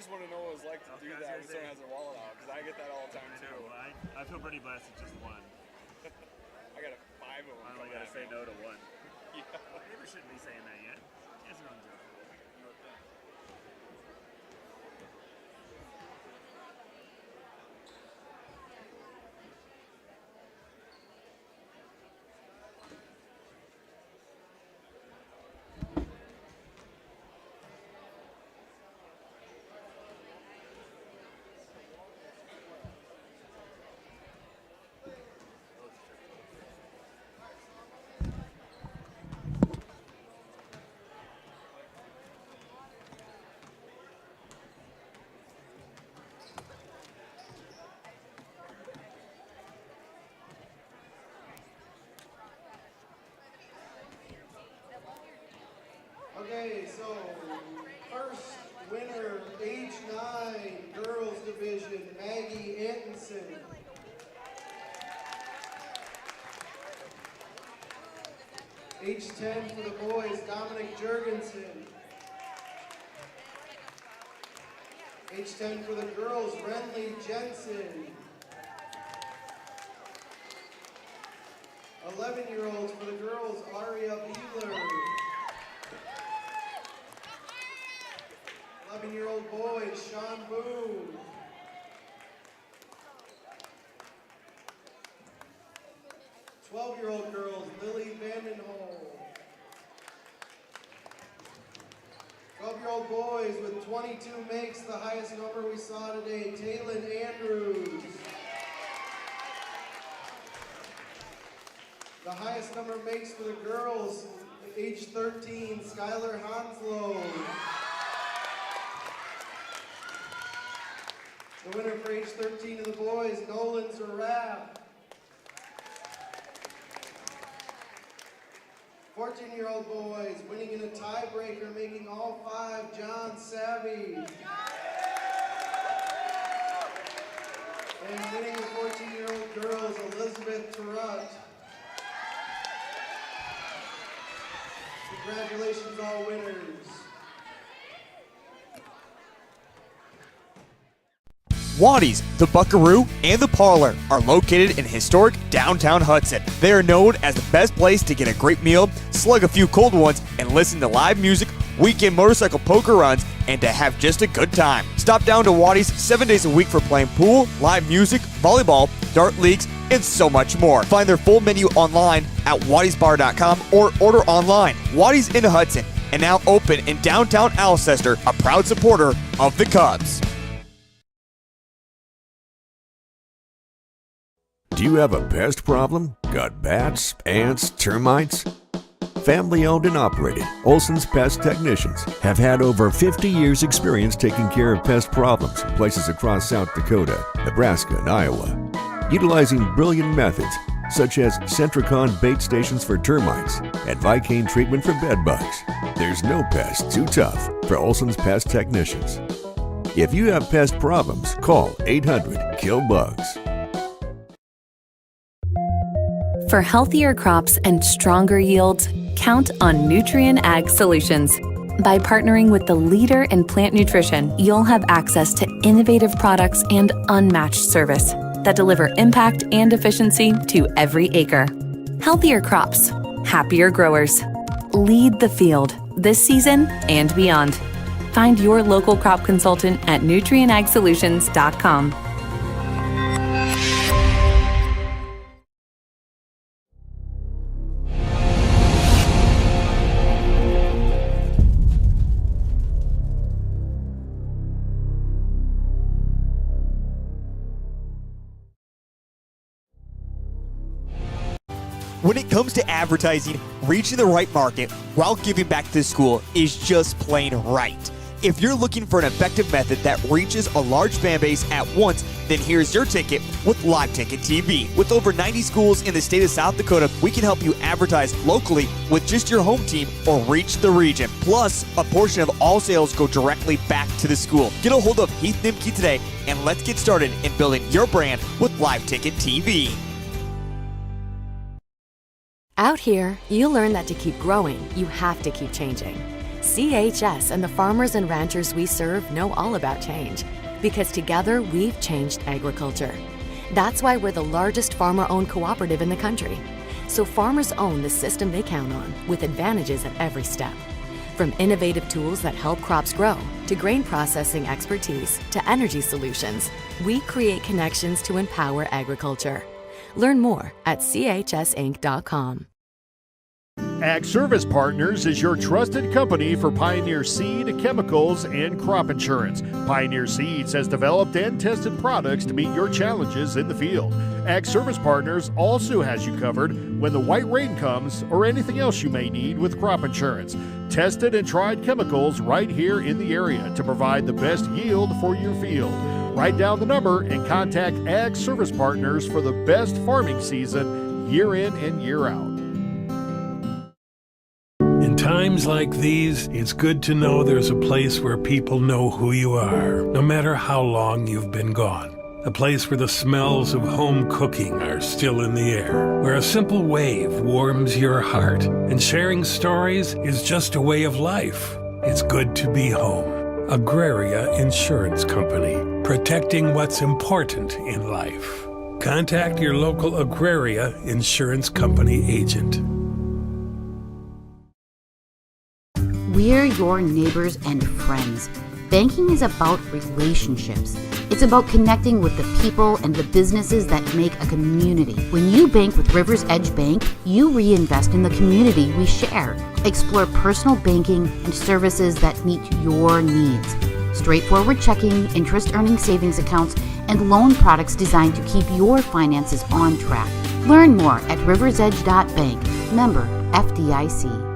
just want to know what it's like to do that when someone has their wallet out, because I get that all the time too. I feel pretty blessed it's just one. I got 5 of them. I only got to say no to one. Yeah. Neighbors shouldn't be saying that yet. It's no joke. Okay, so first winner, age 9, girls division, Maggie Antonson. Age 10 for the boys, Dominic Jurgensen. Age 10 for the girls, Renly Jensen. 11-year-olds for the girls, Aria Beeler. 11-year-old boys, Sean Boone. 12-year-old girls, Lily Vandenholm. 12-year-old boys with 22 makes, the highest number we saw today, Taylon Andrews. The highest number makes for the girls, age 13, Skylar Hanslow. The winner for age 13 of the boys, Nolan Zarab. 14-year-old boys winning in a tiebreaker, making all 5, John Savvy. And winning the 14-year-old girls, Elizabeth Turut. Congratulations, all winners. Waddy's, the Buckaroo, and the Parlor are located in historic downtown Hudson. They are known as the best place to get a great meal, slug a few cold ones, and listen to live music, weekend motorcycle poker runs, and to have just a good time. Stop down to Waddy's 7 days a week for playing pool, live music, volleyball, dart leagues, and so much more. Find their full menu online at waddysbar.com or order online. Waddy's in Hudson and now open in downtown Alcester, a proud supporter of the Cubs. Do you have a pest problem? Got bats, ants, termites? Family owned and operated, Olson's Pest Technicians have had over 50 years experience taking care of pest problems in places across South Dakota, Nebraska, and Iowa. Utilizing brilliant methods such as Centricon bait stations for termites and Vicane treatment for bed bugs, there's no pest too tough for Olson's Pest Technicians. If you have pest problems, call 800-KILL-BUGS. For healthier crops and stronger yields, count on Nutrien Ag Solutions. By partnering with the leader in plant nutrition, you'll have access to innovative products and unmatched service that deliver impact and efficiency to every acre. Healthier crops, happier growers. Lead the field this season and beyond. Find your local crop consultant at nutrienagsolutions.com. When it comes to advertising, reaching the right market while giving back to the school is just plain right. If you're looking for an effective method that reaches a large fan base at once, then here's your ticket with Live Ticket TV. With over 90 schools in the state of South Dakota, we can help you advertise locally with just your home team or reach the region. Plus, a portion of all sales go directly back to the school. Get a hold of Heath Nimke today and let's get started in building your brand with Live Ticket TV. Out here, you learn that to keep growing, you have to keep changing. CHS and the farmers and ranchers we serve know all about change, because together we've changed agriculture. That's why we're the largest farmer-owned cooperative in the country. So farmers own the system they count on, with advantages at every step. From innovative tools that help crops grow, to grain processing expertise, to energy solutions, we create connections to empower agriculture. Learn more at chsinc.com. Ag Service Partners is your trusted company for Pioneer seed, chemicals, and crop insurance. Pioneer Seeds has developed and tested products to meet your challenges in the field. Ag Service Partners also has you covered when the white rain comes or anything else you may need with crop insurance. Tested and tried chemicals right here in the area to provide the best yield for your field. Write down the number and contact Ag Service Partners for the best farming season year in and year out. In times like these, it's good to know there's a place where people know who you are, no matter how long you've been gone. A place where the smells of home cooking are still in the air, where a simple wave warms your heart, and sharing stories is just a way of life. It's good to be home. Agraria Insurance Company, protecting what's important in life. Contact your local Agraria Insurance Company agent. We're your neighbors and friends. Banking is about relationships. It's about connecting with the people and the businesses that make a community. When you bank with Rivers Edge Bank, you reinvest in the community we share. Explore personal banking and services that meet your needs. Straightforward checking, interest-earning savings accounts, and loan products designed to keep your finances on track. Learn more at riversedge.bank. Member FDIC.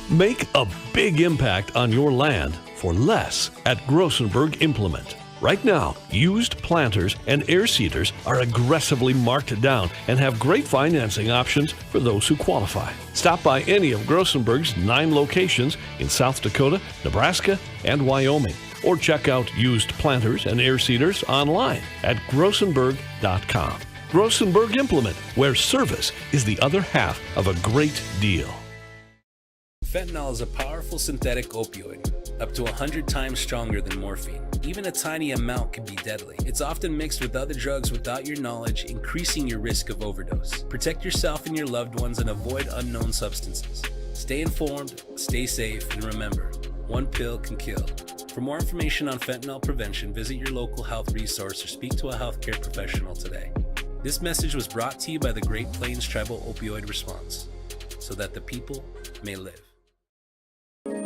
Make a big impact on your land for less at Grossenberg Implement. Right now, used planters and air seeders are aggressively marked down and have great financing options for those who qualify. Stop by any of Grossenberg's 9 locations in South Dakota, Nebraska, and Wyoming, or check out used planters and air seeders online at grossenberg.com. Grossenberg Implement, where service is the other half of a great deal. Fentanyl is a powerful synthetic opioid, up to 100 times stronger than morphine. Even a tiny amount can be deadly. It's often mixed with other drugs without your knowledge, increasing your risk of overdose. Protect yourself and your loved ones and avoid unknown substances. Stay informed, stay safe, and remember, one pill can kill. For more information on fentanyl prevention, visit your local health resource or speak to a healthcare professional today. This message was brought to you by the Great Plains Tribal Opioid Response, so that the people may live.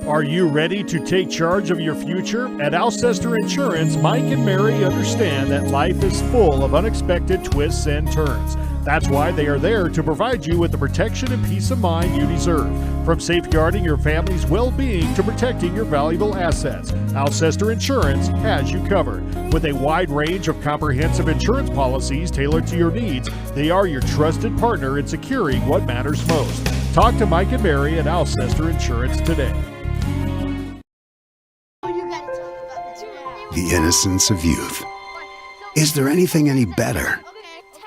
Are you ready to take charge of your future? At Alcester Insurance, Mike and Mary understand that life is full of unexpected twists and turns. That's why they are there to provide you with the protection and peace of mind you deserve. From safeguarding your family's well-being to protecting your valuable assets, Alcester Insurance has you covered. With a wide range of comprehensive insurance policies tailored to your needs, they are your trusted partner in securing what matters most. Talk to Mike and Mary at Alcester Insurance today. The innocence of youth. Is there anything any better?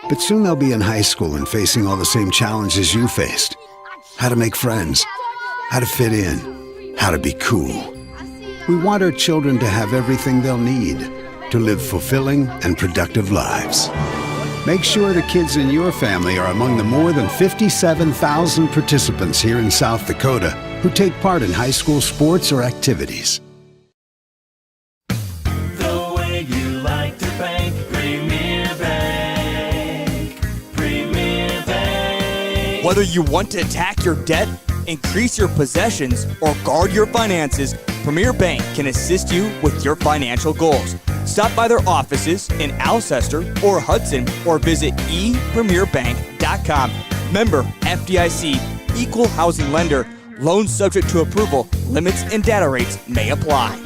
But soon they'll be in high school and facing all the same challenges you faced. How to make friends, how to fit in, how to be cool. We want our children to have everything they'll need to live fulfilling and productive lives. Make sure the kids in your family are among the more than 57,000 participants here in South Dakota who take part in high school sports or activities. The way you like to bank, Premier Bank. Premier Bank. Whether you want to attack your debt, increase your possessions, or guard your finances, Premier Bank can assist you with your financial goals. Stop by their offices in Alcester or Hudson or visit epremierbank.com. Member FDIC, equal housing lender, loans subject to approval, limits and data rates may apply.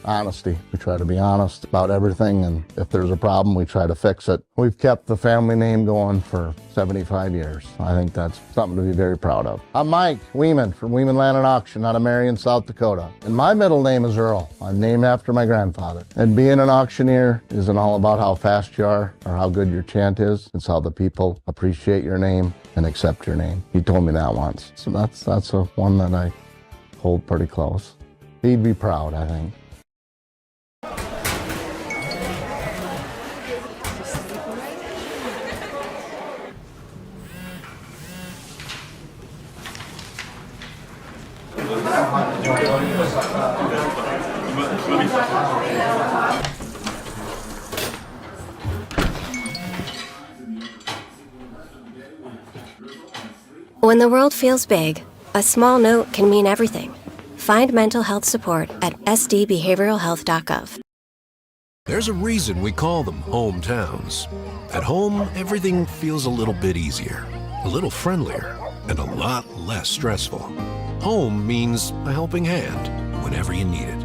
Honesty. We try to be honest about everything, and if there's a problem, we try to fix it. We've kept the family name going for 75 years. I think that's something to be very proud of. I'm Mike Weeman from Weeman Land and Auction out of Marion, South Dakota. And my middle name is Earl. I'm named after my grandfather. And being an auctioneer isn't all about how fast you are or how good your chant is. It's how the people appreciate your name and accept your name. He told me that once. So that's a one that I hold pretty close. He'd be proud, I think. When the world feels big, a small note can mean everything. Find mental health support at sdbehavioralhealth.gov. There's a reason we call them hometowns. At home, everything feels a little bit easier, a little friendlier, and a lot less stressful. Home means a helping hand whenever you need it.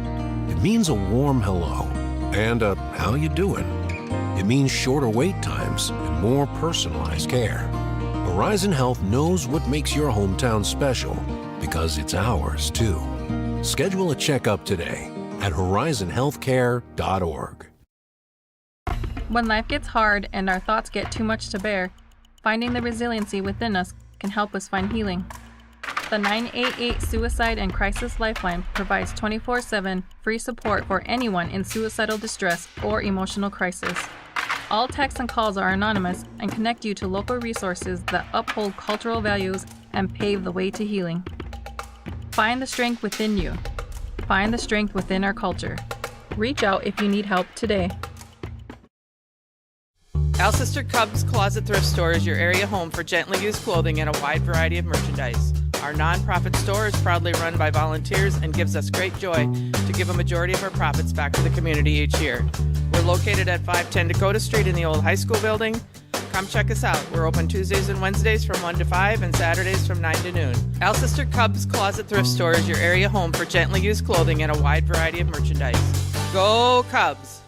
It means a warm hello and a how you doing. It means shorter wait times and more personalized care. Horizon Health knows what makes your hometown special because it's ours too. Schedule a checkup today at horizonhealthcare.org. When life gets hard and our thoughts get too much to bear, finding the resiliency within us can help us find healing. The 988 Suicide and Crisis Lifeline provides 24/7 free support for anyone in suicidal distress or emotional crisis. All texts and calls are anonymous and connect you to local resources that uphold cultural values and pave the way to healing. Find the strength within you. Find the strength within our culture. Reach out if you need help today. Alcester Cubs Closet Thrift Store is your area home for gently used clothing and a wide variety of merchandise. Our nonprofit store is proudly run by volunteers and gives us great joy to give a majority of our profits back to the community each year. We're located at 510 Dakota Street in the old high school building. Come check us out. We're open Tuesdays and Wednesdays from 1 to 5 and Saturdays from 9 to noon. Alcester Cubs Closet Thrift Store is your area home for gently used clothing and a wide variety of merchandise. Go Cubs!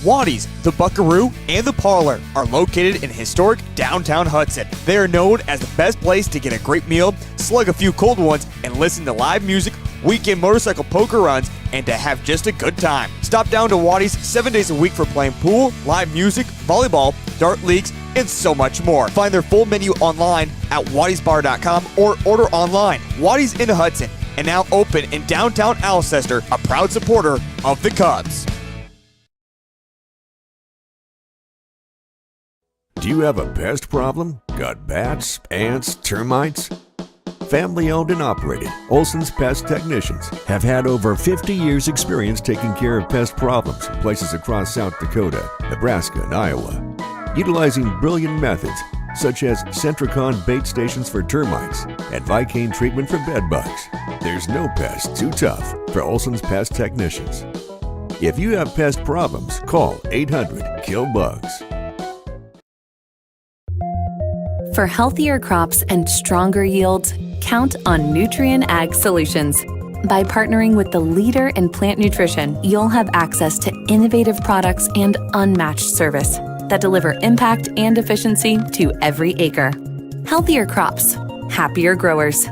Waddy's, the Buckaroo, and the Parlor are located in historic downtown Hudson. They are known as the best place to get a great meal, slug a few cold ones, and listen to live music, weekend motorcycle poker runs, and to have just a good time. Stop down to Waddy's 7 days a week for playing pool, live music, volleyball, dart leagues, and so much more. Find their full menu online at waddysbar.com or order online. Waddy's in Hudson and now open in downtown Alcester, a proud supporter of the Cubs. Do you have a pest problem? Got bats, ants, termites? Family owned and operated, Olson's Pest Technicians have had over 50 years experience taking care of pest problems in places across South Dakota, Nebraska, and Iowa. Utilizing brilliant methods such as Centricon bait stations for termites and Vicane treatment for bed bugs. There's no pest too tough for Olson's Pest Technicians. If you have pest problems, call 800-KILL-BUGS. For healthier crops and stronger yields, count on Nutrien Ag Solutions. By partnering with the leader in plant nutrition, you'll have access to innovative products and unmatched service that deliver impact and efficiency to every acre. Healthier crops, happier growers.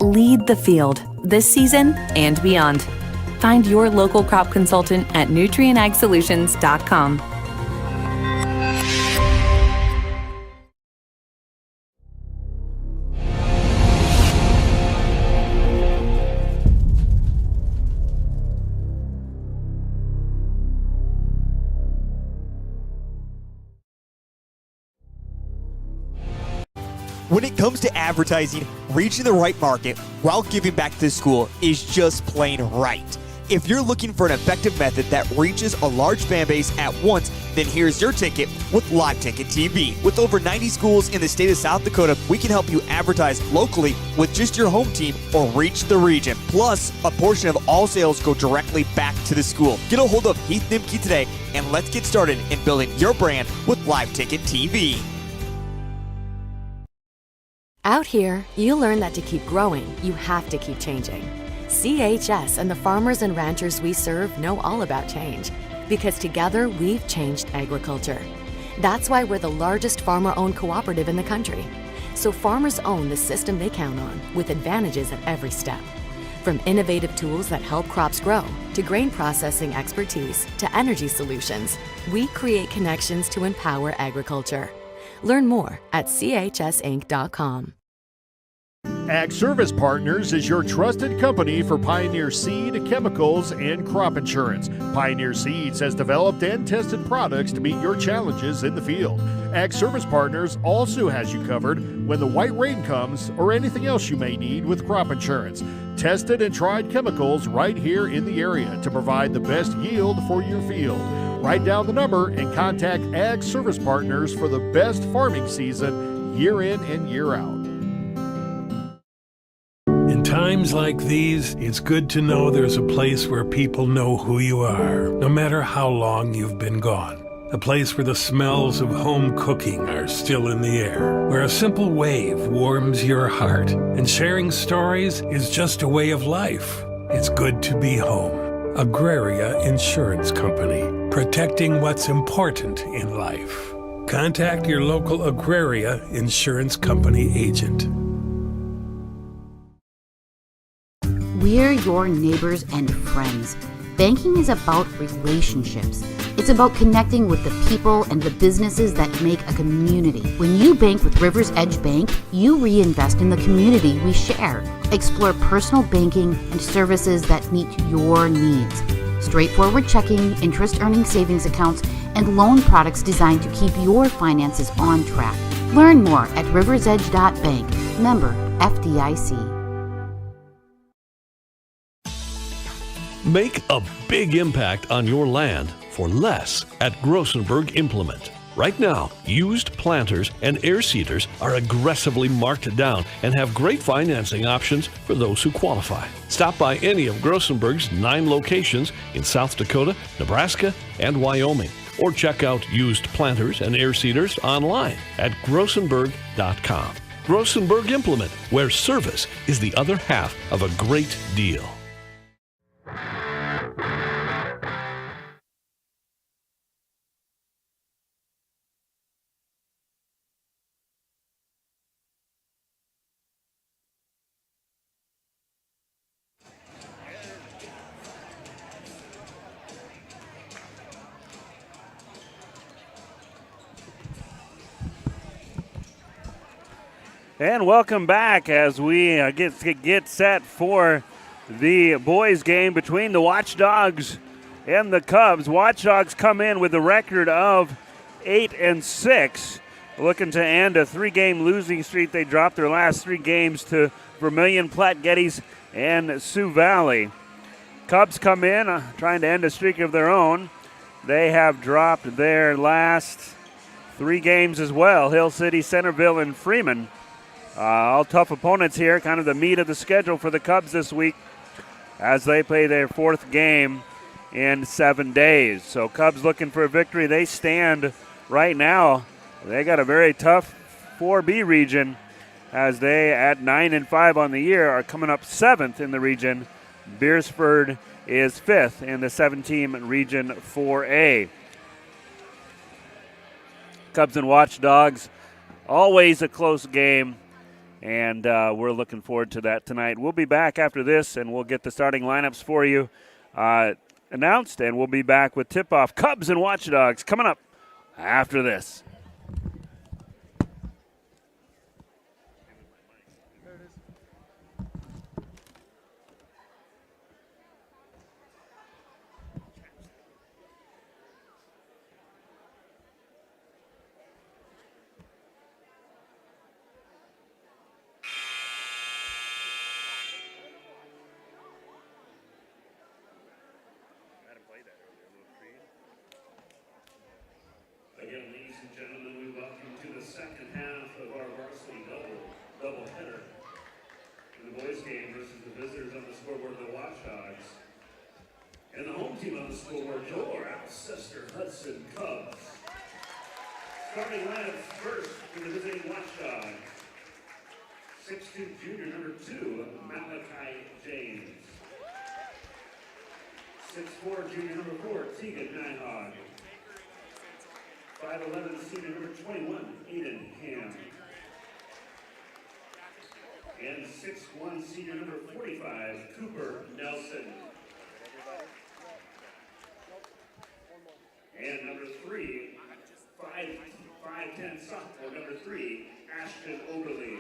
Lead the field this season and beyond. Find your local crop consultant at nutrienagsolutions.com. When it comes to advertising, reaching the right market while giving back to the school is just plain right. If you're looking for an effective method that reaches a large fan base at once, then here's your ticket with Live Ticket TV. With over 90 schools in the state of South Dakota, we can help you advertise locally with just your home team or reach the region. Plus, a portion of all sales go directly back to the school. Get a hold of Heath Nimke today and let's get started in building your brand with Live Ticket TV. Out here, you learn that to keep growing, you have to keep changing. CHS and the farmers and ranchers we serve know all about change, because together we've changed agriculture. That's why we're the largest farmer-owned cooperative in the country. So farmers own the system they count on, with advantages at every step. From innovative tools that help crops grow, to grain processing expertise, to energy solutions, we create connections to empower agriculture. Learn more at chsinc.com. Ag Service Partners is your trusted company for Pioneer seed, chemicals, and crop insurance. Pioneer Seeds has developed and tested products to meet your challenges in the field. Ag Service Partners also has you covered when the white rain comes or anything else you may need with crop insurance. Tested and tried chemicals right here in the area to provide the best yield for your field. Write down the number and contact Ag Service Partners for the best farming season year in and year out. In times like these, it's good to know there's a place where people know who you are, no matter how long you've been gone. A place where the smells of home cooking are still in the air, where a simple wave warms your heart, and sharing stories is just a way of life. It's good to be home. Agraria Insurance Company, protecting what's important in life. Contact your local Agraria Insurance Company agent. We're your neighbors and friends. Banking is about relationships. It's about connecting with the people and the businesses that make a community. When you bank with Rivers Edge Bank, you reinvest in the community we share. Explore personal banking and services that meet your needs. Straightforward checking, interest-earning savings accounts, and loan products designed to keep your finances on track. Learn more at riversedge.bank. Member FDIC. Make a big impact on your land for less at Grossenberg Implement. Right now, used planters and air seeders are aggressively marked down and have great financing options for those who qualify. Stop by any of Grossenberg's 9 locations in South Dakota, Nebraska, and Wyoming, or check out used planters and air seeders online at grossenberg.com. Grossenberg Implement, where service is the other half of a great deal. And welcome back as we get set for the boys' game between the Watchdogs and the Cubs. Watchdogs come in with a record of 8-6, looking to end a 3-game losing streak. They dropped their last 3 games to Vermilion, Platte Geddes, and Sioux Valley. Cubs come in trying to end a streak of their own. They have dropped their last 3 games as well, Hill City, Centerville, and Freeman. All tough opponents here, kind of the meat of the schedule for the Cubs this week as they play their 4th game in 7 days. So Cubs looking for a victory. They stand right now. They got a very tough 4B region as they, at 9-5 on the year, are coming up 7th in the region. Beresford is 5th in the 7-team region 4A. Cubs and Watchdogs, always a close game. And we're looking forward to that tonight. We'll be back after this, and we'll get the starting lineups for you announced, and we'll be back with tip-off Cubs and Watchdogs coming up after this. Again, ladies and gentlemen, we welcome to the second half of our varsity doubleheader. In the boys' game versus the visitors on the scoreboard, the Watchdogs. And the home team on the scoreboard, your Alcester-Hudson Cubs. Starting lineup first for the visiting Watchdogs. 6'2" junior number 2, Malachi James. 6'4", junior number 4, Tegan Nyhog. 5'11", senior number 21, Aiden Ham. And 6'1", senior number 45, Cooper Nelson. And number 3, 5'10", sophomore, number 3, Ashton Oberly.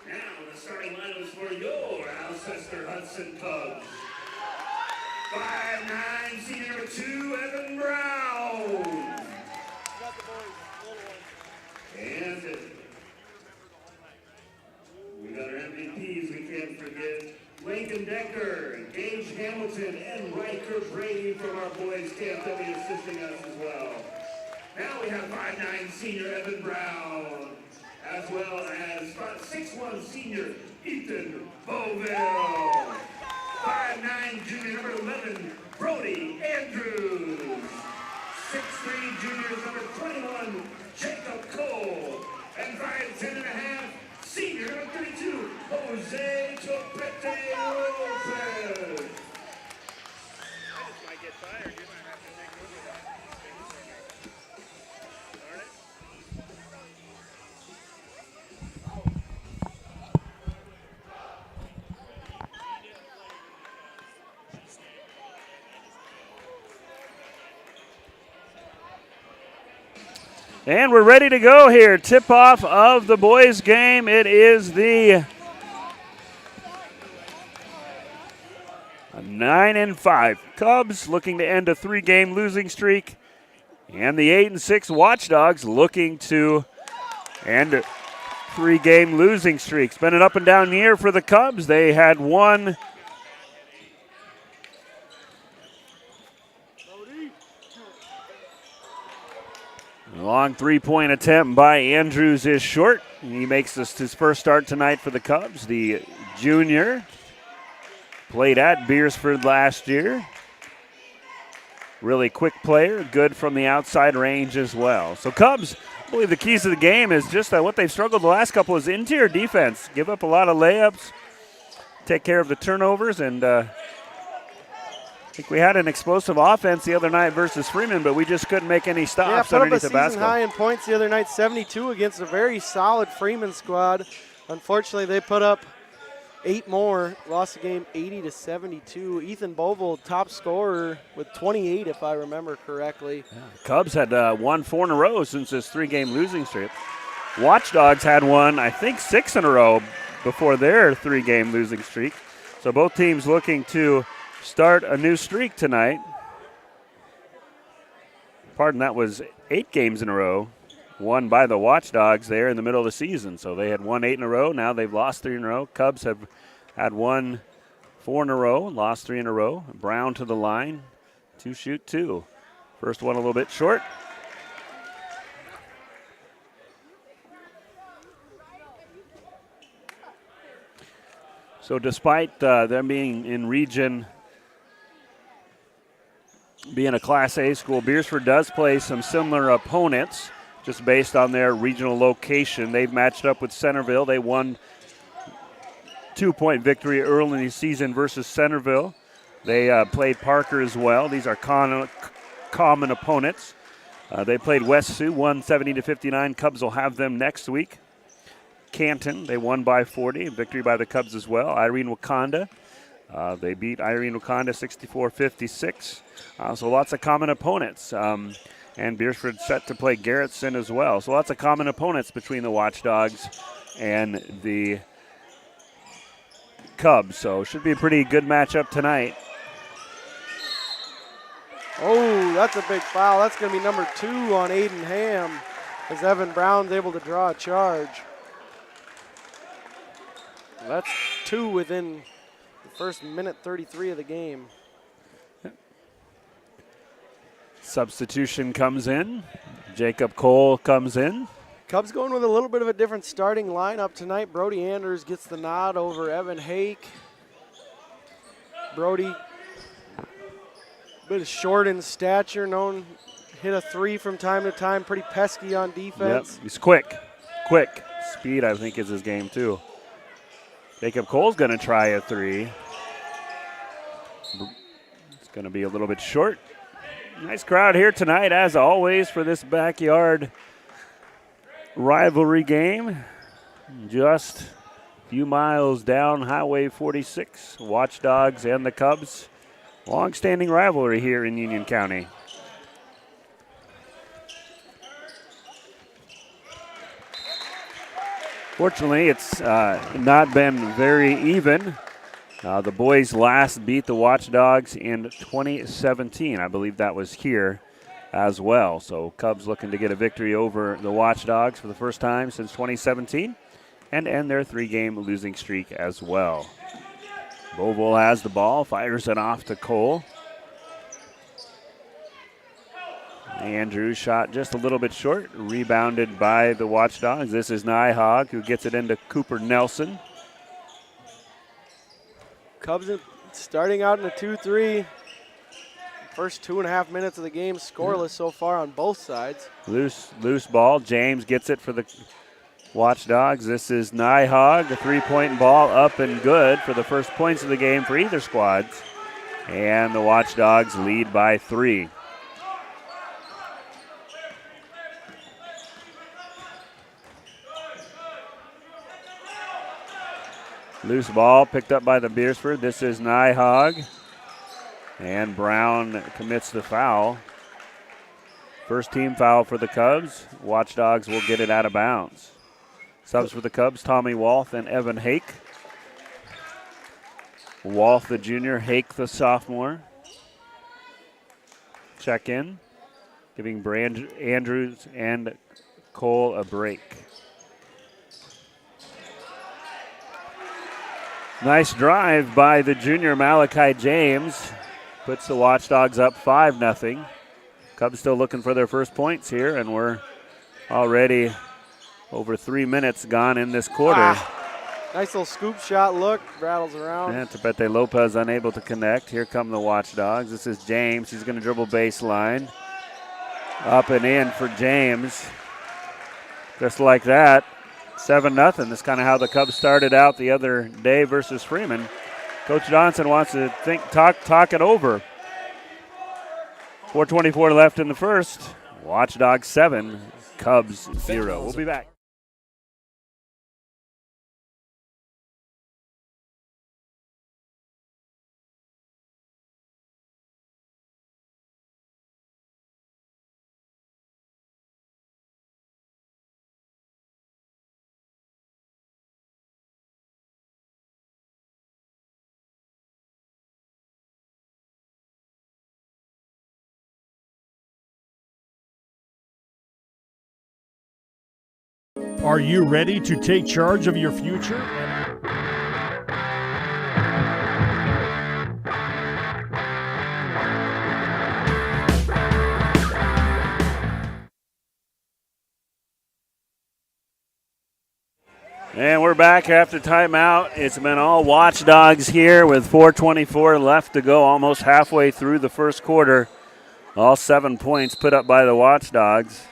Now the starting lineups for your Alcester-Hudson Cubs. 5'9", senior number 2, Evan Brown. And we got our MVPs, we can't forget Lincoln Decker, Gage Hamilton, and Riker Brady from our boys camp that will be assisting us as well. Now we have 5'9", senior Evan Brown, as well as 6'1", senior Ethan Boville. 5'9", junior number 11, Brody Andrews. 6'3", junior number 21, Jacob Cole. And 5'10" and a half, senior number 32, Jose Chopete Lopez. Might get fired. You might have to take Darn it. And we're ready to go here. Tip-off of the boys' game. It is the 9-5 Cubs looking to end a 3-game losing streak. And the 8-6 Watchdogs looking to end a 3-game losing streak. It's been an up and down year for the Cubs. They had one long 3-point attempt by Andrews is short. He makes this his first start tonight for the Cubs. The junior played at Beresford last year. Really quick player, good from the outside range as well. So Cubs, I believe the keys to the game is just that what they've struggled the last couple is interior defense. Give up a lot of layups, take care of the turnovers, and I think we had an explosive offense the other night versus Freeman, but we just couldn't make any stops underneath the basket. Put up a season high in points the other night, 72 against a very solid Freeman squad. Unfortunately, they put up 8 more, lost the game 80-72. Ethan Boville, top scorer with 28, if I remember correctly. Yeah. Cubs had won 4 in a row since this 3-game losing streak. Watchdogs had won, I think, 6 in a row before their 3-game losing streak. So both teams looking to start a new streak tonight. Pardon, that was 8 games in a row, won by the Watchdogs there in the middle of the season. So they had won 8 in a row. Now they've lost 3 in a row. Cubs have had won 4 in a row, lost 3 in a row. Brown to the line, 2 shoot 2. First one a little bit short. So despite them being in region, being a Class A school, Beresford does play some similar opponents just based on their regional location. They've matched up with Centerville. They won 2-point victory early in the season versus Centerville. They played Parker as well. These are common opponents. They played West Sioux, won 70-59. Cubs will have them next week. Canton, they won by 40. Victory by the Cubs as well. Irene Wakanda, they beat Irene Wakanda 64-56. So lots of common opponents. And Beresford set to play Garrettson as well. So lots of common opponents between the Watchdogs and the Cubs. So should be a pretty good matchup tonight. Oh, that's a big foul. That's going to be number 2 on Aiden Ham as Evan Brown's able to draw a charge. That's 2 within the first minute 33 of the game. Substitution comes in. Jacob Cole comes in. Cubs going with a little bit of a different starting lineup tonight. Brody Anders gets the nod over Evan Hake. Brody, bit short in stature, known hit a 3 from time to time, pretty pesky on defense. Yep, he's quick. Speed, I think, is his game too. Jacob Cole's going to try a 3. going to be a little bit short. Nice crowd here tonight, as always, for this backyard rivalry game. Just a few miles down Highway 46, Watchdogs and the Cubs. Long-standing rivalry here in Union County. Fortunately, it's not been very even. The boys last beat the Watchdogs in 2017. I believe that was here as well. So Cubs looking to get a victory over the Watchdogs for the first time since 2017 and end their 3-game losing streak as well. Boville has the ball, fires it off to Cole. Andrews shot just a little bit short, rebounded by the Watchdogs. This is Nyhog who gets it into Cooper Nelson. Cubs starting out in a 2-3. First 2.5 minutes of the game scoreless so far on both sides. Loose ball. James gets it for the Watchdogs. This is Nyhog. A 3-point ball up and good for the first points of the game for either squads. And the Watchdogs lead by 3. Loose ball picked up by the Beresford. This is Nyhog. And Brown commits the foul. First team foul for the Cubs. Watchdogs will get it out of bounds. Subs for the Cubs, Tommy Walth and Evan Hake. Walth the junior, Hake the sophomore. Check in, giving Andrews and Cole a break. Nice drive by the junior Malachi James. Puts the Watchdogs up 5-0. Cubs still looking for their first points here, and we're already over 3 minutes gone in this quarter. Nice little scoop shot look, rattles around. And Tepete Lopez unable to connect. Here come the Watchdogs. This is James. He's going to dribble baseline. Up and in for James. Just like that. 7-0. That's kind of how the Cubs started out the other day versus Freeman. Coach Johnson wants to talk it over. 4:24 left in the first. Watchdogs 7, Cubs 0. We'll be back. Are you ready to take charge of your future? And we're back after timeout. It's been all Watchdogs here with 4:24 left to go, almost halfway through the first quarter. All 7 points put up by the Watchdogs.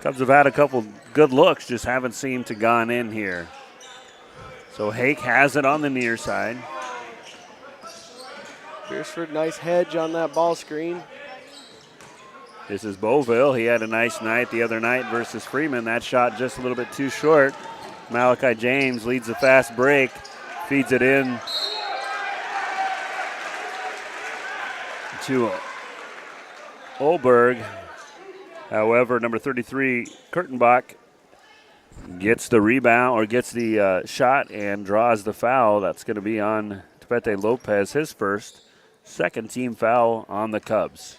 Cubs have had a couple good looks, just haven't seemed to gone in here. So Hake has it on the near side. Beresford, nice hedge on that ball screen. This is Boville. He had a nice night the other night versus Freeman. That shot just a little bit too short. Malachi James leads the fast break, feeds it in to Olberg. However, number 33, Kurtenbach, gets the rebound or gets the shot and draws the foul. That's going to be on Tepete Lopez, his first. Second team foul on the Cubs.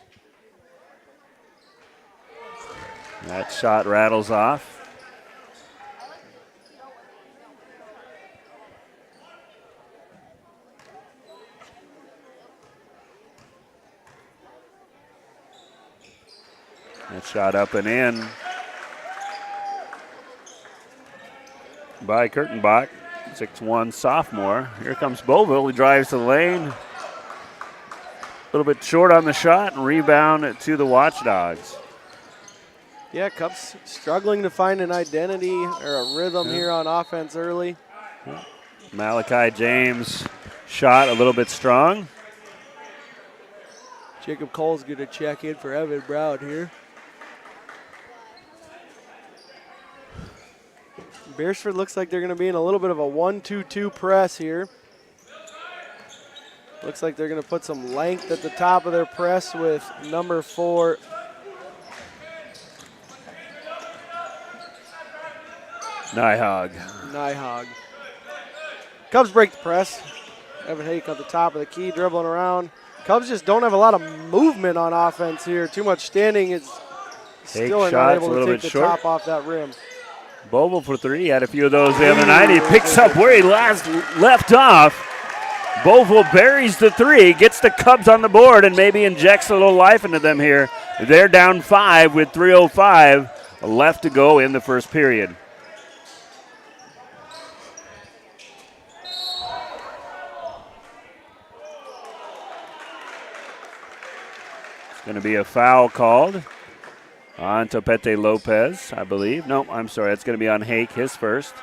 That shot rattles off. That shot up and in by Kurtenbach, 6'1" sophomore. Here comes Boville. He drives to the lane. A little bit short on the shot and rebound to the Watchdogs. Yeah, Cubs struggling to find an identity or a rhythm here on offense early. Malachi James shot a little bit strong. Jacob Cole's going to check in for Evan Brown here. Beresford looks like they're going to be in a little bit of a 1-2-2 press here. Looks like they're going to put some length at the top of their press with number 4. Nyhog. Cubs break the press. Evan Hake at the top of the key, dribbling around. Cubs just don't have a lot of movement on offense here. Too much standing. It's still not able to take the top off that rim. Boble for 3. Had a few of those the other night. He picks up where he left off. Boble buries the 3, gets the Cubs on the board, and maybe injects a little life into them here. They're down 5 with 3:05 left to go in the first period. It's going to be a foul called on Topete Lopez, I believe. No, I'm sorry. It's going to be on Hake, his first.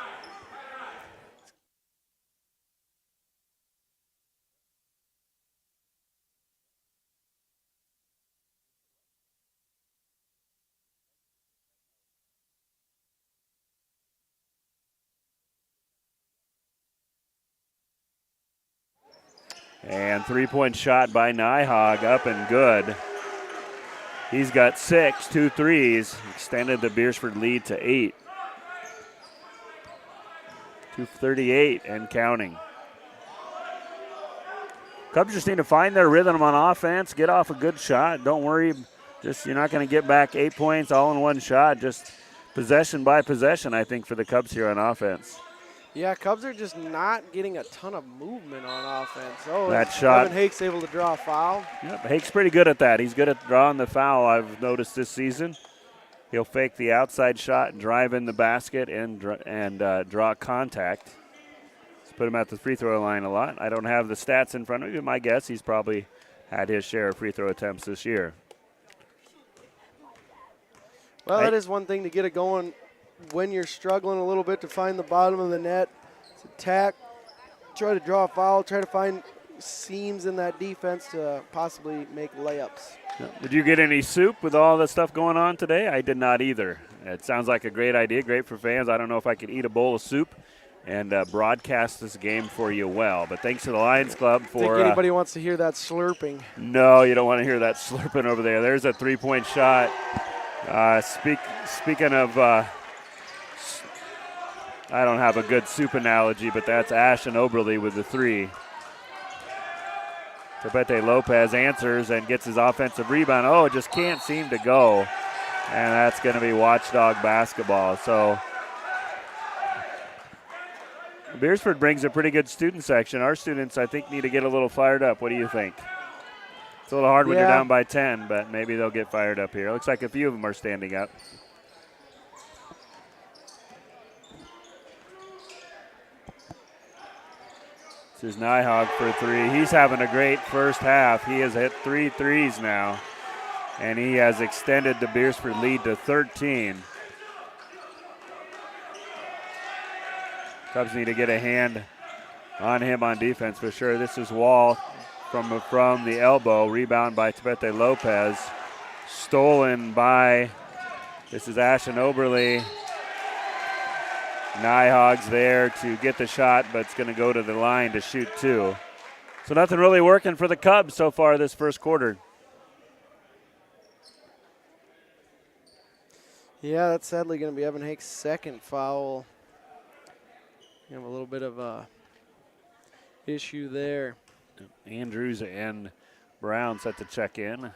And three-point shot by Nyhog, up and good. He's got 6, 2 threes, extended the Beresford lead to 8. 2:38 and counting. Cubs just need to find their rhythm on offense, get off a good shot. Don't worry, you're not going to get back 8 points all in one shot. Just possession by possession, I think, for the Cubs here on offense. Yeah, Cubs are just not getting a ton of movement on offense. Oh, that shot. Evan Hake's able to draw a foul. Yep, Hake's pretty good at that. He's good at drawing the foul, I've noticed this season. He'll fake the outside shot, drive in the basket, and draw contact. Let's put him at the free throw line a lot. I don't have the stats in front of me, but my guess he's probably had his share of free throw attempts this year. Well, that is one thing to get it going when you're struggling a little bit to find the bottom of the net. It's attack, try to draw a foul, try to find seams in that defense to possibly make layups. Did you get any soup with all the stuff going on today? I did not either. It sounds like a great idea, great for fans. I don't know if I could eat a bowl of soup and broadcast this game for you well. But thanks to the Lions Club for... I think anybody wants to hear that slurping. No, you don't want to hear that slurping over there. There's a three-point shot. Speaking of... I don't have a good soup analogy, but that's Ashton Oberle with the 3. Topete Lopez answers and gets his offensive rebound. Oh, it just can't seem to go. And that's going to be Watchdog basketball. So Beresford brings a pretty good student section. Our students, I think, need to get a little fired up. What do you think? It's a little hard when you're down by 10, but maybe they'll get fired up here. Looks like a few of them are standing up. This is Nyhog for 3. He's having a great first half. He has hit 3 threes now, and he has extended the Beresford lead to 13. Cubs need to get a hand on him on defense for sure. This is Wall from the elbow. Rebound by Topete Lopez. Stolen by, this is Ashton Oberle. Nyhog's there to get the shot, but it's going to go to the line to shoot 2. So nothing really working for the Cubs so far this first quarter. Yeah, that's sadly going to be Evan Hake's second foul. You have a little bit of a issue there. Andrews and Brown set to check in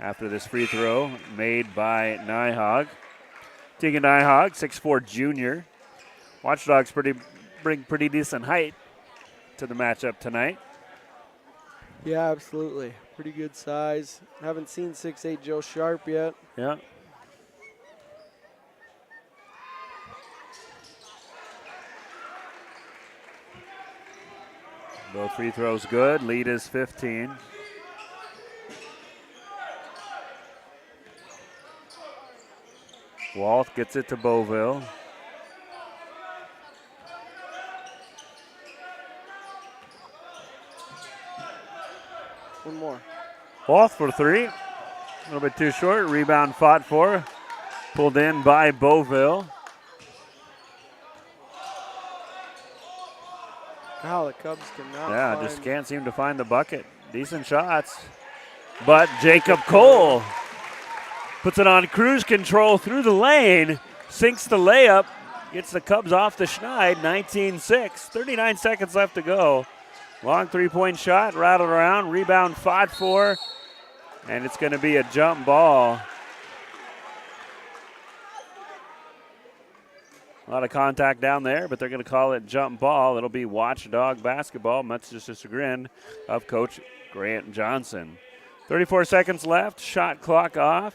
after this free throw made by Nyhog. Tegan Nyhog, 6'4" junior. Watchdogs bring pretty decent height to the matchup tonight. Yeah, absolutely. Pretty good size. Haven't seen 6'8" Joe Sharp yet. Yeah. Both free throws good. Lead is 15. Walt gets it to Beauville. One more. Hoth for three. A little bit too short. Rebound fought for. Pulled in by Beauville. Wow, the Cubs cannot Yeah, find. just can't seem to find the bucket. Decent shots. But Jacob Cole puts it on cruise control through the lane. Sinks the layup. Gets the Cubs off the schneid. 19-6. 39 seconds left to go. Long three-point shot. Rattled around. Rebound fought for. And it's going to be a jump ball. A lot of contact down there, but they're going to call it jump ball. It'll be watchdog basketball, much to the chagrin of Coach Grant Johnson. 34 seconds left. Shot clock off.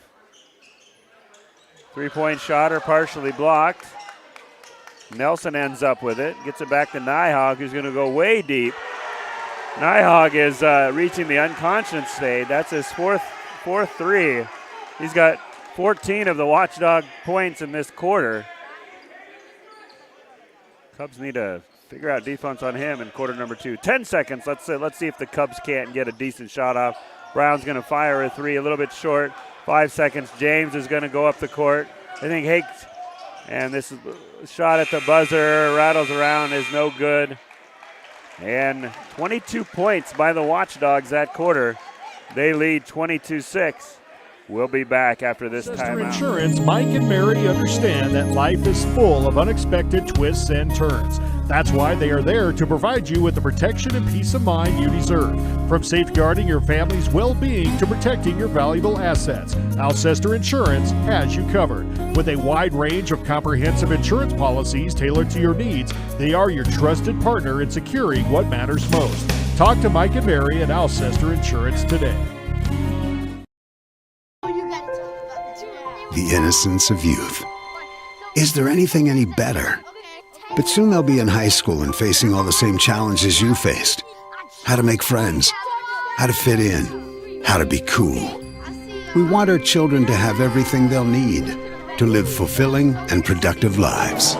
Three-point shotter partially blocked. Nelson ends up with it. Gets it back to Nyhog, who's going to go way deep. Nyhog is reaching the unconscious state. That's his fourth three. He's got 14 of the watchdog points in this quarter. Cubs need to figure out defense on him in quarter number 2. 10 seconds. Let's see if the Cubs can't get a decent shot off. Brown's going to fire a three, a little bit short. 5 seconds. James is going to go up the court. I think Hakes, and this is shot at the buzzer, rattles around, is no good. And 22 points by the Watchdogs that quarter. They lead 22-6. We'll be back after this Alcester timeout. Insurance, Mike and Mary understand that life is full of unexpected twists and turns. That's why they are there to provide you with the protection and peace of mind you deserve. From safeguarding your family's well-being to protecting your valuable assets, Alcester Insurance has you covered. With a wide range of comprehensive insurance policies tailored to your needs, they are your trusted partner in securing what matters most. Talk to Mike and Mary at Alcester Insurance today. The innocence of youth. Is there anything any better? But soon they'll be in high school and facing all the same challenges you faced. How to make friends, how to fit in, how to be cool. We want our children to have everything they'll need to live fulfilling and productive lives.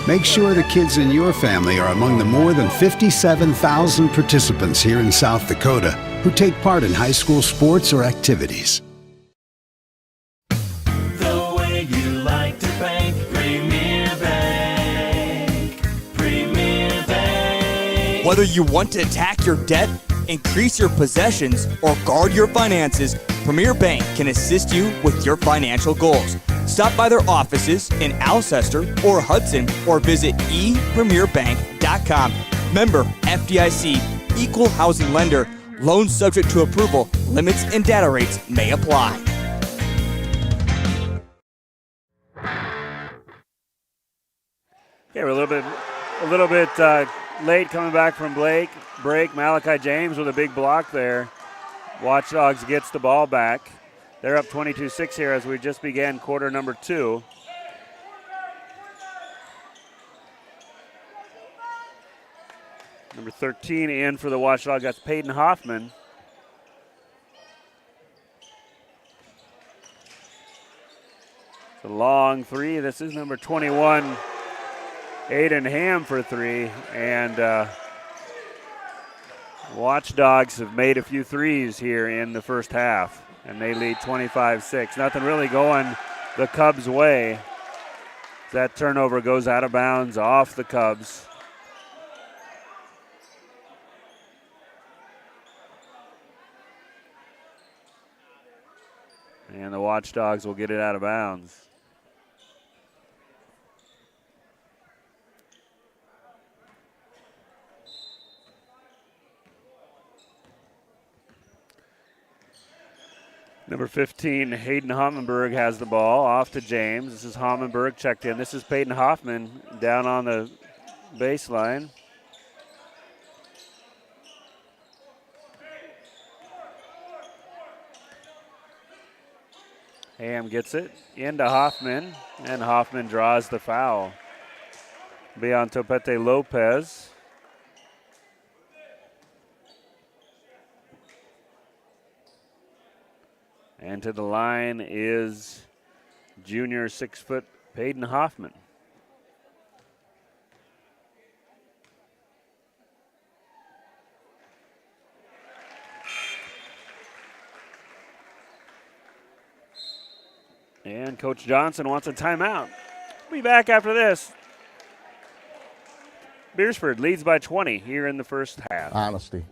Make sure the kids in your family are among the more than 57,000 participants here in South Dakota who take part in high school sports or activities. Whether you want to attack your debt, increase your possessions, or guard your finances, Premier Bank can assist you with your financial goals. Stop by their offices in Alcester or Hudson or visit epremierbank.com. Member FDIC, equal housing lender, loans subject to approval, limits and data rates may apply. Okay, we're a little bit late coming back from break. Malachi James with a big block there. Watchdogs gets the ball back. They're up 22-6 here as we just began quarter number 2. Number 13 in for the Watchdogs. That's Peyton Hoffman. It's a long three. This is number 21. Aiden Ham for three, and Watchdogs have made a few threes here in the first half, and they lead 25-6. Nothing really going the Cubs' way. That turnover goes out of bounds off the Cubs. And the Watchdogs will get it out of bounds. Number 15, Hayden Hommenberg has the ball off to James. This is Hommenberg checked in. This is Peyton Hoffman down on the baseline. Ham gets it into Hoffman, and Hoffman draws the foul. Be on Topete Lopez. And to the line is junior 6-foot Peyton Hoffman. And Coach Johnson wants a timeout. We'll be back after this. Beresford leads by 20 here in the first half. Honesty.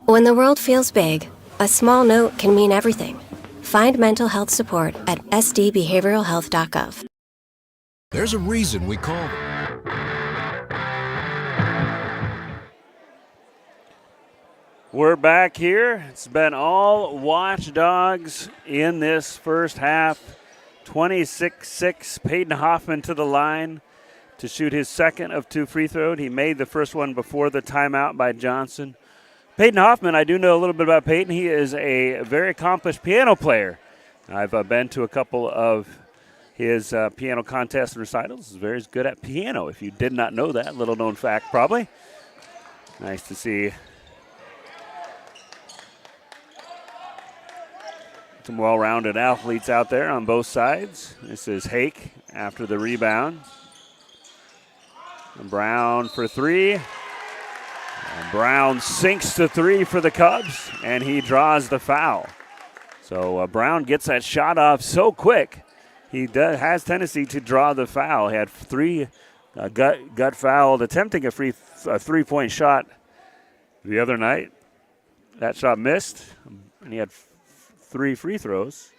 When the world feels big, a small note can mean everything. Find mental health support at sdbehavioralhealth.gov. There's a reason we call them. We're back here. It's been all Watchdogs in this first half. 26-6, Peyton Hoffman to the line to shoot his second of 2 free throws. He made the first one before the timeout by Johnson. Peyton Hoffman, I do know a little bit about Peyton. He is a very accomplished piano player. I've been to a couple of his piano contests and recitals. He's very good at piano, if you did not know that. Little known fact, probably. Nice to see some well-rounded athletes out there on both sides. This is Hake after the rebound. And Brown for 3. And Brown sinks to 3 for the Cubs, and he draws the foul. So Brown gets that shot off so quick. He has tendency to draw the foul. He had 3 gut fouled, attempting a three-point shot the other night. That shot missed, and he had 3 free throws.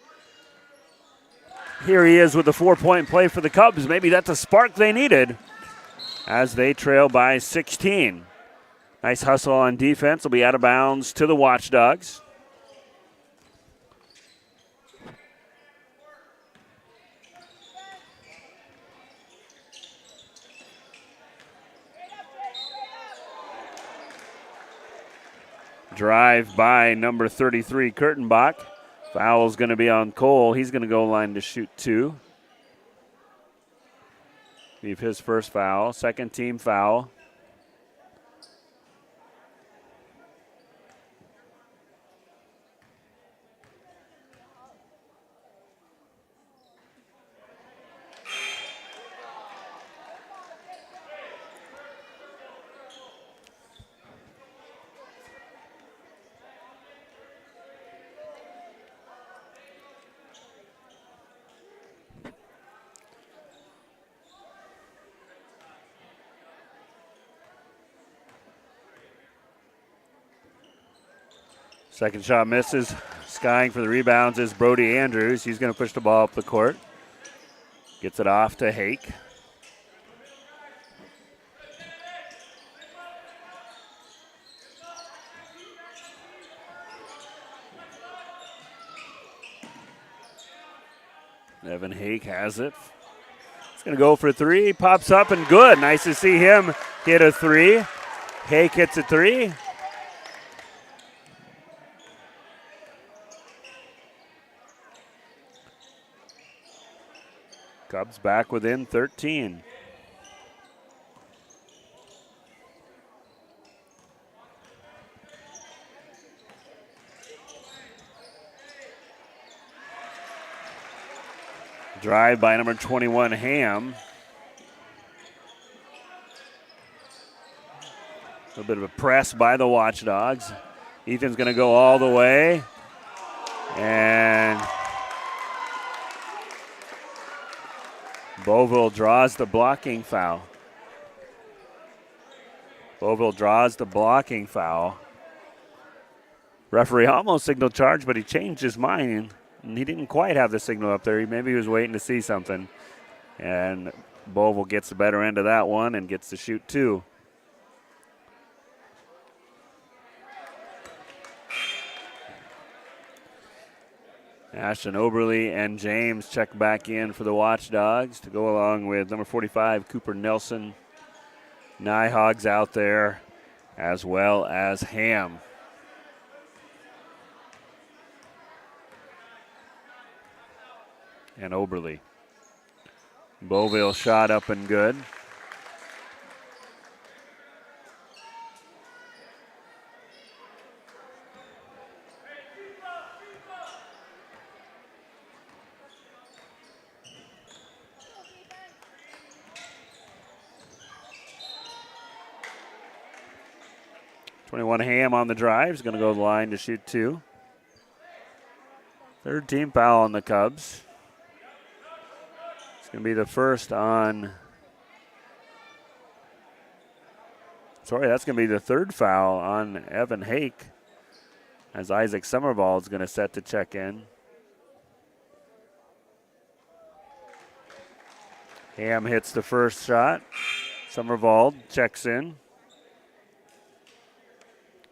Here he is with the 4-point play for the Cubs. Maybe that's a spark they needed as they trail by 16. Nice hustle on defense. Will be out of bounds to the Watchdogs. Drive by number 33, Kurtenbach. Foul's going to be on Cole. He's going to go line to shoot 2. Leave his first foul, second team foul. Second shot misses. Skying for the rebounds is Brody Andrews. He's going to push the ball up the court. Gets it off to Hake. Evan Hake has it. He's going to go for 3. Pops up and good. Nice to see him hit a 3. Hake hits a 3. Cubs back within 13. Drive by number 21, Ham. A little bit of a press by the Watchdogs. Ethan's going to go all the way. And Boville draws the blocking foul. Boville draws the blocking foul. Referee almost signaled charge, but he changed his mind. And he didn't quite have the signal up there. Maybe he was waiting to see something. And Boville gets the better end of that one and gets to shoot 2. Ashton Oberly and James check back in for the Watchdogs to go along with number 45, Cooper Nelson. Nyhog's out there, as well as Ham. And Oberly. Beauville shot up and good. Ham on the drive. He's going to go to the line to shoot 2. Third team foul on the Cubs. It's going to be the first on. Sorry, that's going to be the third foul on Evan Hake, as Isaac Summervall is going to set to check in. Ham hits the first shot. Summervall checks in.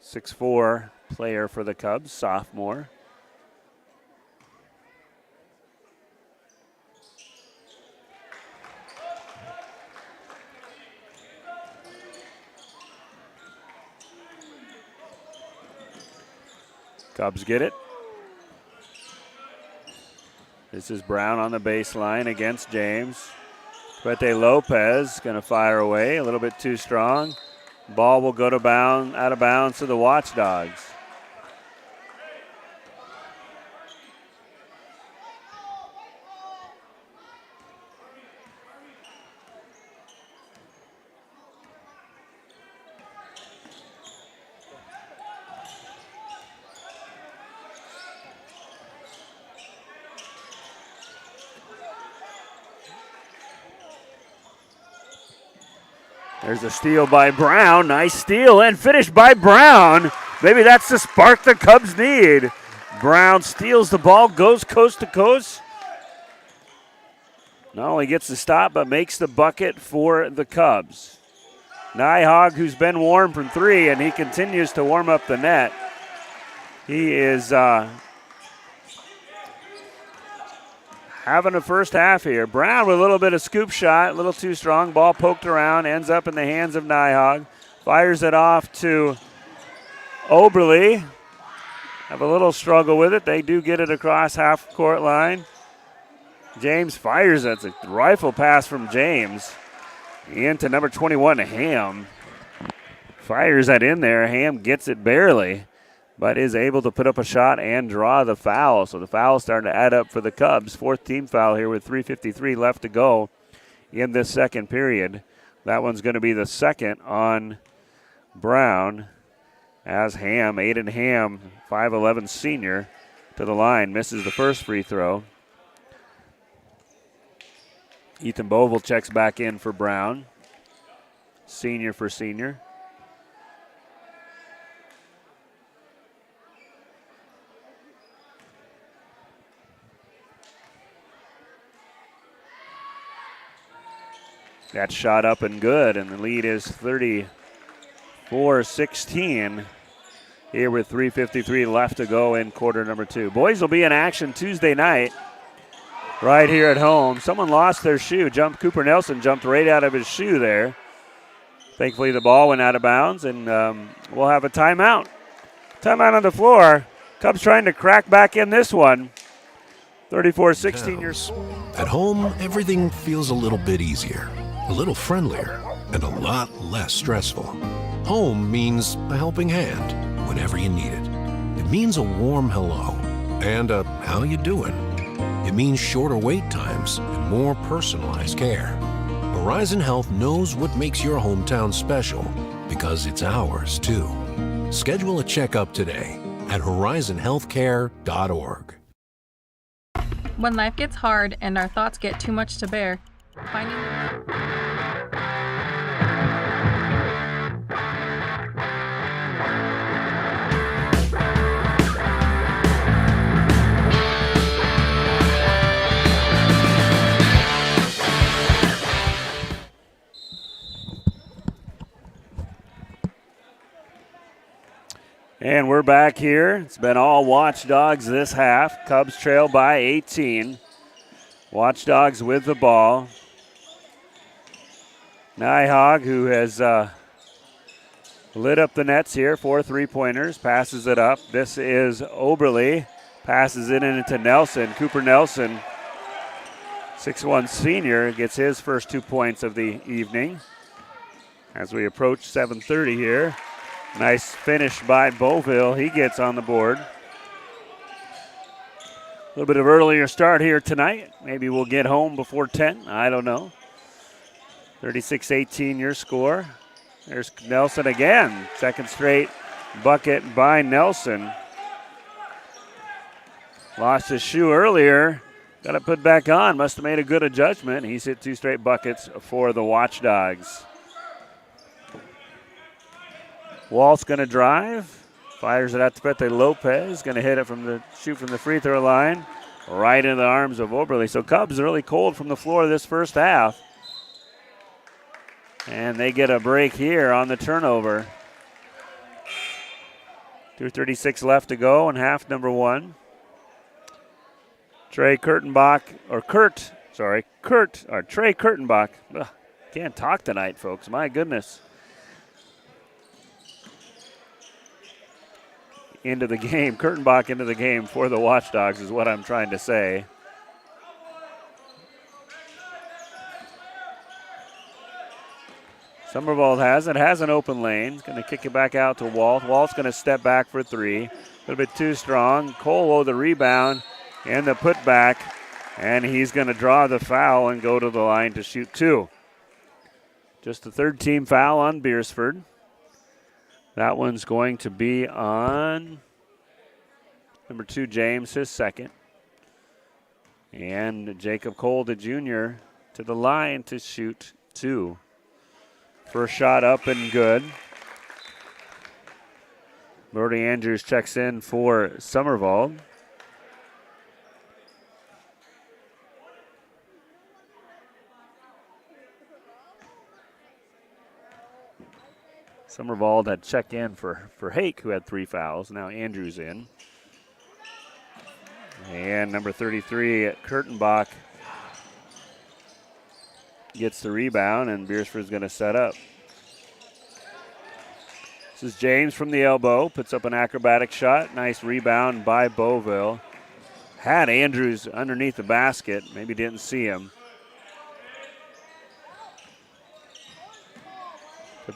6'4" player for the Cubs, sophomore. Cubs get it. This is Brown on the baseline against James. Quete Lopez going to fire away, a little bit too strong. Ball will go to out of bounds to the Watchdogs. There's a steal by Brown. Nice steal and finish by Brown. Maybe that's the spark the Cubs need. Brown steals the ball, goes coast to coast. Not only gets the stop, but makes the bucket for the Cubs. Nyhog, who's been warm from 3, and he continues to warm up the net. He is having a first half here. Brown with a little bit of scoop shot, a little too strong. Ball poked around, ends up in the hands of Nyhog. Fires it off to Oberly. Have a little struggle with it. They do get it across half court line. James fires it. It's a rifle pass from James. Into number 21, Ham. Fires that in there. Ham gets it barely, but is able to put up a shot and draw the foul. So the foul's starting to add up for the Cubs. 4th team foul here with 3:53 left to go in this second period. That one's going to be the second on Brown, as Ham, Aiden Ham, 5'11" senior, to the line. Misses the first free throw. Ethan Bovell checks back in for Brown. Senior for senior. That shot up and good, and the lead is 34-16 here with 3:53 left to go in quarter number 2. Boys will be in action Tuesday night right here at home. Someone lost their shoe. Cooper Nelson jumped right out of his shoe there. Thankfully, the ball went out of bounds, and we'll have a timeout. Timeout on the floor. Cubs trying to crack back in this one. 34-16 your score. At home, everything feels a little bit easier, a little friendlier, and a lot less stressful. Home means a helping hand whenever you need it. It means a warm hello and a how you doing. It means shorter wait times and more personalized care. Horizon Health knows what makes your hometown special because it's ours too. Schedule a checkup today at horizonhealthcare.org. When life gets hard and our thoughts get too much to bear, finding And we're back here. It's been all Watchdogs this half. Cubs trail by 18. Watchdogs with the ball. Nyhog, who has lit up the nets here, 4 3-pointers, passes it up. This is Oberle, passes it into Nelson. Cooper Nelson, 6'1" senior, gets his first 2 points of the evening. As we approach 7:30 here. Nice finish by Beauville. He gets on the board. A little bit of earlier start here tonight. Maybe we'll get home before 10. I don't know. 36-18 your score. There's Nelson again. Second straight bucket by Nelson. Lost his shoe earlier. Got it put back on. Must have made a good adjustment. He's hit 2 straight buckets for the Watchdogs. Walt's going to drive. Fires it out to Pete Lopez. Going to hit it shoot from the free throw line. Right in the arms of Oberle. So Cubs are really cold from the floor this first half. And they get a break here on the turnover. 2:36 left to go in half number 1. Trey Kurtenbach. Ugh, can't talk tonight, folks. My goodness. Into the game. Kurtenbach into the game for the Watchdogs is what I'm trying to say. Summervold has an open lane. He's going to kick it back out to Walt. Walt's going to step back for 3. A little bit too strong. Cole the rebound and the putback, and he's going to draw the foul and go to the line to shoot 2. Just the 3rd team foul on Beresford. That one's going to be on number 2, James, his 2nd. And Jacob Colda Jr. to the line to shoot 2. First shot up and good. Brody Andrews checks in for Summervold. Summervold had checked in for Hake, who had 3 fouls. Now Andrews in. And number 33, Kurtenbach, gets the rebound, and Beresford's going to set up. This is James from the elbow, puts up an acrobatic shot. Nice rebound by Beauville. Had Andrews underneath the basket, maybe didn't see him.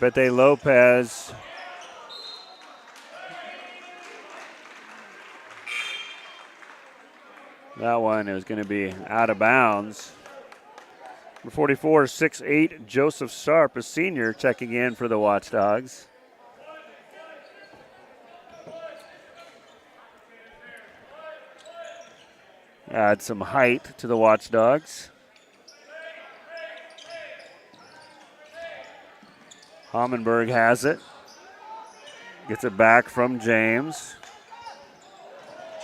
Pete Lopez. That one is going to be out of bounds. Number 44, 6'8", Joseph Sharp, a senior, checking in for the Watchdogs. Add some height to the Watchdogs. Hommenberg has it. Gets it back from James.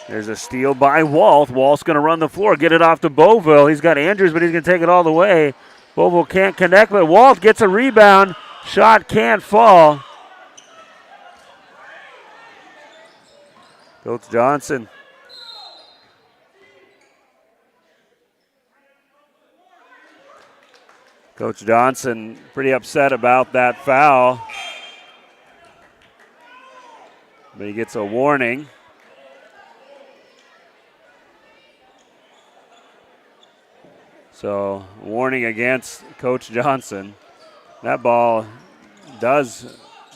There's a steal by Walt. Walt's going to run the floor, get it off to Beauville. He's got Andrews, but he's going to take it all the way. Beauville can't connect, but Walt gets a rebound. Shot can't fall. Coach Johnson. Coach Johnson pretty upset about that foul. But he gets a warning. So, warning against Coach Johnson. That ball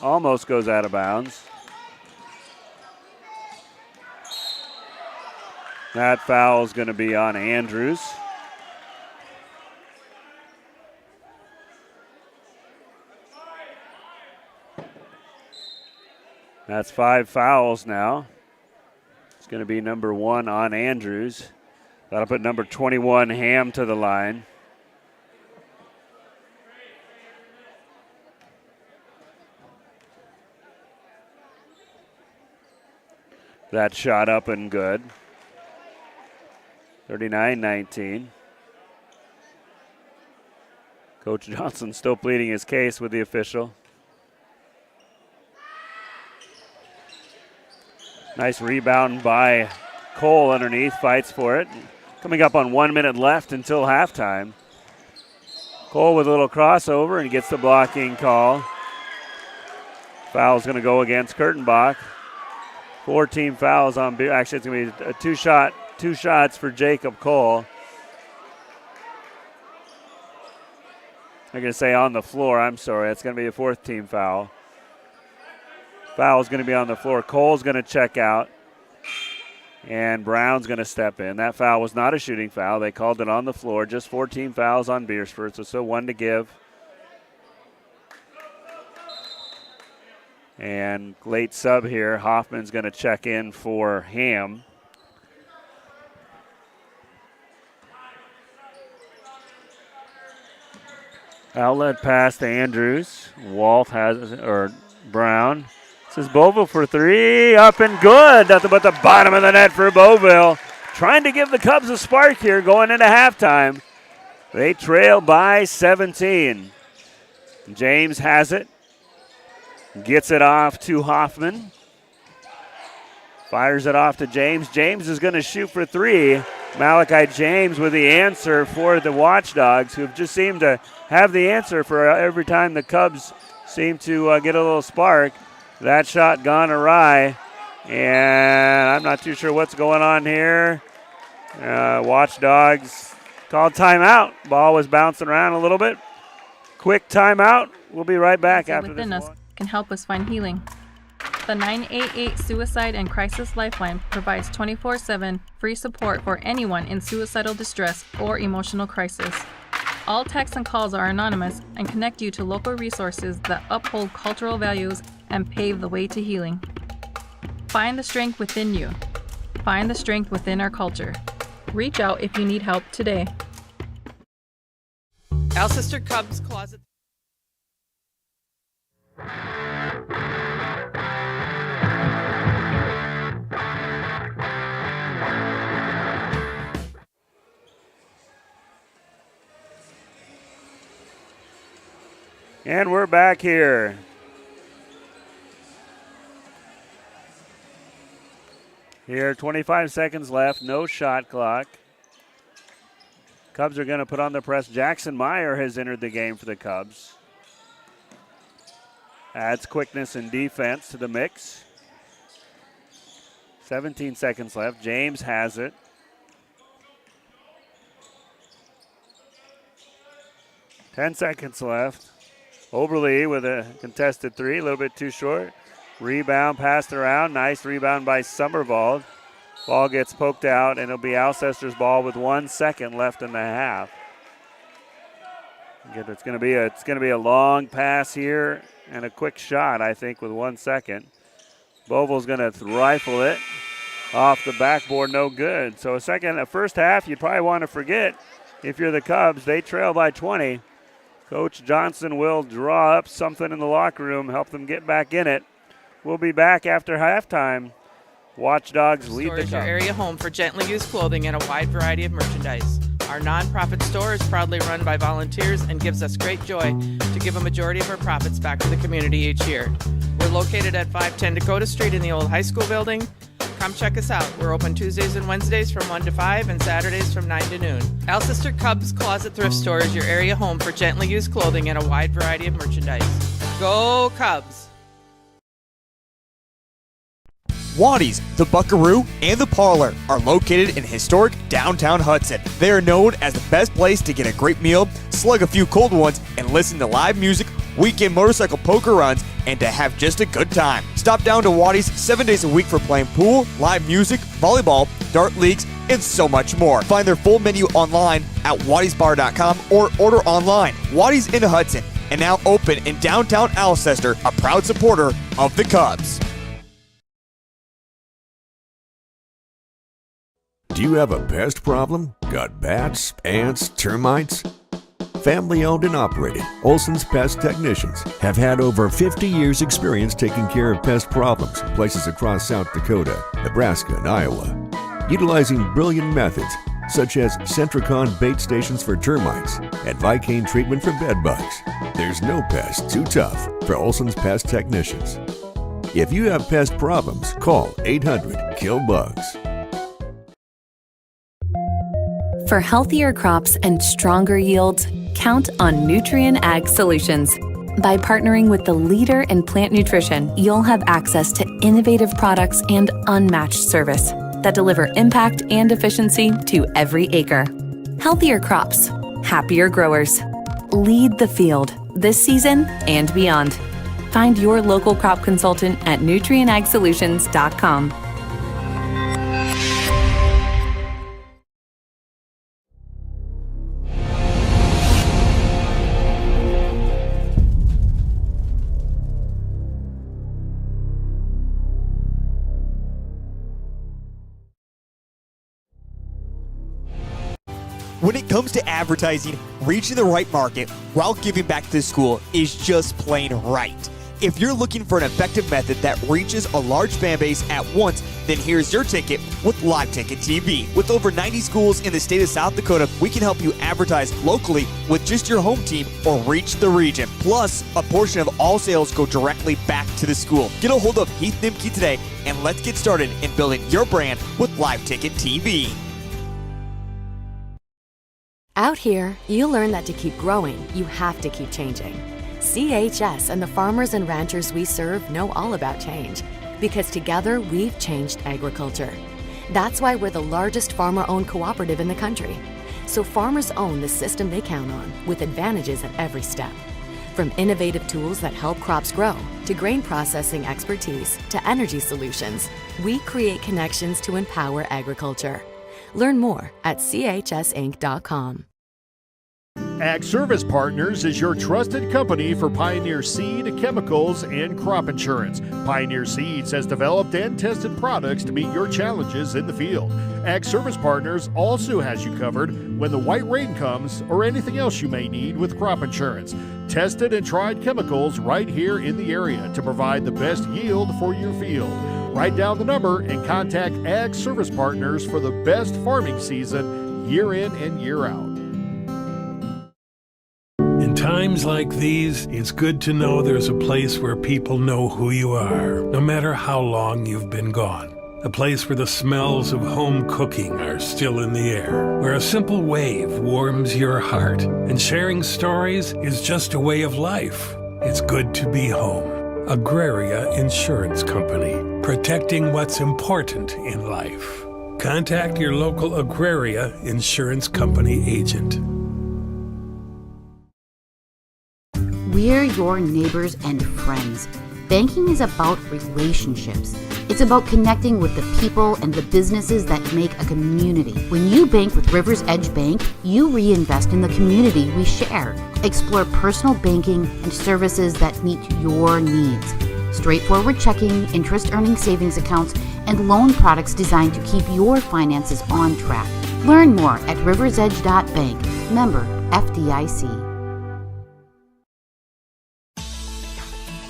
almost goes out of bounds. That foul is going to be on Andrews. That's 5 fouls now. It's going to be number 1 on Andrews. That'll put number 21, Ham, to the line. That shot up and good. 39-19. Coach Johnson still pleading his case with the official. Nice rebound by Cole underneath, fights for it. Coming up on 1 minute left until halftime. Cole with a little crossover and gets the blocking call. Foul's going to go against Kurtenbach. 4 team fouls on Beer. Actually, it's going to be a two shots for Jacob Cole. I'm going to say on the floor. I'm sorry. It's going to be a 4th team foul. Foul's going to be on the floor. Cole's going to check out. And Brown's going to step in. That foul was not a shooting foul. They called it on the floor. Just 4 team fouls on Beresford, so still 1 to give. And late sub here. Hoffman's going to check in for Ham. Outlet pass to Andrews. Walt Brown. This is Beauville for 3, up and good. Nothing but the bottom of the net for Beauville. Trying to give the Cubs a spark here going into halftime. They trail by 17. James has it. Gets it off to Hoffman. Fires it off to James. James is going to shoot for 3. Malachi James with the answer for the Watchdogs, who just seemed to have the answer for every time the Cubs seem to get a little spark. That shot gone awry, and I'm not too sure what's going on here. Watchdogs called timeout. Ball was bouncing around a little bit. Quick timeout. We'll be right back after this. Us can help us find healing. The 988 Suicide and Crisis Lifeline provides 24/7 free support for anyone in suicidal distress or emotional crisis. All texts and calls are anonymous and connect you to local resources that uphold cultural values and pave the way to healing. Find the strength within you. Find the strength within our culture. Reach out if you need help today. Alcester Cubs Closet. And we're back here. Here, 25 seconds left, no shot clock. Cubs are going to put on the press. Jackson Meyer has entered the game for the Cubs. Adds quickness and defense to the mix. 17 seconds left. James has it. Ten seconds left. Oberle with a contested 3, a little bit too short. Rebound passed around. Nice rebound by Summervald. Ball gets poked out, and it'll be Alcester's ball with 1 second left in the half. It's going to be a long pass here and a quick shot, I think, with 1 second. Beauville's going to rifle it off the backboard, no good. So a first half, you'd probably want to forget if you're the Cubs. They trail by 20. Coach Johnson will draw up something in the locker room, help them get back in it. We'll be back after halftime. Watchdogs lead the Cubs. Your area home for gently used clothing and a wide variety of merchandise. Our nonprofit store is proudly run by volunteers and gives us great joy to give a majority of our profits back to the community each year. We're located at 510 Dakota Street in the old high school building. Come check us out. We're open Tuesdays and Wednesdays from 1 to 5 and Saturdays from 9 to noon. Alcester Cubs Closet Thrift Store is your area home for gently used clothing and a wide variety of merchandise. Go Cubs! Waddy's, the Buckaroo, and the Parlor are located in historic downtown Hudson. They are known as the best place to get a great meal, slug a few cold ones, and listen to live music, weekend motorcycle poker runs, and to have just a good time. Stop down to Waddy's 7 days a week for playing pool, live music, volleyball, dart leagues, and so much more. Find their full menu online at waddysbar.com or order online. Waddy's in Hudson and now open in downtown Alcester, a proud supporter of the Cubs. Do you have a pest problem? Got bats, ants, termites? Family owned and operated, Olson's Pest Technicians have had over 50 years experience taking care of pest problems in places across South Dakota, Nebraska, and Iowa. Utilizing brilliant methods such as Centricon bait stations for termites and Vicane treatment for bed bugs. There's no pest too tough for Olson's Pest Technicians. If you have pest problems, call 800-KILL-BUGS. For healthier crops and stronger yields, count on Nutrien Ag Solutions. By partnering with the leader in plant nutrition, you'll have access to innovative products and unmatched service that deliver impact and efficiency to every acre. Healthier crops, happier growers. Lead the field this season and beyond. Find your local crop consultant at nutrienagsolutions.com. When it comes to advertising, reaching the right market while giving back to the school is just plain right. If you're looking for an effective method that reaches a large fan base at once, then here's your ticket with Live Ticket TV. With over 90 schools in the state of South Dakota, we can help you advertise locally with just your home team or reach the region. Plus, a portion of all sales go directly back to the school. Get a hold of Heath Nimke today and let's get started in building your brand with Live Ticket TV. Out here, you learn that to keep growing, you have to keep changing. CHS and the farmers and ranchers we serve know all about change, because together we've changed agriculture. That's why we're the largest farmer-owned cooperative in the country. So farmers own the system they count on, with advantages at every step. From innovative tools that help crops grow, to grain processing expertise, to energy solutions, we create connections to empower agriculture. Learn more at chsinc.com. Ag Service Partners is your trusted company for Pioneer seed, chemicals, and crop insurance. Pioneer Seeds has developed and tested products to meet your challenges in the field. Ag Service Partners also has you covered when the white rain comes or anything else you may need with crop insurance. Tested and tried chemicals right here in the area to provide the best yield for your field. Write down the number and contact Ag Service Partners for the best farming season year in and year out. In times like these, it's good to know there's a place where people know who you are, no matter how long you've been gone. A place where the smells of home cooking are still in the air, where a simple wave warms your heart, and sharing stories is just a way of life. It's good to be home. Agraria Insurance Company, protecting what's important in life. Contact your local Agraria Insurance Company agent. We're your neighbors and friends. Banking is about relationships. It's about connecting with the people and the businesses that make a community. When you bank with Rivers Edge Bank, you reinvest in the community we share. Explore personal banking and services that meet your needs. Straightforward checking, interest-earning savings accounts, and loan products designed to keep your finances on track. Learn more at riversedge.bank. Member FDIC.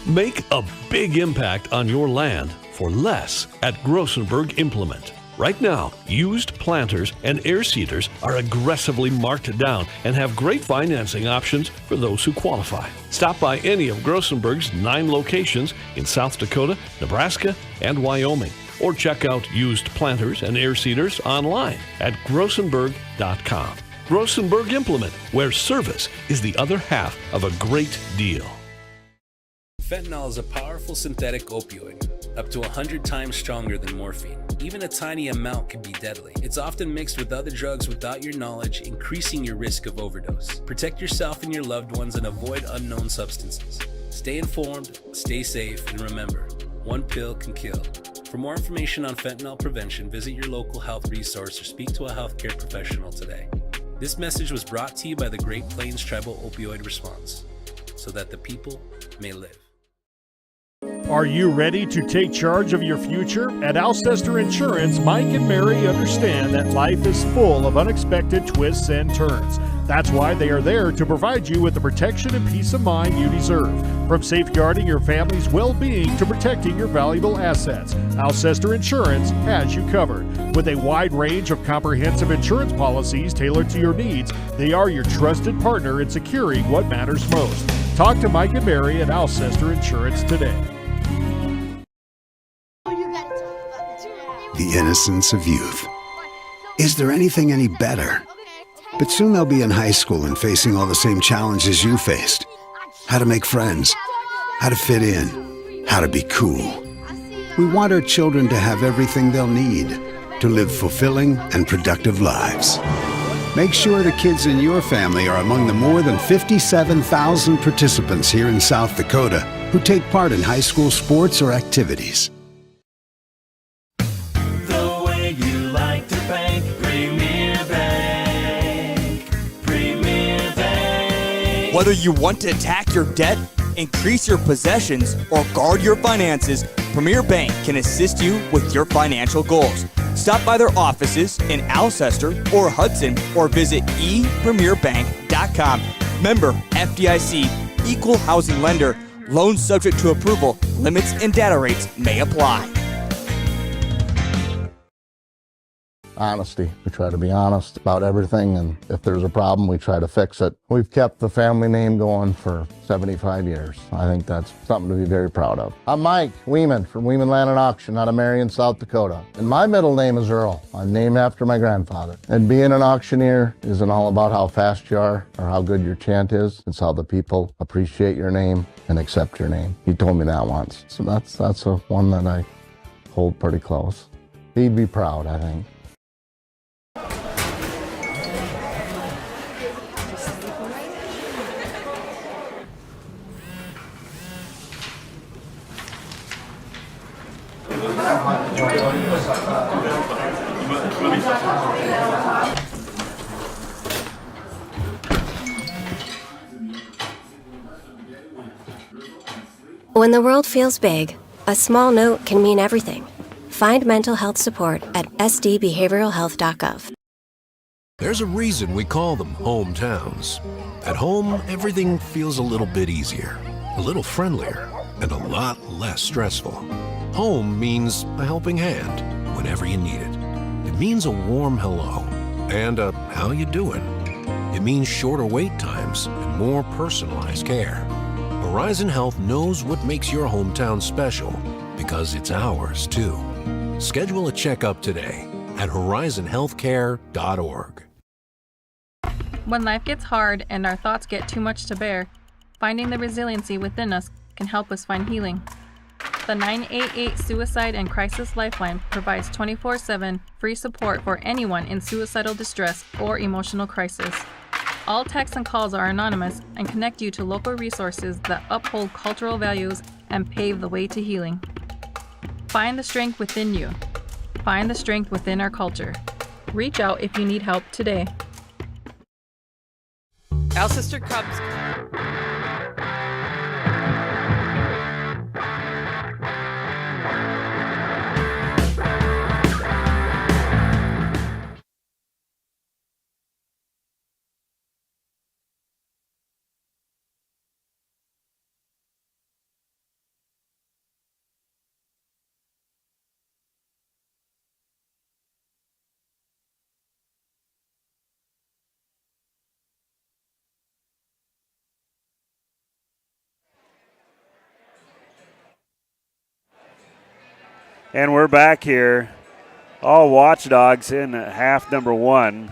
Make a big impact on your land for less at Grossenberg Implement. Right now, used planters and air seeders are aggressively marked down and have great financing options for those who qualify. Stop by any of Grossenberg's 9 locations in South Dakota, Nebraska, and Wyoming, or check out used planters and air seeders online at grossenberg.com. Grossenberg Implement, where service is the other half of a great deal. Fentanyl is a powerful synthetic opioid, up to 100 times stronger than morphine. Even a tiny amount can be deadly. It's often mixed with other drugs without your knowledge, increasing your risk of overdose. Protect yourself and your loved ones and avoid unknown substances. Stay informed, stay safe, and remember, one pill can kill. For more information on fentanyl prevention, visit your local health resource or speak to a healthcare professional today. This message was brought to you by the Great Plains Tribal Opioid Response, so that the people may live. Are you ready to take charge of your future? At Alcester Insurance, Mike and Mary understand that life is full of unexpected twists and turns. That's why they are there to provide you with the protection and peace of mind you deserve. From safeguarding your family's well-being to protecting your valuable assets, Alcester Insurance has you covered. With a wide range of comprehensive insurance policies tailored to your needs, they are your trusted partner in securing what matters most. Talk to Mike and Mary at Alcester Insurance today. the innocence of youth. Is there anything any better? But soon they'll be in high school and facing all the same challenges you faced. How to make friends, how to fit in, how to be cool. We want our children to have everything they'll need to live fulfilling and productive lives. Make sure the kids in your family are among the more than 57,000 participants here in South Dakota who take part in high school sports or activities. The way you like to bank, Premier Bank. Premier Bank. Whether you want to attack your debt, increase your possessions, or guard your finances, Premier Bank can assist you with your financial goals. Stop by their offices in Alcester or Hudson or visit epremierbank.com. Member FDIC, equal housing lender. Loans subject to approval. Limits and data rates may apply. Honesty. We try to be honest about everything, and if there's a problem, we try to fix it. We've kept the family name going for 75 years. I think that's something to be very proud of. I'm Mike Weeman from Weeman Land and Auction out of Marion, South Dakota. And my middle name is Earl. I'm named after my grandfather. And being an auctioneer isn't all about how fast you are or how good your chant is. It's how the people appreciate your name and accept your name. He told me that once. So that's a one that I hold pretty close. He'd be proud, I think. When the world feels big, a small note can mean everything. Find mental health support at sdbehavioralhealth.gov. There's a reason we call them hometowns. At home, everything feels a little bit easier, a little friendlier, and a lot less stressful. Home means a helping hand whenever you need it. It means a warm hello and a how you doing. It means shorter wait times and more personalized care. Horizon Health knows what makes your hometown special because it's ours too. Schedule a checkup today at horizonhealthcare.org. When life gets hard and our thoughts get too much to bear, finding the resiliency within us can help us find healing. The 988 Suicide and Crisis Lifeline provides 24/7 free support for anyone in suicidal distress or emotional crisis. All texts and calls are anonymous and connect you to local resources that uphold cultural values and pave the way to healing. Find the strength within you. Find the strength within our culture. Reach out if you need help today. Alcester Cubs. And we're back here. All Watchdogs in half number one.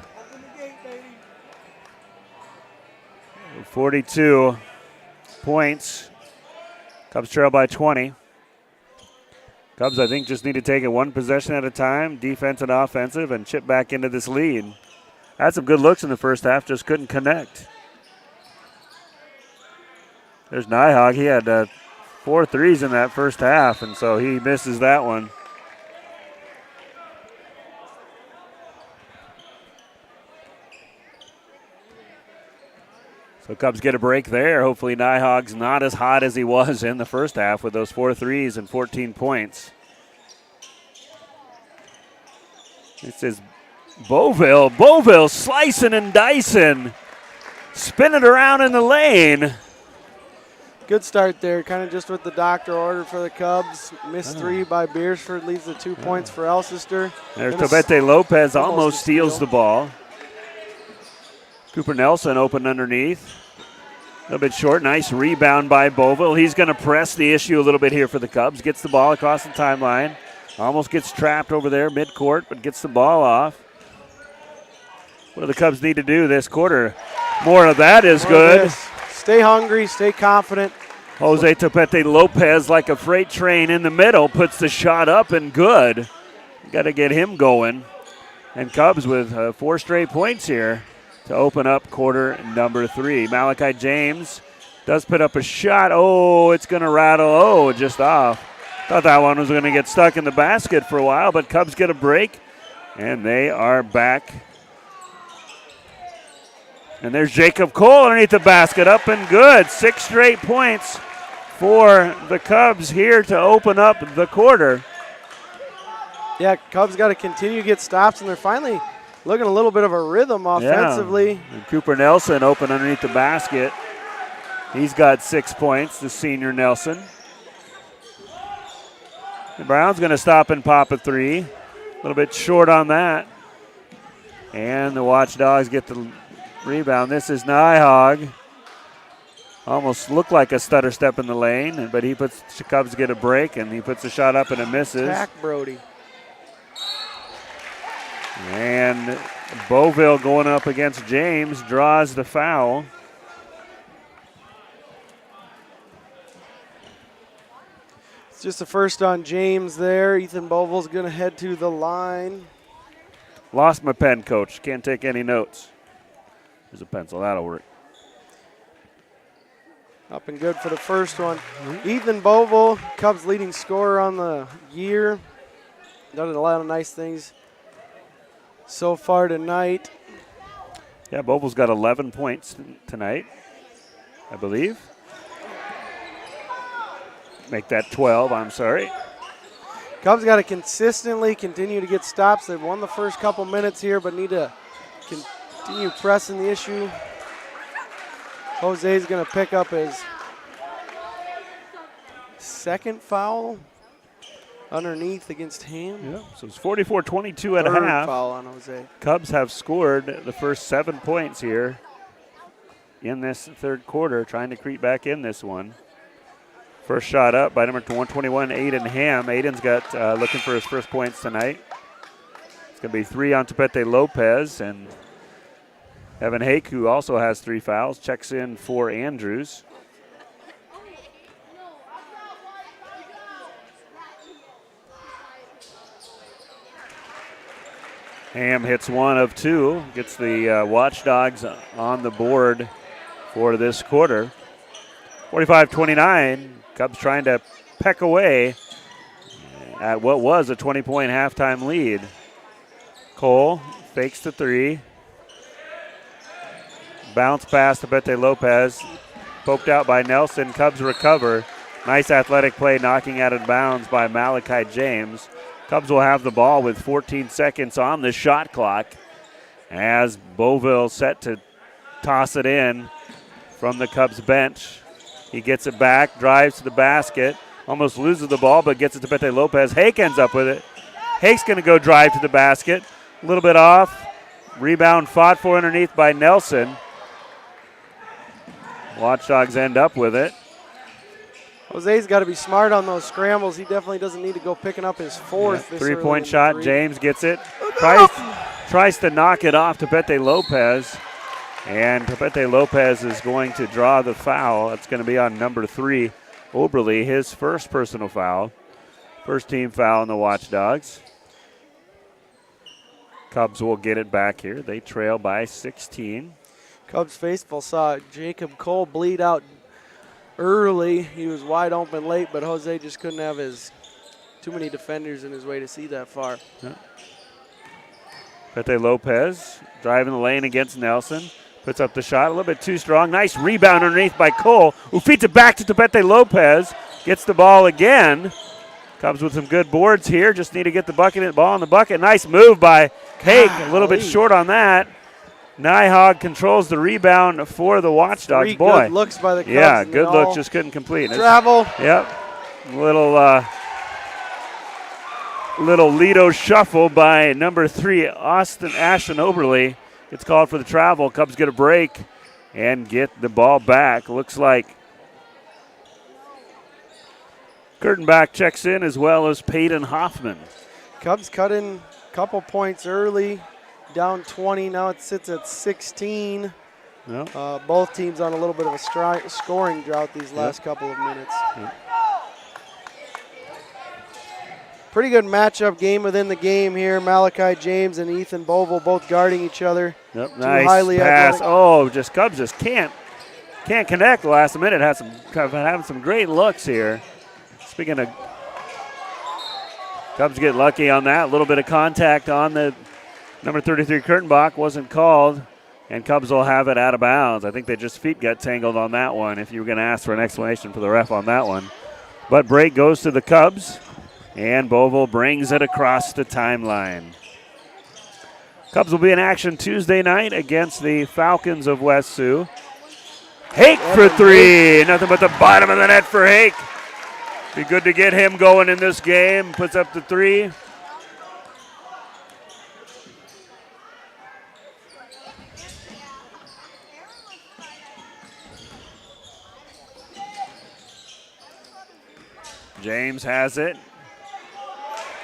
42 points. Cubs trail by 20. Cubs, I think, just need to take it one possession at a time, defense and offensive, and chip back into this lead. Had some good looks in the first half, just couldn't connect. There's Nyhog. He had 4 threes in that first half, and so he misses that one. So Cubs get a break there. Hopefully Nyhog's not as hot as he was in the first half with those 4 threes and 14 points. This is Beauville. Beauville slicing and dicing. Spinning around in the lane. Good start there, kind of just with the doctor order for the Cubs. Missed 3 by Beresford, leads to 2 points for Alcester. There's Tobete Lopez, almost steals the ball. Cooper Nelson open underneath. A little bit short, nice rebound by Beauville. He's going to press the issue a little bit here for the Cubs. Gets the ball across the timeline. Almost gets trapped over there midcourt, but gets the ball off. What do the Cubs need to do this quarter? More of that is good. Stay hungry, stay confident. Jose Topete Lopez, like a freight train in the middle, puts the shot up and good. Got to get him going. And Cubs with 4 straight points here to open up quarter number 3. Malachi James does put up a shot. Oh, it's going to rattle. Oh, just off. Thought that one was going to get stuck in the basket for a while, but Cubs get a break, and they are back. And there's Jacob Cole underneath the basket, up and good. 6 straight points for the Cubs here to open up the quarter. Yeah, Cubs got to continue to get stops, and they're finally looking a little bit of a rhythm offensively. Yeah. And Cooper Nelson open underneath the basket. He's got 6 points, the senior Nelson. The Browns going to stop and pop a 3. A little bit short on that. And the Watchdogs get the rebound. This is Nyhog. Almost looked like a stutter step in the lane, but the Cubs get a break, and he puts a shot up and it misses. Attack Brody. And Beauville going up against James draws the foul. It's just the first on James there. Ethan Beauville's going to head to the line. Lost my pen, Coach. Can't take any notes. There's a pencil. That'll work. Up and good for the first one. Ethan Beauville, Cubs leading scorer on the year. Done a lot of nice things so far tonight. Yeah, Beauville's got 11 points tonight, I believe. Make that 12, I'm sorry. Cubs got to consistently continue to get stops. They've won the first couple minutes here, but need to continue pressing the issue. Jose's going to pick up his second foul underneath against Ham. Yeah, so it's 44-22 at a Third half. foul on Jose. Cubs have scored the first 7 points here in this third quarter, trying to creep back in this one. First shot up by number 121, Aiden Ham. Aiden's got looking for his first points tonight. It's going to be 3 on Topete Lopez, and Evan Hake, who also has 3 fouls, checks in for Andrews. Ham hits 1 of 2, gets the Watchdogs on the board for this quarter. 45-29, Cubs trying to peck away at what was a 20-point halftime lead. Cole fakes the 3. Bounce pass to Topete Lopez, poked out by Nelson. Cubs recover. Nice athletic play, knocking out of bounds by Malachi James. Cubs will have the ball with 14 seconds on the shot clock as Beauville set to toss it in from the Cubs bench. He gets it back, drives to the basket, almost loses the ball, but gets it to Topete Lopez. Hake ends up with it. Hake's going to go drive to the basket. A little bit off. Rebound fought for underneath by Nelson. Watchdogs end up with it. Jose's got to be smart on those scrambles. He definitely doesn't need to go picking up his fourth. Yeah, 3-point shot. James gets it. Tries to knock it off to Topete Lopez. And Topete Lopez is going to draw the foul. It's going to be on number 3, Oberle, his first personal foul. First team foul on the Watchdogs. Cubs will get it back here. They trail by 16. Cubs faithful saw Jacob Cole bleed out early. He was wide open late, but Jose just couldn't have too many defenders in his way to see that far. Yeah. Topete Lopez driving the lane against Nelson. Puts up the shot, a little bit too strong. Nice rebound underneath by Cole, who feeds it back to Topete Lopez. Gets the ball again. Cubs with some good boards here. Just need to get the ball in the bucket. Nice move by Hake. A little bit short on that. Nyhog controls the rebound for the Watchdogs. 3 Boy, good looks by the Cubs. Yeah, good look, just couldn't complete. Travel. Yep. Little Lido shuffle by number 3, Ashton Oberle. Gets called for the travel. Cubs get a break and get the ball back. Looks like Kurtenbach checks in as well as Peyton Hoffman. Cubs cut in a couple points early, down 20. Now it sits at 16. Yep. Both teams on a little bit of a scoring drought these last couple of minutes. Yep. Pretty good matchup game within the game here. Malachi James and Ethan Boval both guarding each other. Yep, nice pass. Athletic. Oh, Cubs just can't connect the last minute. Having some great looks here. Speaking of, Cubs get lucky on that. A little bit of contact on the number 33 Kurtenbach wasn't called, and Cubs will have it out of bounds. I think they just feet got tangled on that one, if you were going to ask for an explanation for the ref on that one. But break goes to the Cubs, and Boval brings it across the timeline. Cubs will be in action Tuesday night against the Falcons of West Sioux. Hake for three. Nothing but the bottom of the net for Hake. Be good to get him going in this game. Puts up the three. James has it.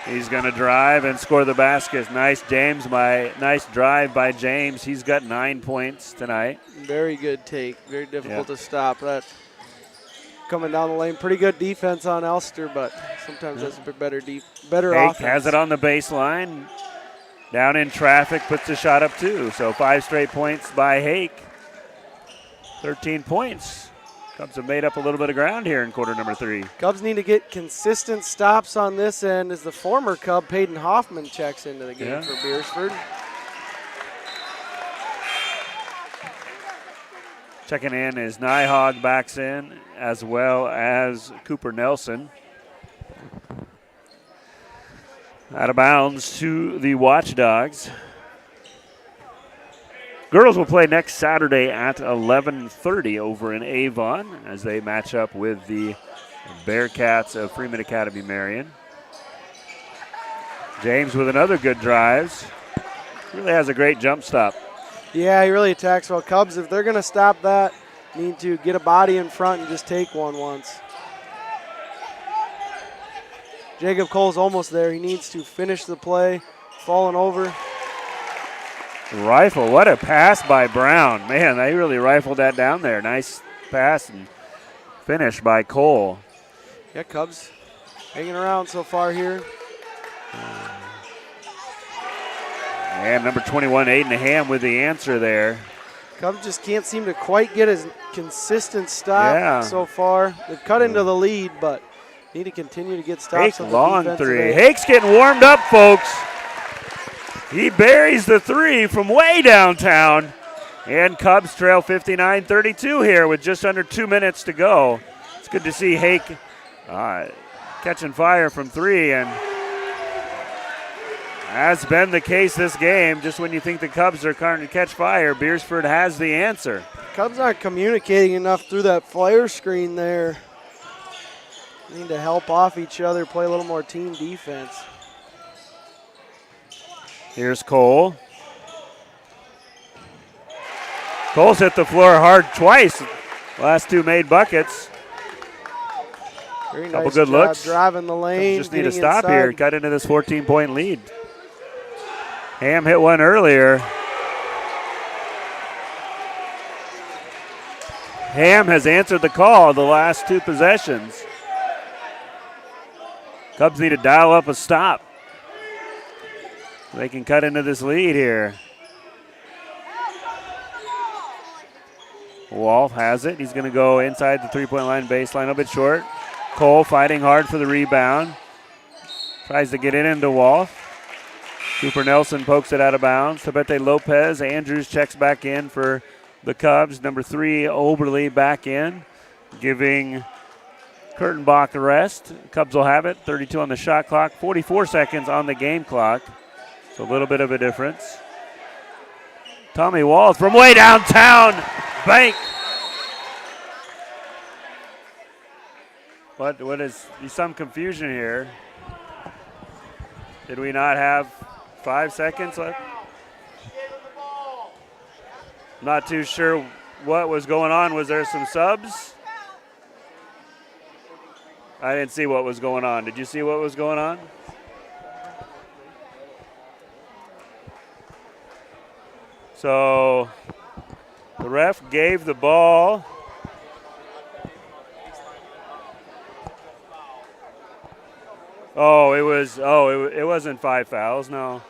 He's going to drive and score the basket. Nice drive by James. He's got 9 points tonight. Very good take. Very difficult to stop. That coming down the lane. Pretty good defense on Elster, but sometimes that's a bit better Hake offense. has it on the baseline. Down in traffic, puts the shot up too. So 5 straight points by Hake. 13 points. Cubs have made up a little bit of ground here in quarter number 3. Cubs need to get consistent stops on this end as the former Cub, Peyton Hoffman, checks into the game for Beresford. Checking in is Nyhog backs in, as well as Cooper Nelson. Out of bounds to the Watchdogs. Girls will play next Saturday at 11:30 over in Avon as they match up with the Bearcats of Freeman Academy Marion. James with another good drives. Really has a great jump stop. Yeah, he really attacks well. Cubs, if they're going to stop that, need to get a body in front and just take one once. Jacob Cole's almost there. He needs to finish the play. Falling over. Rifle, what a pass by Brown. Man, they really rifled that down there. Nice pass and finish by Cole. Yeah, Cubs hanging around so far here. And number 21, Aiden Ham with the answer there. Cubs just can't seem to quite get his consistent stop so far. They've cut into the lead, but need to continue to get stops. Hake, long three. Hake's getting warmed up, folks. He buries the three from way downtown. And Cubs trail 59-32 here with just under 2 minutes to go. It's good to see Hake catching fire from three, and has been the case this game. Just when you think the Cubs are starting to catch fire, Beresford has the answer. Cubs aren't communicating enough through that flare screen there. Need to help off each other, play a little more team defense. Here's Cole. Cole's hit the floor hard twice. Last two made buckets. Very Couple nice good job looks. driving the lane. Just need to stop inside. here. Got into this 14-point lead. Ham hit one earlier. Ham has answered the call the last two possessions. Cubs need to dial up a stop. They can cut into this lead here. Wolf has it. He's going to go inside the three-point line baseline, a little bit short. Cole fighting hard for the rebound. Tries to get it into Wolf. Cooper Nelson pokes it out of bounds. Tabete Lopez. Andrews checks back in for the Cubs. Number 3, Oberle back in, giving Kurtenbach a rest. Cubs will have it. 32 on the shot clock. 44 seconds on the game clock. So a little bit of a difference. Tommy Walls from way downtown. Bank. What is some confusion here? Did we not have 5 seconds left? Not too sure what was going on. Was there some subs? I didn't see what was going on. Did you see what was going on? So the ref gave the ball. It wasn't 5 fouls, no.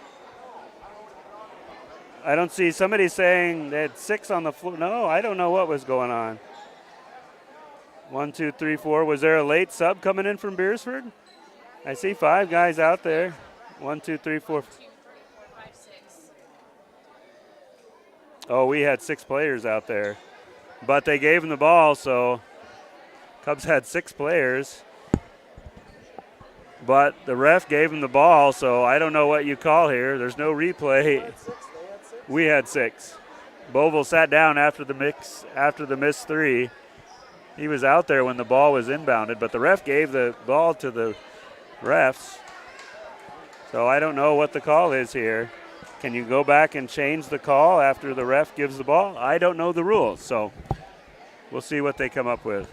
I don't see somebody saying they had 6 on the floor. No, I don't know what was going on. 1, 2, 3, 4. Was there a late sub coming in from Beresford? I see 5 guys out there. 1, 2, 3, 4. Oh, we had 6 players out there. But they gave them the ball, so Cubs had 6 players. But the ref gave him the ball, so I don't know what you call here. There's no replay. We had 6. Boville sat down after the missed 3. He was out there when the ball was inbounded, but the ref gave the ball to the refs. So I don't know what the call is here. Can you go back and change the call after the ref gives the ball? I don't know the rules, so we'll see what they come up with.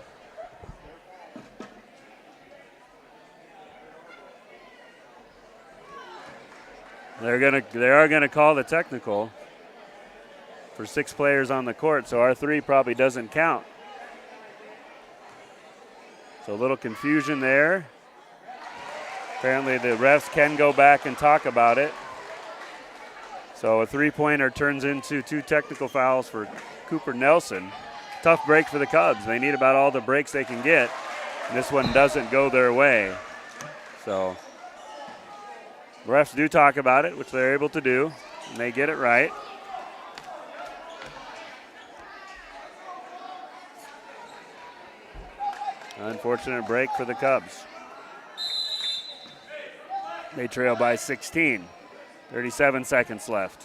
They are gonna call the technical for 6 players on the court, so our 3 probably doesn't count. So a little confusion there. Apparently the refs can go back and talk about it. So a 3-pointer turns into 2 technical fouls for Cooper Nelson. Tough break for the Cubs. They need about all the breaks they can get. And this one doesn't go their way. So the refs do talk about it, which they're able to do, and they get it right. Unfortunate break for the Cubs. They trail by 16. 37 seconds left.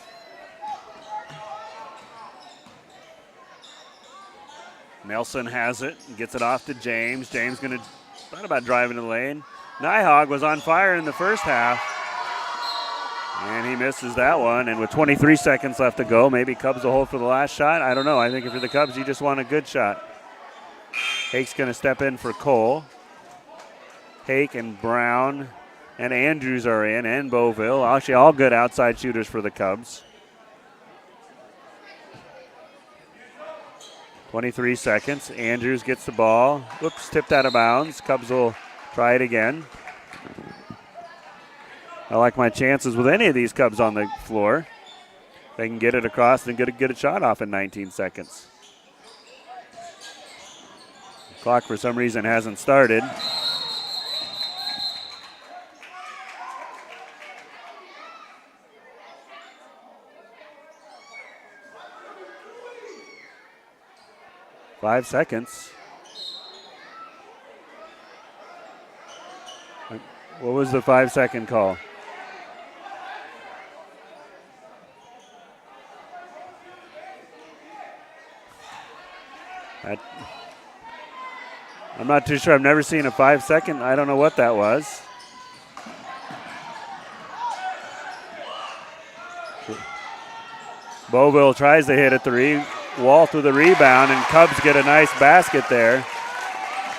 Nelson has it, gets it off to James. James going to thought about driving the lane. Nyhog was on fire in the first half, and he misses that one. And with 23 seconds left to go, maybe Cubs will hold for the last shot. I don't know. I think if you're the Cubs, you just want a good shot. Hake's going to step in for Cole. Hake and Brown and Andrews are in, and Boville. Actually, all good outside shooters for the Cubs. 23 seconds. Andrews gets the ball. Whoops, tipped out of bounds. Cubs will try it again. I like my chances with any of these Cubs on the floor. They can get it across and get a shot off in 19 seconds. Clock for some reason hasn't started. Five seconds. What was the 5-second call? I'm not too sure. I've never seen a 5-second. I don't know what that was. Boville tries to hit a 3. Wall through the rebound, and Cubs get a nice basket there.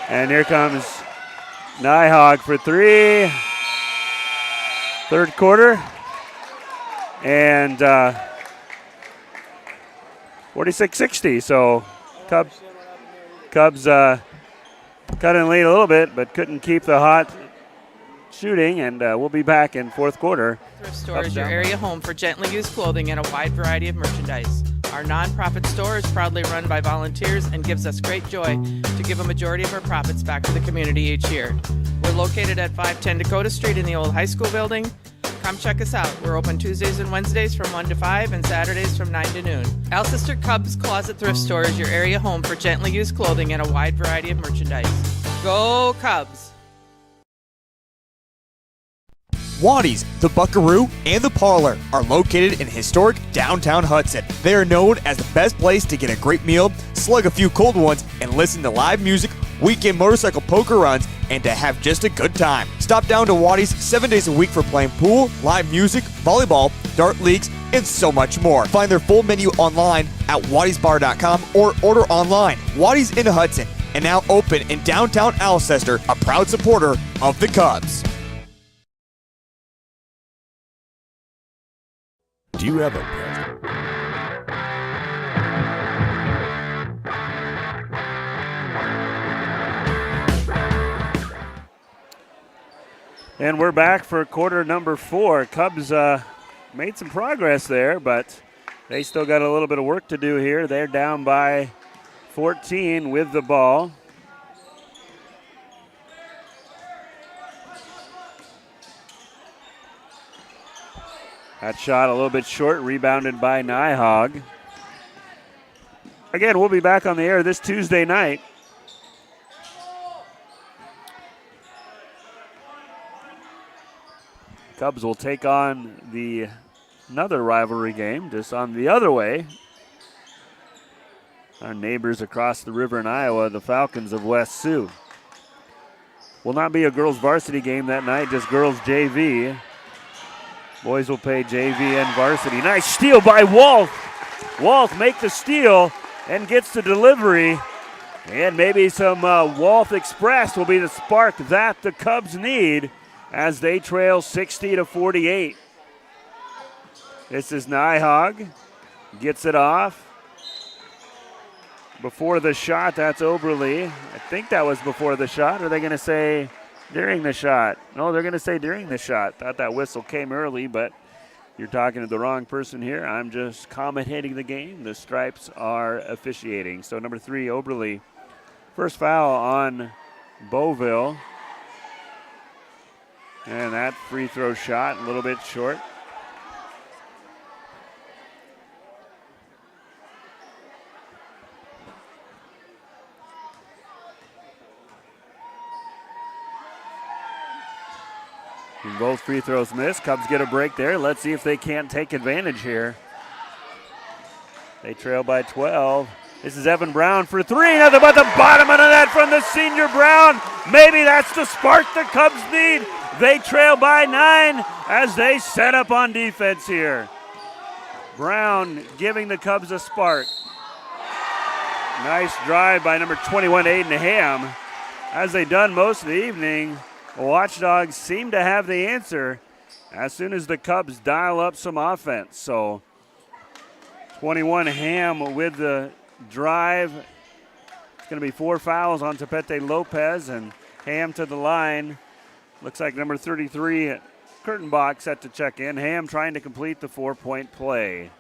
And here comes Nyhog for 3. Third quarter. And 46-60. So Cubs cut in lead a little bit, but couldn't keep the hot shooting, and we'll be back in fourth quarter. Thrift Store is your area home for gently used clothing and a wide variety of merchandise. Our nonprofit store is proudly run by volunteers and gives us great joy to give a majority of our profits back to the community each year. We're located at 510 Dakota Street in the old high school building. Come check us out. We're open Tuesdays and Wednesdays from 1 to 5 and Saturdays from 9 to noon. Alcester Cubs Closet Thrift Store is your area home for gently used clothing and a wide variety of merchandise. Go Cubs! Waddy's, the Buckaroo, and the Parlor are located in historic downtown Hudson. They are known as the best place to get a great meal, slug a few cold ones, and listen to live music, weekend motorcycle poker runs, and to have just a good time. Stop down to Waddy's 7 days a week for playing pool, live music, volleyball, dart leagues, and so much more. Find their full menu online at waddysbar.com or order online. Waddy's in Hudson, and now open in downtown Alcester, a proud supporter of the Cubs. Do you have a pet? And we're back for quarter number 4. Cubs made some progress there, but they still got a little bit of work to do here. They're down by 14 with the ball. That shot a little bit short, rebounded by Nyhog. Again, we'll be back on the air this Tuesday night. Cubs will take on another rivalry game just on the other way. Our neighbors across the river in Iowa, the Falcons of West Sioux. Will not be a girls varsity game that night, just girls JV. Boys will play JV and varsity. Nice steal by Wolf. Wolf make the steal and gets the delivery. And maybe some Wolf Express will be the spark that the Cubs need as they trail 60-48. This is Nyhog. Gets it off. Before the shot, that's Oberle. I think that was before the shot. Or are they going to say during the shot? No, they're going to say during the shot. Thought that whistle came early, but you're talking to the wrong person here. I'm just commentating the game. The Stripes are officiating. So number 3, Oberle. First foul on Beauville. And that free throw shot a little bit short. And both free throws miss. Cubs get a break there. Let's see if they can't take advantage here. They trail by 12. This is Evan Brown for 3. Nothing but the bottom of the net from the senior Brown. Maybe that's the spark the Cubs need. They trail by 9 as they set up on defense here. Brown giving the Cubs a spark. Nice drive by number 21, Aiden Ham. As they've done most of the evening, the Watchdogs seem to have the answer as soon as the Cubs dial up some offense. So 21 Ham with the drive. It's going to be 4 fouls on Tapete Lopez, and Ham to the line. Looks like number 33, Kurtenbach, set to check in. Ham trying to complete the 4-point play.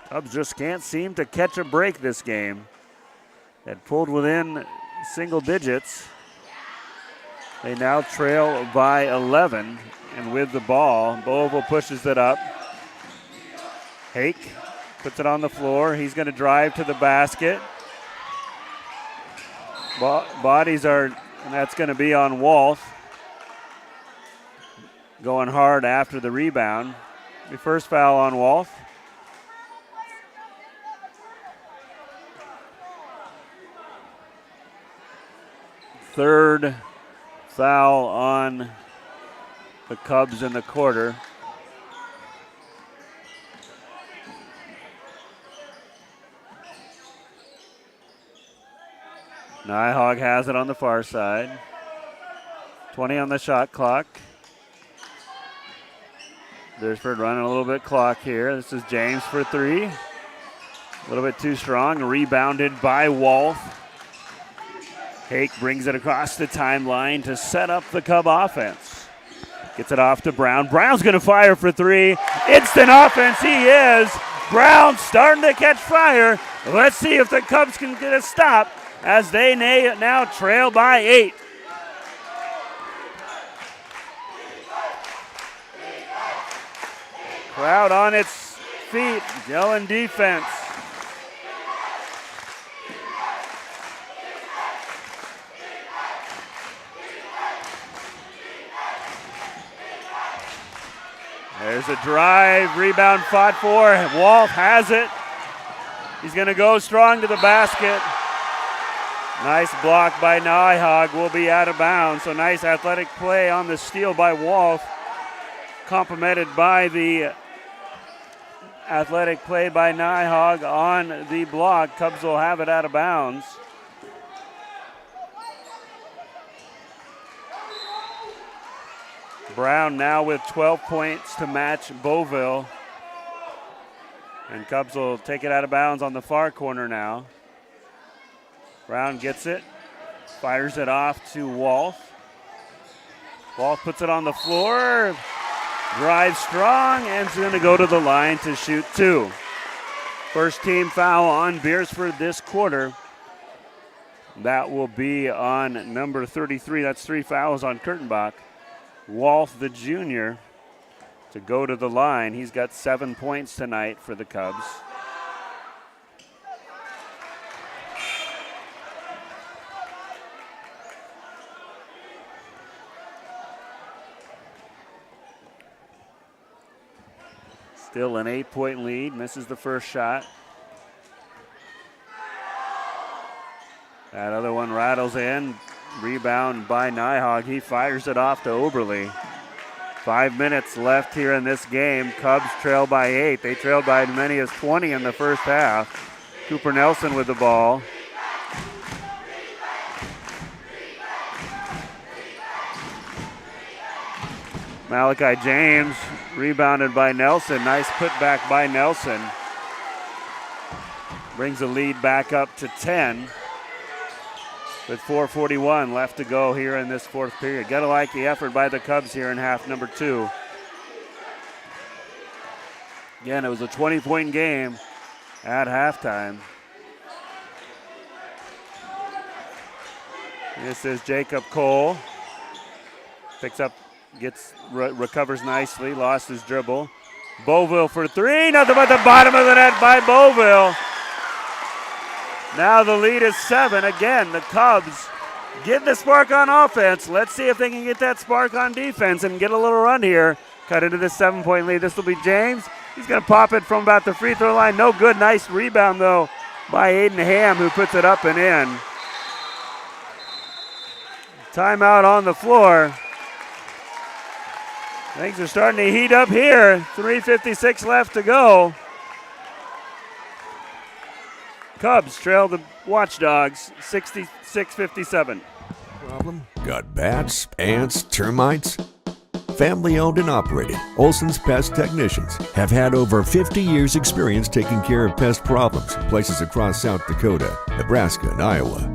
Cubs just can't seem to catch a break this game. Had pulled within single digits. They now trail by 11, and with the ball, Beauville pushes it up. Hake puts it on the floor. He's going to drive to the basket. Bodies are, and that's going to be on Wolf. Going hard after the rebound. The first foul on Wolf. Third foul on the Cubs in the quarter. Nyhog has it on the far side. 20 on the shot clock. Beresford running a little bit clock here. This is James for 3. A little bit too strong. Rebounded by Wolf. Hake brings it across the timeline to set up the Cub offense. Gets it off to Brown. Brown's going to fire for 3. Instant offense, he is. Brown starting to catch fire. Let's see if the Cubs can get a stop as they now trail by 8. Crowd on its feet, yelling defense. There's a drive, rebound fought for. Wolf has it. He's going to go strong to the basket. Nice block by Nyhog, will be out of bounds. So nice athletic play on the steal by Wolf. Complimented by the athletic play by Nyhog on the block. Cubs will have it out of bounds. Brown now with 12 points to match Beauville. And Cubs will take it out of bounds on the far corner now. Brown gets it, fires it off to Wolf. Wolf puts it on the floor, drives strong, and is going to go to the line to shoot 2. First team foul on Beresford this quarter. That will be on number 33. That's 3 fouls on Kurtenbach. Wolf, the junior, to go to the line. He's got 7 points tonight for the Cubs. Still an 8-point lead, misses the first shot. That other one rattles in. Rebound by Nyhog. He fires it off to Oberle. 5 minutes left here in this game. Cubs trail by 8. They trailed by as many as 20 in the first half. Cooper Nelson with the ball. Malachi James rebounded by Nelson. Nice putback by Nelson. Brings the lead back up to 10. With 4:41 left to go here in this fourth period. Gotta like the effort by the Cubs here in half number 2. Again, it was a 20-point game at halftime. This is Jacob Cole. Picks up, recovers nicely, lost his dribble. Beauville for 3, nothing but the bottom of the net by Beauville. Now the lead is 7. Again, the Cubs get the spark on offense. Let's see if they can get that spark on defense and get a little run here. Cut into this 7-point lead. This will be James. He's going to pop it from about the free throw line. No good. Nice rebound, though, by Aiden Ham, who puts it up and in. Timeout on the floor. Things are starting to heat up here. 3:56 left to go. Cubs trail the Watchdogs 66-57. Problem? Got bats, ants, termites? Family owned and operated, Olson's Pest Technicians have had over 50 years experience taking care of pest problems in places across South Dakota, Nebraska, and Iowa.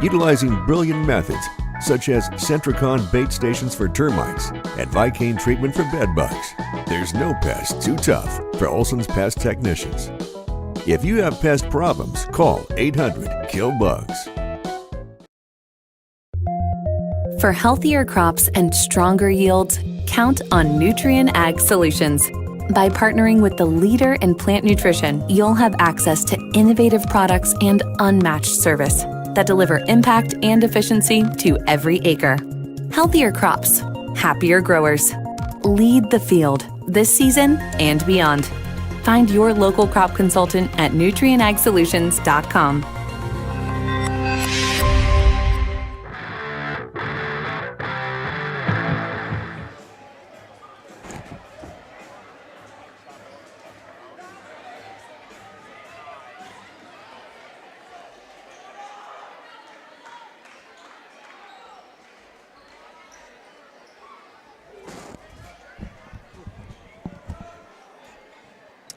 Utilizing brilliant methods such as Centricon bait stations for termites and Vicane treatment for bed bugs. There's no pest too tough for Olson's Pest Technicians. If you have pest problems, call 800-KILL-BUGS. For healthier crops and stronger yields, count on Nutrien Ag Solutions. By partnering with the leader in plant nutrition, you'll have access to innovative products and unmatched service that deliver impact and efficiency to every acre. Healthier crops, happier growers. Lead the field this season and beyond. Find your local crop consultant at nutrienagsolutions.com.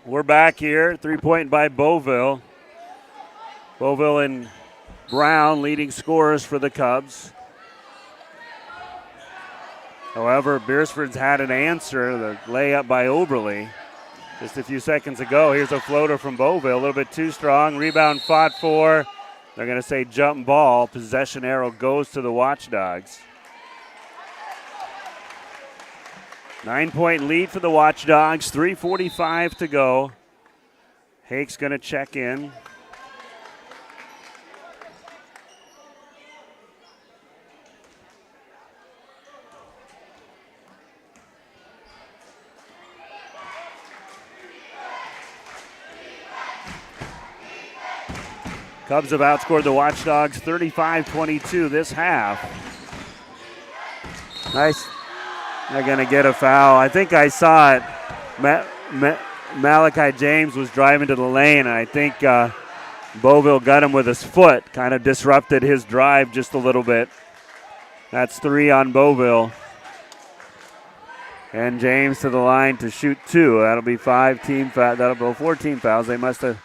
We're back here, 3-point by Beauville. Beauville and Brown leading scorers for the Cubs. However, Beresford's had an answer, the layup by Oberle just a few seconds ago. Here's a floater from Beauville, a little bit too strong. Rebound fought for. They're going to say jump ball. Possession arrow goes to the Watchdogs. 9-point lead for the Watchdogs, 3:45 to go. Hake's going to check in. Cubs have outscored the Watchdogs 35-22 this half. Nice. They're going to get a foul. I think I saw it. Malachi James was driving to the lane, and I think Beauville got him with his foot, kind of disrupted his drive just a little bit. That's 3 on Beauville. And James to the line to shoot 2. That'll be 5 team fouls. That'll be 4 team fouls. They must have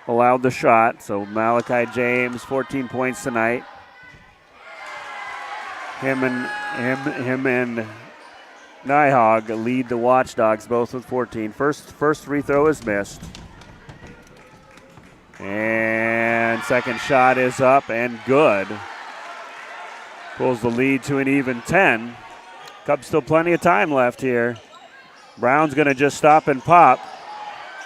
allowed the shot. So Malachi James, 14 points tonight. Him and Nyhog lead the Watchdogs, both with 14. First free throw is missed. And second shot is up and good. Pulls the lead to an even 10. Cubs still plenty of time left here. Brown's going to just stop and pop.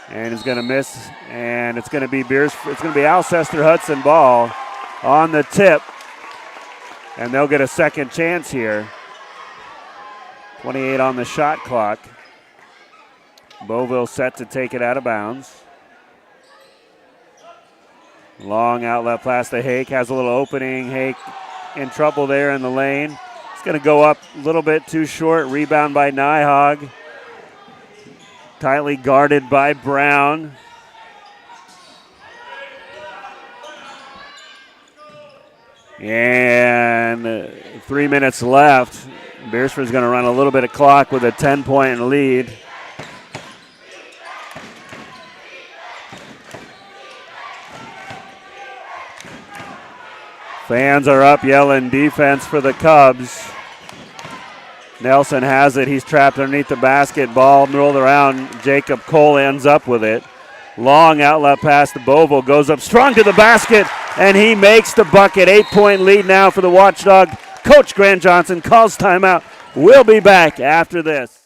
And is going to miss. And it's going to be Beresford. It's going to be Alcester-Hudson ball on the tip. And they'll get a second chance here. 28 on the shot clock. Beauville set to take it out of bounds. Long outlet pass to Hake. Has a little opening. Hake in trouble there in the lane. It's going to go up a little bit too short. Rebound by Nyhog. Tightly guarded by Brown. And 3 minutes left. Beresford's going to run a little bit of clock with a 10-point lead. Fans are up yelling defense for the Cubs. Nelson has it. He's trapped underneath the basket. Ball rolled around. Jacob Cole ends up with it. Long outlet pass to Beauville. Goes up strong to the basket, and he makes the bucket. 8-point lead now for the Watchdog. Coach Grant Johnson calls timeout. We'll be back after this.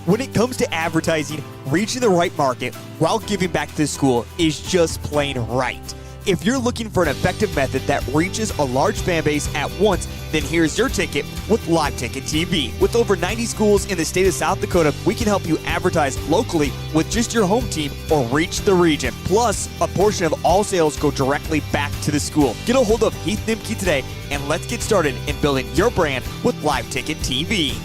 When it comes to advertising, reaching the right market while giving back to the school is just plain right. If you're looking for an effective method that reaches a large fan base at once, then here's your ticket with Live Ticket TV. With over 90 schools in the state of South Dakota, we can help you advertise locally with just your home team or reach the region. Plus, a portion of all sales go directly back to the school. Get a hold of Heath Nimke today, and let's get started in building your brand with Live Ticket TV.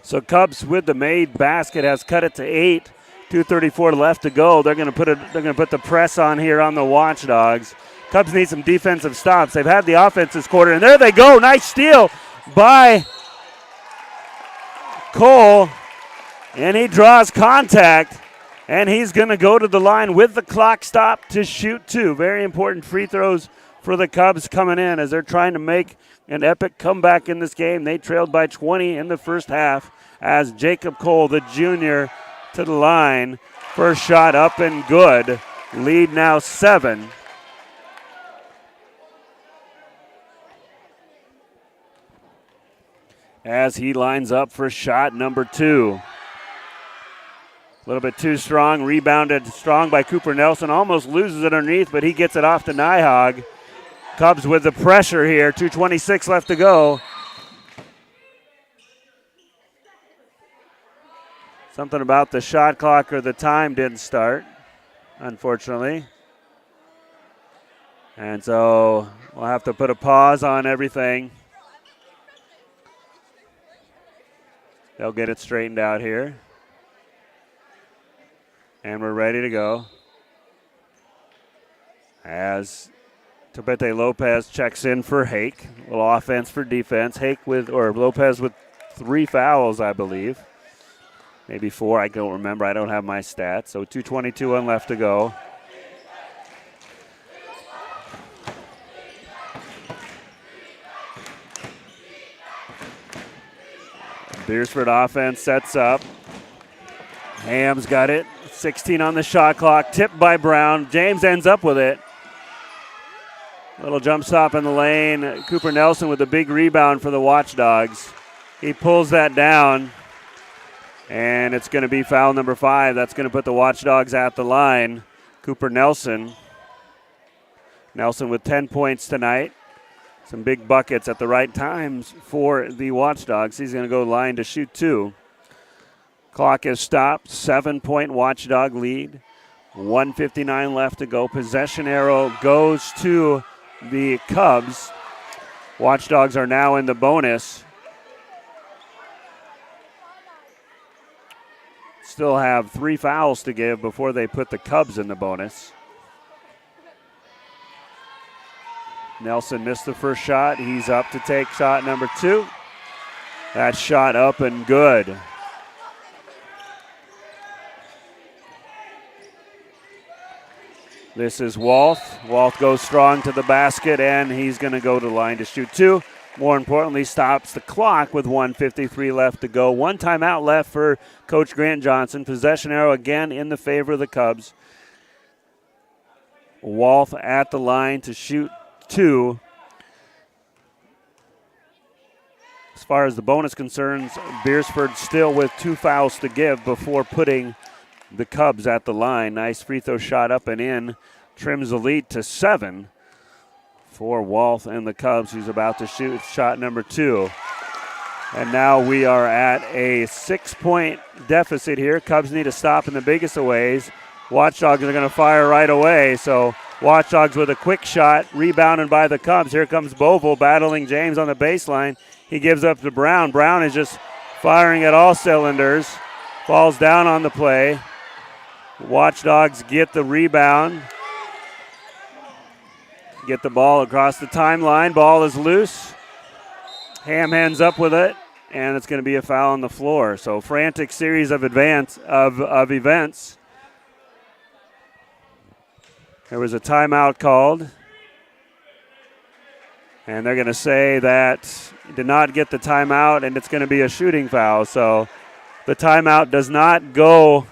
So Cubs with the made basket has cut it to 8. 2:34 left to go. They're going to put the press on here on the Watchdogs. Cubs need some defensive stops. They've had the offense this quarter, and there they go. Nice steal by Cole, and he draws contact, and he's going to go to the line with the clock stopped to shoot 2. Very important free throws for the Cubs coming in as they're trying to make an epic comeback in this game. They trailed by 20 in the first half as Jacob Cole, the junior, to the line. First shot up and good. Lead now 7. As he lines up for shot number 2. A little bit too strong. Rebounded strong by Cooper Nelson. Almost loses it underneath, but he gets it off to Nyhog. Cubs with the pressure here. 2:26 left to go. Something about the shot clock or the time didn't start, unfortunately. And so we'll have to put a pause on everything. They'll get it straightened out here. And we're ready to go. As Topete Lopez checks in for Hake. A little offense for defense. Lopez with 3 fouls, I believe. Maybe 4, I don't remember. I don't have my stats. So 2:22 left to go. Beresford offense sets up. Ham's got it. 16 on the shot clock. Tipped by Brown. James ends up with it. Little jump stop in the lane. Cooper Nelson with a big rebound for the Watchdogs. He pulls that down. And it's going to be foul number 5. That's going to put the Watchdogs at the line. Cooper Nelson. Nelson with 10 points tonight. Some big buckets at the right times for the Watchdogs. He's going to go line to shoot 2. Clock is stopped. 7-point Watchdog lead. 1:59 left to go. Possession arrow goes to the Cubs. Watchdogs are now in the bonus. Still have 3 fouls to give before they put the Cubs in the bonus. Nelson missed the first shot. He's up to take shot number 2. That shot up and good. This is Walth. Walth goes strong to the basket, and he's going to go to the line to shoot 2. More importantly, stops the clock with 1:53 left to go. 1 timeout left for Coach Grant Johnson. Possession arrow again in the favor of the Cubs. Walth at the line to shoot 2. As far as the bonus concerns, Beresford still with 2 fouls to give before putting the Cubs at the line. Nice free throw shot up and in. Trims the lead to 7 for Walth and the Cubs, who's about to shoot shot number 2. And now we are at a 6-point deficit here. Cubs need to stop in the biggest of ways. Watchdogs are going to fire right away. So Watchdogs with a quick shot, rebounded by the Cubs. Here comes Boval battling James on the baseline. He gives up to Brown. Brown is just firing at all cylinders. Falls down on the play. Watchdogs get the rebound. Get the ball across the timeline. Ball is loose. Ham hands up with it, and it's going to be a foul on the floor. So frantic series of events. There was a timeout called, and they're going to say that did not get the timeout, and it's going to be a shooting foul. So the timeout does not go.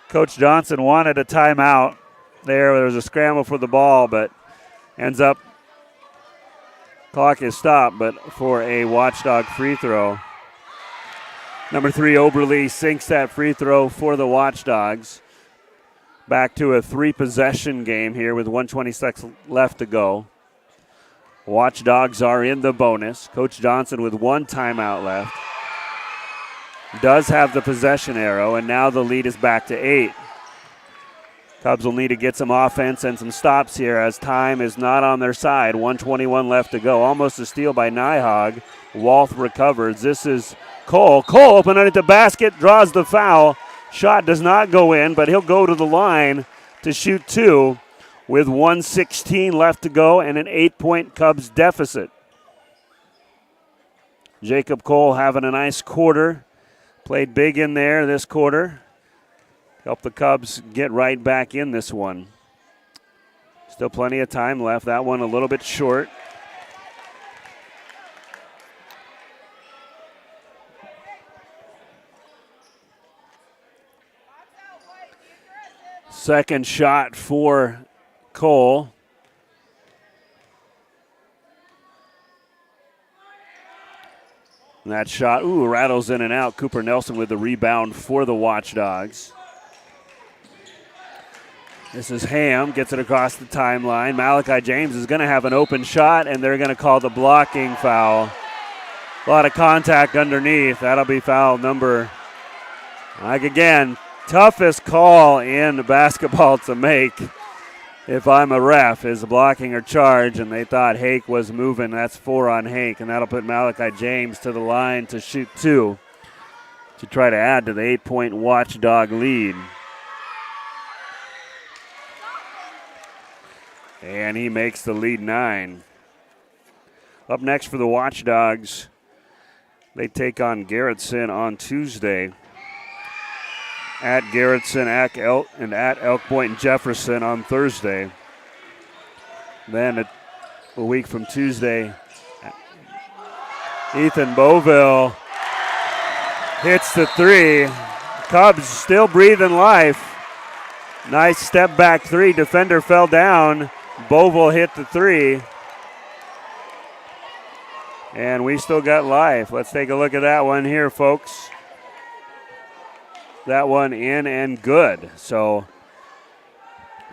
Coach Johnson wanted a timeout. There was a scramble for the ball, but ends up clock is stopped, but for a Watchdog free throw. Number 3, Oberle sinks that free throw for the Watchdogs. Back to a 3-possession game here with 1:26 left to go. Watchdogs are in the bonus. Coach Johnson with 1 timeout left. Does have the possession arrow, and now the lead is back to 8. Cubs will need to get some offense and some stops here as time is not on their side. 1:21 left to go. Almost a steal by Nyhog. Walth recovers. This is Cole. Cole open underneath the basket, draws the foul. Shot does not go in, but he'll go to the line to shoot 2 with 1:16 left to go and an 8-point Cubs deficit. Jacob Cole having a nice quarter. Played big in there this quarter. Help the Cubs get right back in this one. Still plenty of time left. That one a little bit short. Second shot for Cole. And that shot, rattles in and out. Cooper Nelson with the rebound for the Watchdogs. This is Ham, gets it across the timeline. Malachi James is going to have an open shot, and they're going to call the blocking foul. A lot of contact underneath. That'll be foul number, again, toughest call in basketball to make if I'm a ref is blocking or charge, and they thought Hake was moving. That's 4 on Hake, and that'll put Malachi James to the line to shoot 2 to try to add to the 8-point Watchdog lead. And he makes the lead 9. Up next for the Watchdogs, they take on Garrettson on Tuesday. At Garrettson and at Elk Point and Jefferson on Thursday. Then a week from Tuesday, Ethan Beauville hits the three. Cubs still breathing life. Nice step back three. Defender fell down. Beauville hit the three. And we still got life. Let's take a look at that one here, folks. That one in and good. So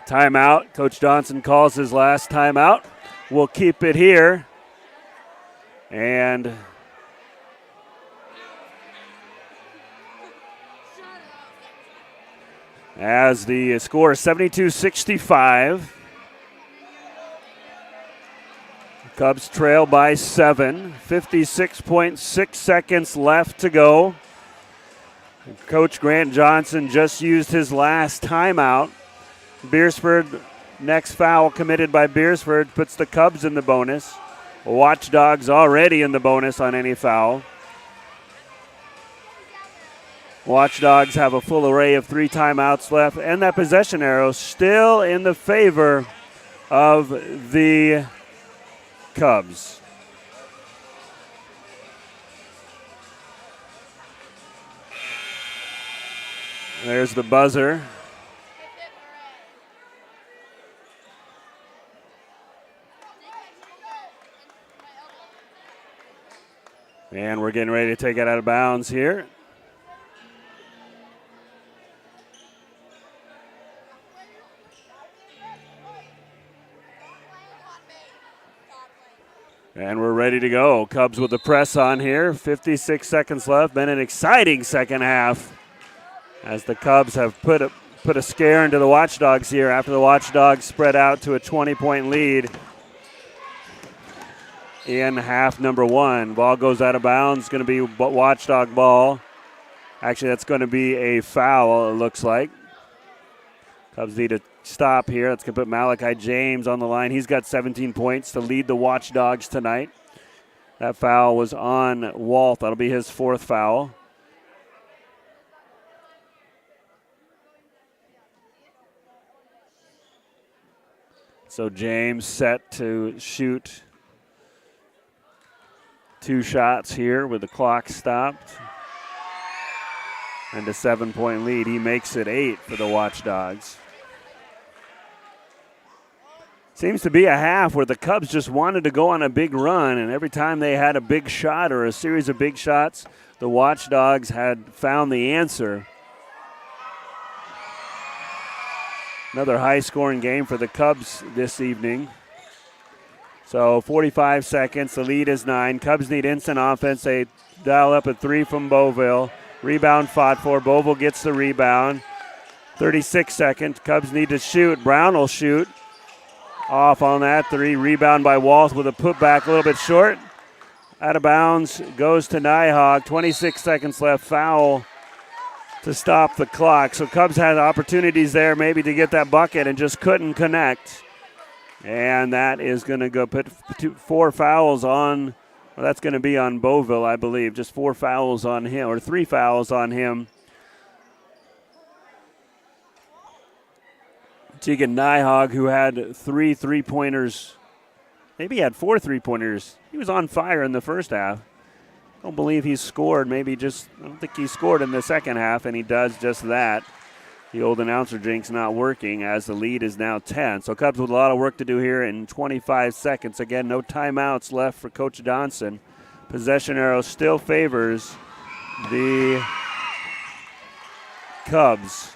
timeout. Coach Johnson calls his last timeout. We'll keep it here. And as the score is 72-65. Cubs trail by 7. 56.6 seconds left to go. Coach Grant Johnson just used his last timeout. Beresford, next foul committed by Beresford, puts the Cubs in the bonus. Watchdogs already in the bonus on any foul. Watchdogs have a full array of 3 timeouts left, and that possession arrow still in the favor of the Cubs. There's the buzzer. And we're getting ready to take it out of bounds here. And we're ready to go. Cubs with the press on here. 56 seconds left. Been an exciting second half as the Cubs have put a scare into the Watchdogs here after the Watchdogs spread out to a 20-point lead in half number 1. Ball goes out of bounds. Going to be Watchdog ball. Actually, that's going to be a foul, it looks like. Cubs need a stop here. That's going to put Malachi James on the line. He's got 17 points to lead the Watchdogs tonight. That foul was on Walt. That'll be his 4th foul. So James set to shoot 2 shots here with the clock stopped. And a 7-point lead. He makes it 8 for the Watchdogs. Seems to be a half where the Cubs just wanted to go on a big run, and every time they had a big shot or a series of big shots, the Watchdogs had found the answer. Another high-scoring game for the Cubs this evening. So 45 seconds, the lead is 9. Cubs need instant offense. They dial up a 3 from Beauville. Rebound fought for. Beauville gets the rebound. 36 seconds. Cubs need to shoot. Brown will shoot. Off on that 3. Rebound by Walsh with a putback a little bit short. Out of bounds goes to Nyhog. 26 seconds left. Foul to stop the clock. So Cubs had opportunities there maybe to get that bucket and just couldn't connect. And that is going to go put 4 fouls on. Well, that's going to be on Beauville, I believe. Just 4 fouls on him, or 3 fouls on him. Tegan Nyhog, who had 3 3-pointers. Maybe he had 4 3-pointers. He was on fire in the first half. I don't believe he scored. I don't think he scored in the second half, and he does just that. The old announcer drink's not working as the lead is now 10. So Cubs with a lot of work to do here in 25 seconds. Again, no timeouts left for Coach Johnson. Possession arrow still favors the Cubs.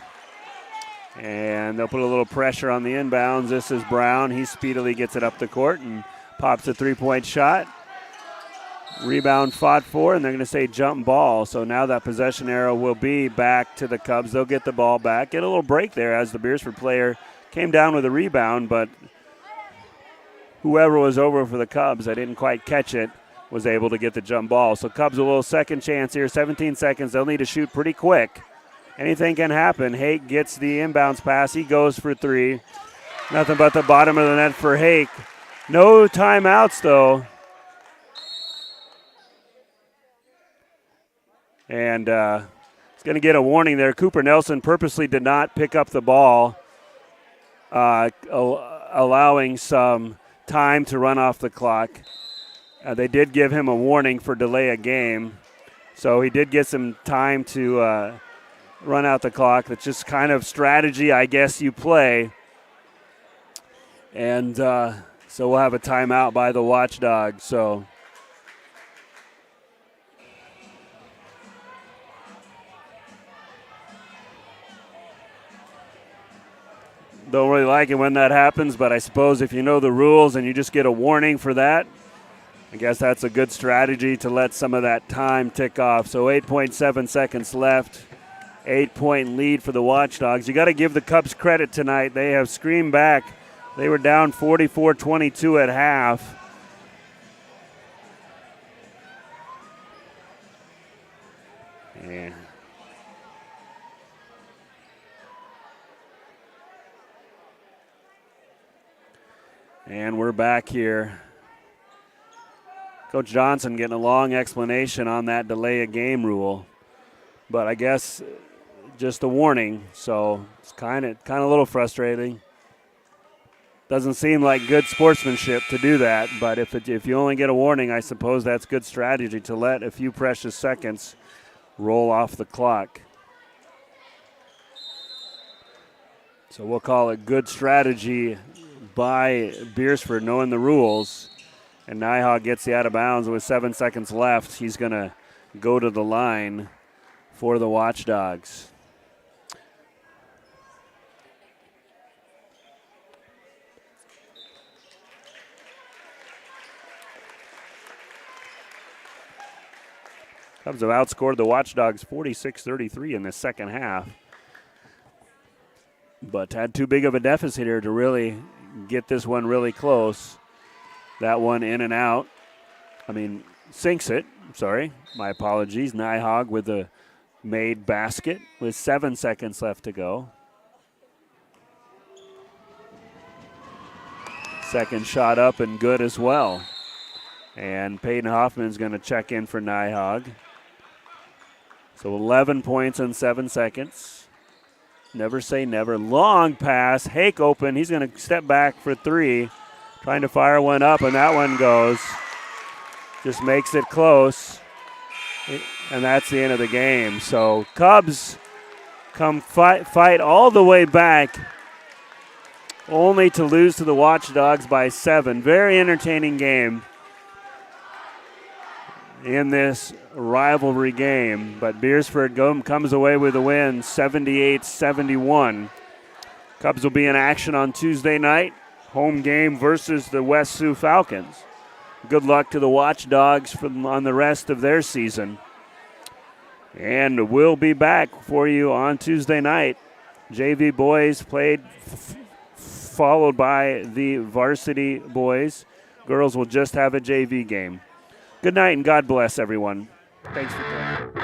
And they'll put a little pressure on the inbounds. This is Brown. He speedily gets it up the court and pops a 3-point shot. Rebound fought for, and they're going to say jump ball. So now that possession arrow will be back to the Cubs. They'll get the ball back. Get a little break there as the Beresford player came down with a rebound, but whoever was over for the Cubs, I didn't quite catch it, was able to get the jump ball. So Cubs a little second chance here. 17 seconds. They'll need to shoot pretty quick. Anything can happen. Hake gets the inbounds pass. He goes for 3. Nothing but the bottom of the net for Hake. No timeouts, though. And he's going to get a warning there. Cooper Nelson purposely did not pick up the ball, allowing some time to run off the clock. They did give him a warning for delay of game. So he did get some time to run out the clock. That's just kind of strategy, I guess, you play. And so we'll have a timeout by the Watchdogs. So don't really like it when that happens, but I suppose if you know the rules and you just get a warning for that, I guess that's a good strategy to let some of that time tick off. So 8.7 seconds left. 8-point lead for the Watchdogs. You got to give the Cubs credit tonight. They have screamed back. They were down 44-22 at half. Yeah. And we're back here. Coach Johnson getting a long explanation on that delay of game rule, but I guess just a warning, so it's kind of a little frustrating. Doesn't seem like good sportsmanship to do that, but if you only get a warning, I suppose that's good strategy to let a few precious seconds roll off the clock. So we'll call it good strategy by Beresford, knowing the rules. And Nighthawk gets the out of bounds with 7 seconds left. He's going to go to the line for the Watchdogs. Cubs have outscored the Watchdogs 46-33 in the second half, but had too big of a deficit here to really get this one really close. That one in and out. Sinks it. Sorry, my apologies. Nighthawk with a made basket with 7 seconds left to go. Second shot up and good as well. And Peyton Hoffman's going to check in for Nighthawk. So 11 points in 7 seconds. Never say never. Long pass. Hake open. He's going to step back for three. Trying to fire one up, and that one goes. Just makes it close. And that's the end of the game. So Cubs come fight all the way back, only to lose to the Watchdogs by 7. Very entertaining game in this rivalry game. But Beresford comes away with a win, 78-71. Cubs will be in action on Tuesday night. Home game versus the West Sioux Falcons. Good luck to the Watchdogs on the rest of their season. And we'll be back for you on Tuesday night. JV boys played, followed by the varsity boys. Girls will just have a JV game. Good night and God bless everyone. Thanks for playing.